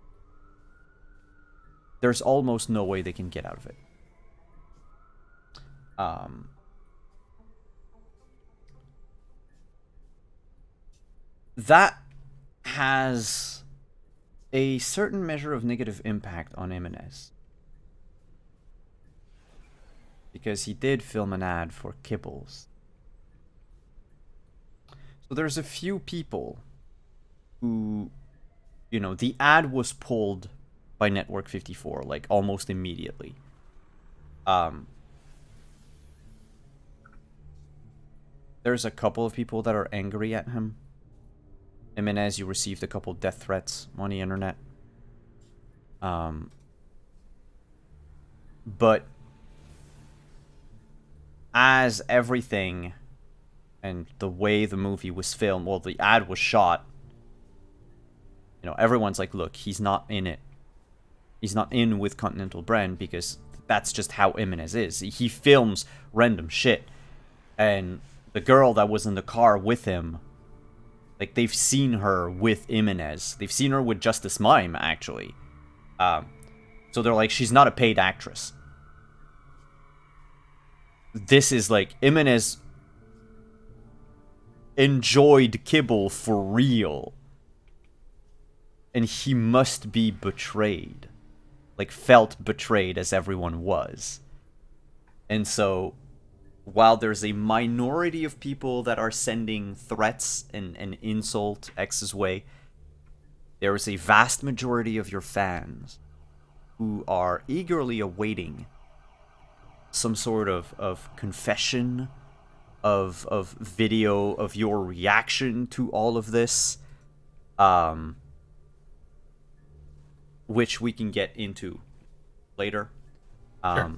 there's almost no way they can get out of it. That has a certain measure of negative impact on Jimenez, because he did film an ad for Kibbles. So there's a few people who you know, the ad was pulled by Network 54 like almost immediately. There's a couple of people that are angry at him. Jimenez, you received a couple death threats on the internet. But as everything and the way the movie was filmed, well, the ad was shot, you know, everyone's like, look, he's not in it. He's not in with Continental Brand because that's just how Jimenez is. He films random shit. And the girl that was in the car with him, like, they've seen her with Jimenez. They've seen her with Justice Mime, actually. So they're like, she's not a paid actress. This is like, Jimenez enjoyed kibble for real. And he must be betrayed. Like, felt betrayed as everyone was. And so, while there's a minority of people that are sending threats and insult X's way, there is a vast majority of your fans who are eagerly awaiting some sort of confession, of video of your reaction to all of this, which we can get into later. Sure.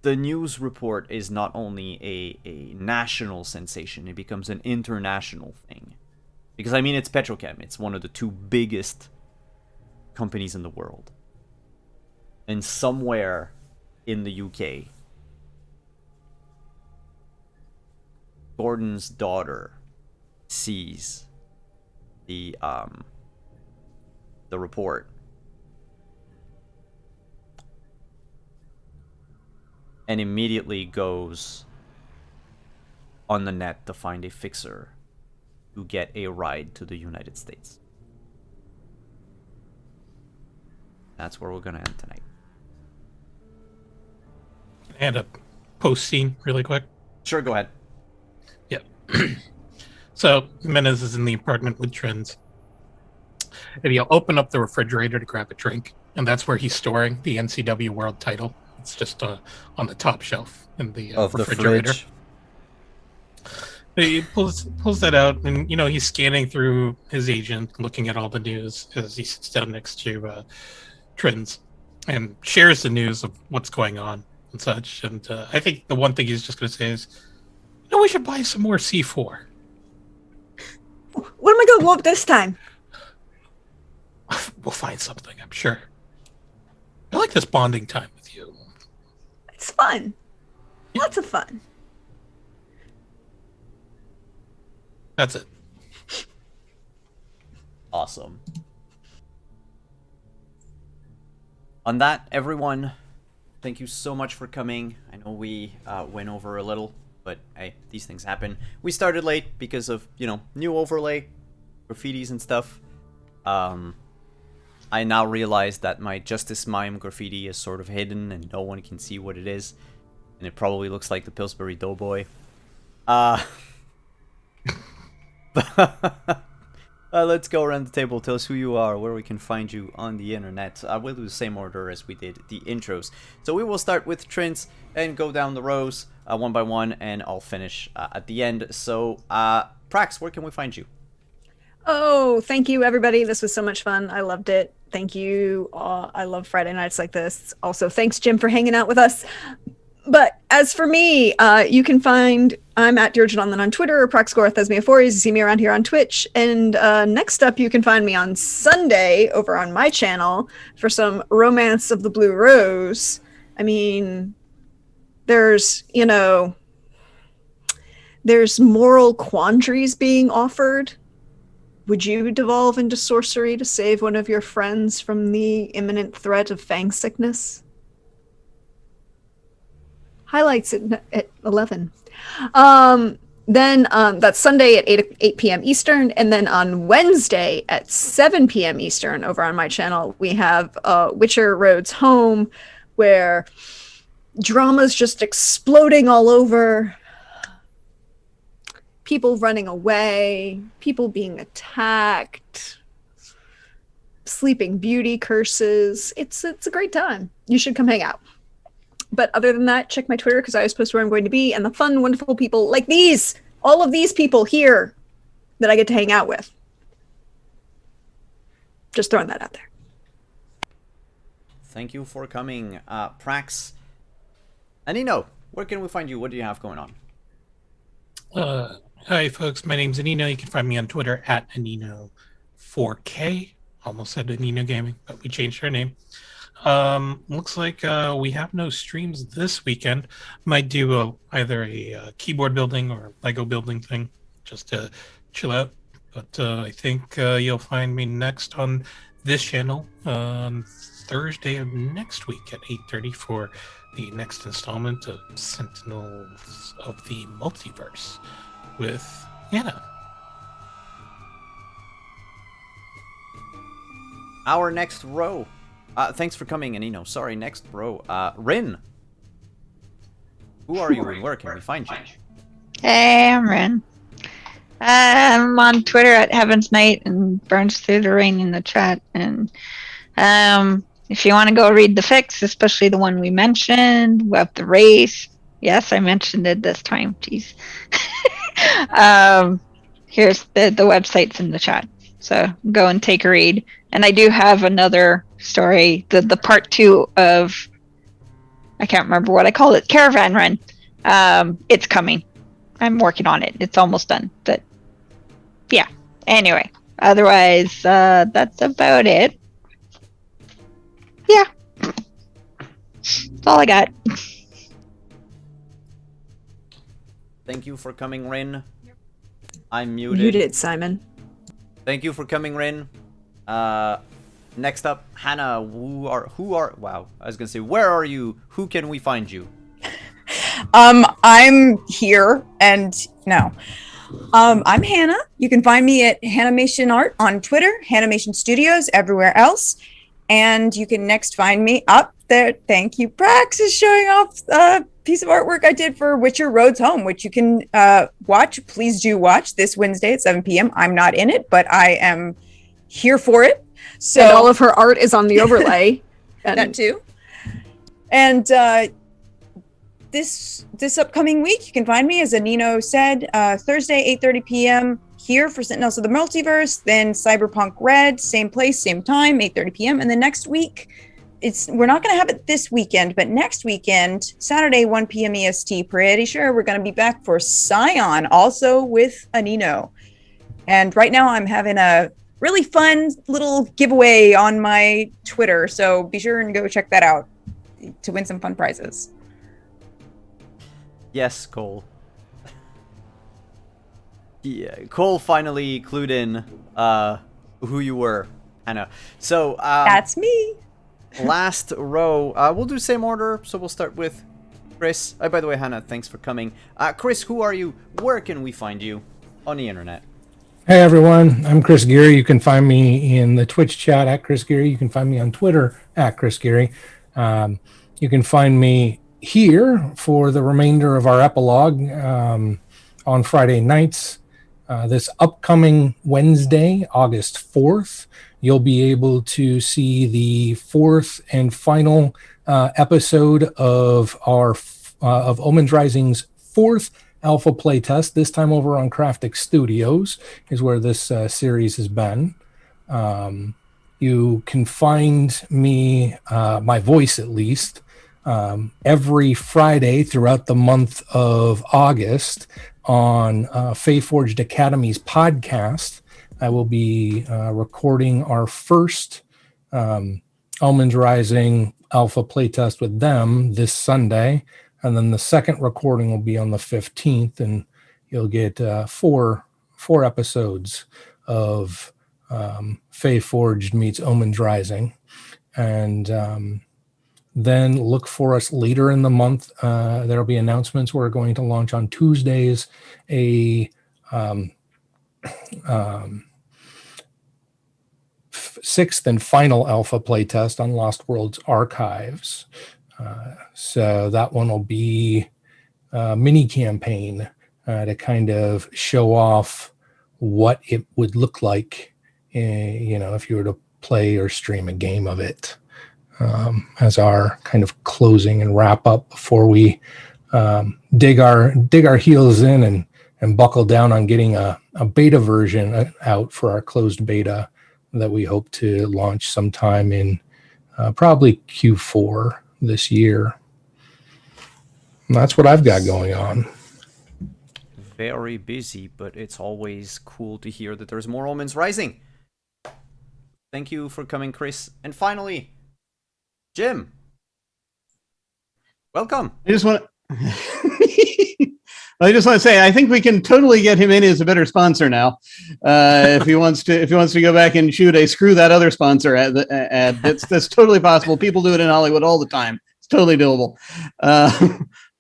The news report is not only a national sensation, it becomes an international thing. Because, I mean, it's Petrochem. It's one of the two biggest companies in the world. And somewhere in the UK, Gordon's daughter sees the report. And immediately goes on the net to find a fixer to get a ride to the United States. That's where we're going to end tonight. And a post scene really quick. Sure, go ahead. Yeah. So Jimenez is in the apartment with Trends. And he'll open up the refrigerator to grab a drink. And that's where he's storing the NCW World title. It's just on the top shelf in the refrigerator. He pulls that out, and you know he's scanning through his agent, looking at all the news as he sits down next to Trends, and shares the news of what's going on and such. And I think the one thing he's just going to say is, "You know, we should buy some more C4." What am I going to blow up this time? We'll find something, I'm sure. I like this bonding time with you. It's fun. Lots of fun. That's it. Awesome. On that, everyone, thank you so much for coming. I know we went over a little, but hey, these things happen. We started late because of, you know, new overlay, graffitis and stuff. I now realize that my Justice Mime graffiti is sort of hidden and no one can see what it is. And it probably looks like the Pillsbury Doughboy. Let's go around the table. Tell us who you are, where we can find you on the internet. We'll do the same order as we did the intros. So we will start with Trins and go down the rows one by one, and I'll finish at the end. So, Prax, where can we find you? Oh, thank you, everybody. This was so much fun. I loved it. Thank you. I love Friday nights like this. Also, thanks, Jim, for hanging out with us. But as for me, you can find, I'm at Deirdre on Twitter, or Proxgorthesmia4. You see me around here on Twitch. And next up, you can find me on Sunday over on my channel for some Romance of the Blue Rose. I mean, there's, you know, there's moral quandaries being offered. Would you devolve into sorcery to save one of your friends from the imminent threat of fang sickness? Highlights at 11. Then that's Sunday at 8 p.m. Eastern. And then on Wednesday at 7 p.m. Eastern over on my channel, we have Witcher Road's Home, where drama's just exploding all over. people running away, people being attacked, Sleeping Beauty curses. It's a great time. You should come hang out. But other than that, check my Twitter because I always post where I'm going to be and the fun, wonderful people like these, all of these people here that I get to hang out with. Just throwing that out there. Thank you for coming, Prax. Anino, where can we find you? What do you have going on? Hi, folks. My name's Anino. You can find me on Twitter at Anino4K. Almost said Anino Gaming, but we changed our name. Looks like we have no streams this weekend. Might do either a keyboard building or Lego building thing just to chill out. But I think you'll find me next on this channel on Thursday of next week at 8:30 for the next installment of Sentinels of the Multiverse with Hannah. Our next row. Thanks for coming, Anino. Sorry, next row. Rin. Who are you and where can we find you? Hey, I'm Ren. I'm on Twitter at Heaven's Night and Burns Through the Rain in the chat. And if you want to go read the fics, especially the one we mentioned about the race. Yes, I mentioned it this time. Jeez. Here's the website's in the chat. So go and take a read. And I do have another story, the part 2 of, I can't remember what I call it, Caravan Run. It's coming. I'm working on it. It's almost done. But yeah. Anyway, otherwise, that's about it. Yeah. That's all I got. Thank you for coming, Rin. I'm muted. Muted, Simon. Thank you for coming, Rin. Next up, Hannah. Wow, I was gonna say, where are you? Who can we find you? I'm here and no. I'm Hannah. You can find me at Hanimation Art on Twitter, Hanimation Studios, everywhere else. And you can next find me up there. Thank you. Prax is showing off a piece of artwork I did for Witcher Roads Home, which you can watch. Please do watch this Wednesday at 7 p.m. I'm not in it, but I am here for it. So And all of her art is on the overlay. And that too. And this upcoming week, you can find me, as Anino said, Thursday, 8:30 p.m. here for Sentinels of the Multiverse. Then Cyberpunk Red, same place, same time, 8:30 p.m. And then next week, we're not going to have it this weekend, but next weekend, Saturday, 1 p.m. EST, pretty sure we're going to be back for Scion, also with Anino. And right now I'm having a really fun little giveaway on my Twitter, so be sure and go check that out to win some fun prizes. Yes, Cole. Yeah, Cole finally clued in who you were, Hannah. So That's me. last row, we'll do same order. So we'll start with Chris. By the way, Hannah, thanks for coming. Chris, who are you? Where can we find you on the internet? Hey everyone, I'm Chris Geary. You can find me in the Twitch chat at Chris Geary. You can find me on Twitter at Chris Geary. You can find me here for the remainder of our epilogue on Friday nights. This upcoming Wednesday, August 4th, you'll be able to see the 4th and final episode of our of Omens Rising's 4th alpha playtest. This time over on Craftic Studios is where this series has been. You can find me, my voice at least, every Friday throughout the month of August on Faeforged Academy's podcast. I will be recording our first Omens Rising alpha playtest with them this Sunday. And then the second recording will be on the 15th, and you'll get four episodes of Faeforged meets Omens Rising. And then look for us later in the month. There'll be announcements. We're going to launch on Tuesdays a sixth and final alpha playtest on Lost Worlds Archives. So that one will be a mini campaign to kind of show off what it would look like, if you were to play or stream a game of it, as our kind of closing and wrap up before we dig our heels in and buckle down on getting a beta version out for our closed beta that we hope to launch sometime in probably Q4 this year. And that's what I've got going on. Very busy, but it's always cool to hear that there's more omens rising. Thank you for coming, Chris. And Jim. Welcome. I just want to say, I think we can totally get him in as a better sponsor now. If he wants to go back and shoot a screw that other sponsor ad, that's totally possible. People do it in Hollywood all the time. It's totally doable.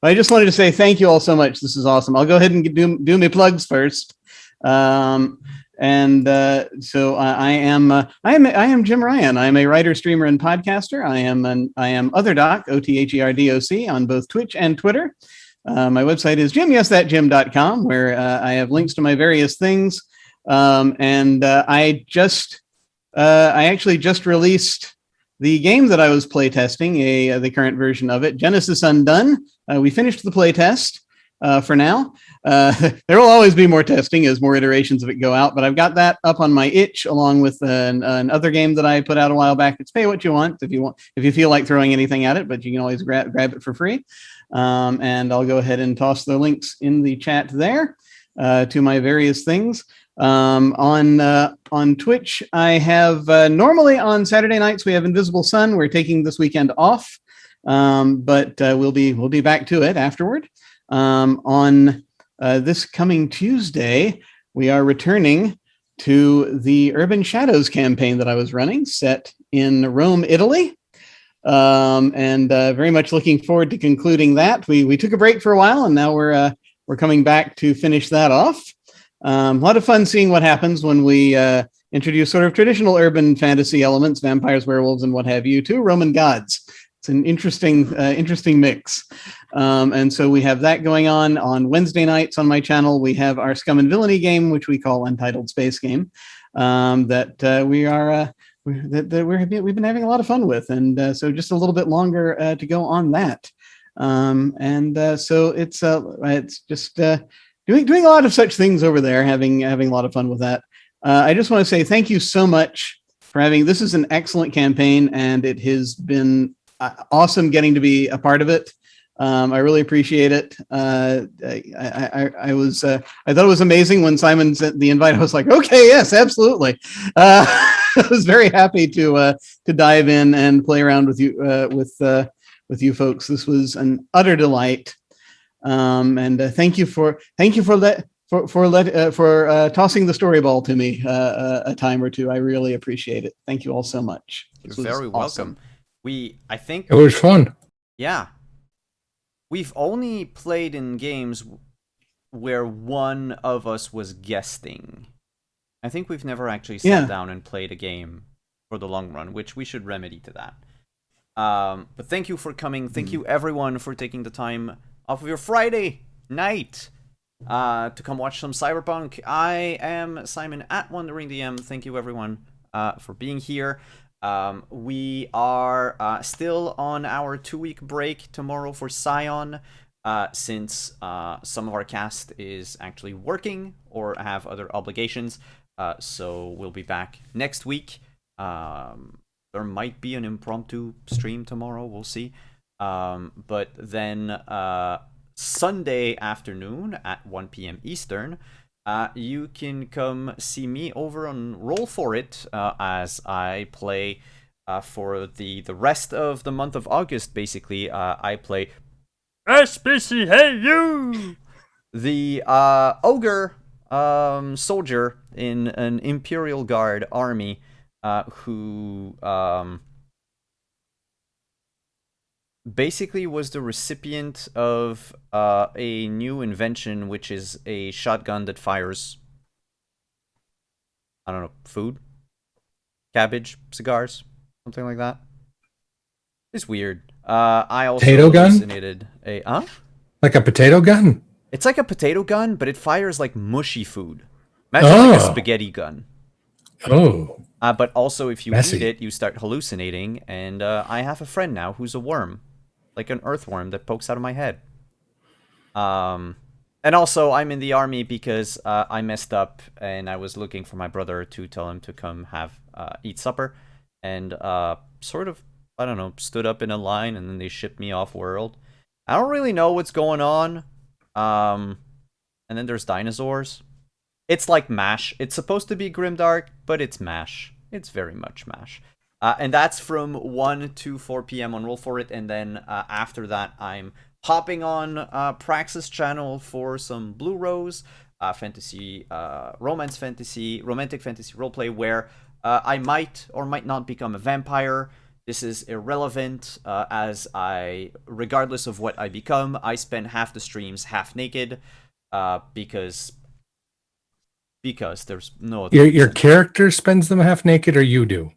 I just wanted to say thank you all so much. This is awesome. I'll go ahead and do my plugs first. So I am Jim Ryan. I am a writer, streamer, and podcaster. I am Otherdoc, OTHERDOC, on both Twitch and Twitter. My website is jimyesthatjim.com, where I have links to my various things. I actually just released the game that I was playtesting, the current version of it, Genesis Undone. We finished the playtest for now. There will always be more testing as more iterations of it go out, but I've got that up on my itch along with another game that I put out a while back. It's pay what you want if you feel like throwing anything at it, but you can always grab it for free. And I'll go ahead and toss the links in the chat there to my various things. On Twitch, I have normally on Saturday nights we have Invisible Sun. We're taking this weekend off, but we'll be back to it afterward. On this coming Tuesday, we are returning to the Urban Shadows campaign that I was running, set in Rome, Italy. And very much looking forward to concluding that. We took a break for a while, and now we're coming back to finish that off. A lot of fun seeing what happens when we introduce sort of traditional urban fantasy elements, vampires, werewolves, and what have you, to Roman gods. It's an interesting mix. And so we have that going on Wednesday nights on my channel. We have our Scum and Villainy game, which we call Untitled Space Game, that we've been having a lot of fun with. And so just a little bit longer to go on that. So it's just doing a lot of such things over there, having a lot of fun with that. I just want to say thank you so much for having. This is an excellent campaign, and it has been awesome getting to be a part of it. I really appreciate it. I thought it was amazing when Simon sent the invite. I was like, okay, yes, absolutely. I was very happy to dive in and play around with you with you folks. This was an utter delight. And thank you for tossing the story ball to me a time or two. I really appreciate it. Thank you all so much. You're very welcome. I think it was fun. Yeah. We've only played in games where one of us was guesting. I think we've never actually sat down and played a game for the long run, which we should remedy to that. But thank you for coming. Thank you everyone for taking the time off of your Friday night to come watch some Cyberpunk. I am Simon at Wandering DM. Thank you everyone for being here. We are still on our 2-week break tomorrow for Scion, since some of our cast is actually working or have other obligations. So we'll be back next week. There might be an impromptu stream tomorrow. We'll see. But then Sunday afternoon at 1 p.m. Eastern, you can come see me over on Roll For It as I play for the rest of the month of August. Basically, I play SPC. Hey you, the ogre soldier in an Imperial Guard army who basically was the recipient of a new invention, which is a shotgun that fires, I don't know, food, cabbage, cigars, something like that. It's weird. I also potato gun? hallucinated a like a potato gun. It's like a potato gun, but it fires like mushy food. Imagine like a Oh. spaghetti gun. Oh. But also, if you Messy. eat it, you start hallucinating. And I have a friend now who's a worm, like an earthworm that pokes out of my head. And also, I'm in the army because I messed up and I was looking for my brother to tell him to come eat supper, and sort of, I don't know, stood up in a line and then they shipped me off world. I don't really know what's going on. And then there's dinosaurs. It's like MASH. It's supposed to be grimdark, but it's MASH. It's very much MASH. And that's from 1 to 4 p.m. on Roll For It, and then after that, I'm hopping on Praxis channel for some Blue Rose, fantasy, romantic fantasy roleplay where I might or might not become a vampire. This is irrelevant, as regardless of what I become, I spend half the streams half naked, because there's no other Your reason. character spends them half naked, or you do?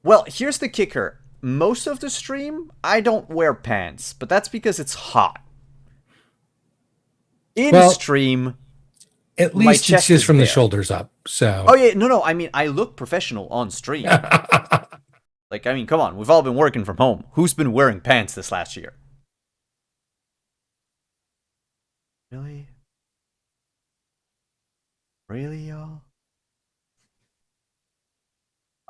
Well, here's the kicker. Most of the stream, I don't wear pants, but that's because it's hot. In stream, At my least it's chest just is from the bare. shoulders up. So. Oh yeah, no. I mean, I look professional on stream. Like, I mean, come on. We've all been working from home. Who's been wearing pants this last year? Really? Really, y'all?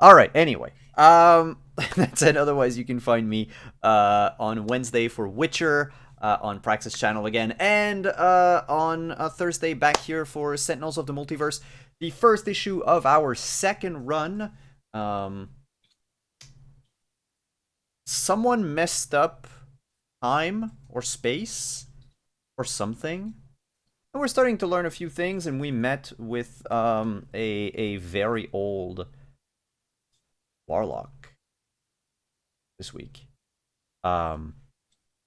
Alright, anyway. That's it. Otherwise, you can find me on Wednesday for Witcher, on Praxis channel again, and on Thursday back here for Sentinels of the Multiverse, the first issue of our second run. Someone messed up time or space or something. And we're starting to learn a few things, and we met with a very old warlock this week. A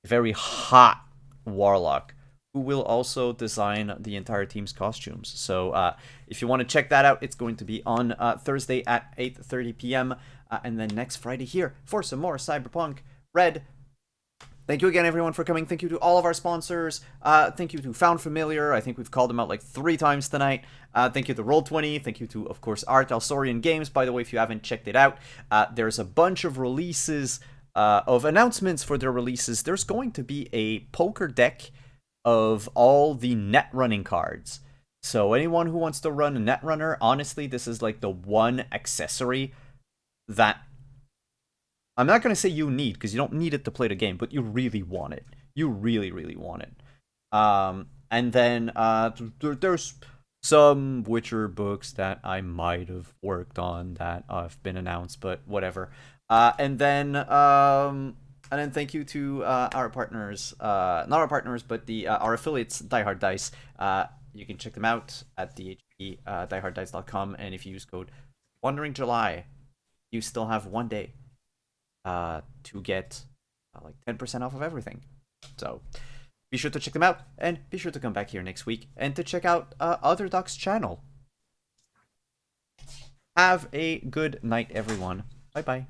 very hot warlock who will also design the entire team's costumes. So if you want to check that out, it's going to be on Thursday at 8:30 p.m. And then next Friday here for some more Cyberpunk Red. Thank you again, everyone, for coming. Thank you to all of our sponsors. Thank you to Found Familiar. I think we've called them out like 3 times tonight. Thank you to Roll20. Thank you to, of course, Art Alsorian Games. By the way, if you haven't checked it out, there's a bunch of releases, of announcements for their releases. There's going to be a poker deck of all the net running cards. So anyone who wants to run a Netrunner, honestly, this is like the one accessory that I'm not going to say you need, because you don't need it to play the game, but you really want it. You really, really want it. And then there's some Witcher books that I might have worked on that have been announced, but whatever. And then thank you to our partners, not our partners, but our affiliates, Die Hard Dice. You can check them out at dieharddice.com, and if you use code Wandering July, you still have 1 day to get like 10% off of everything. So be sure to check them out, and be sure to come back here next week and to check out Other Duck's channel. Have a good night, everyone. Bye bye.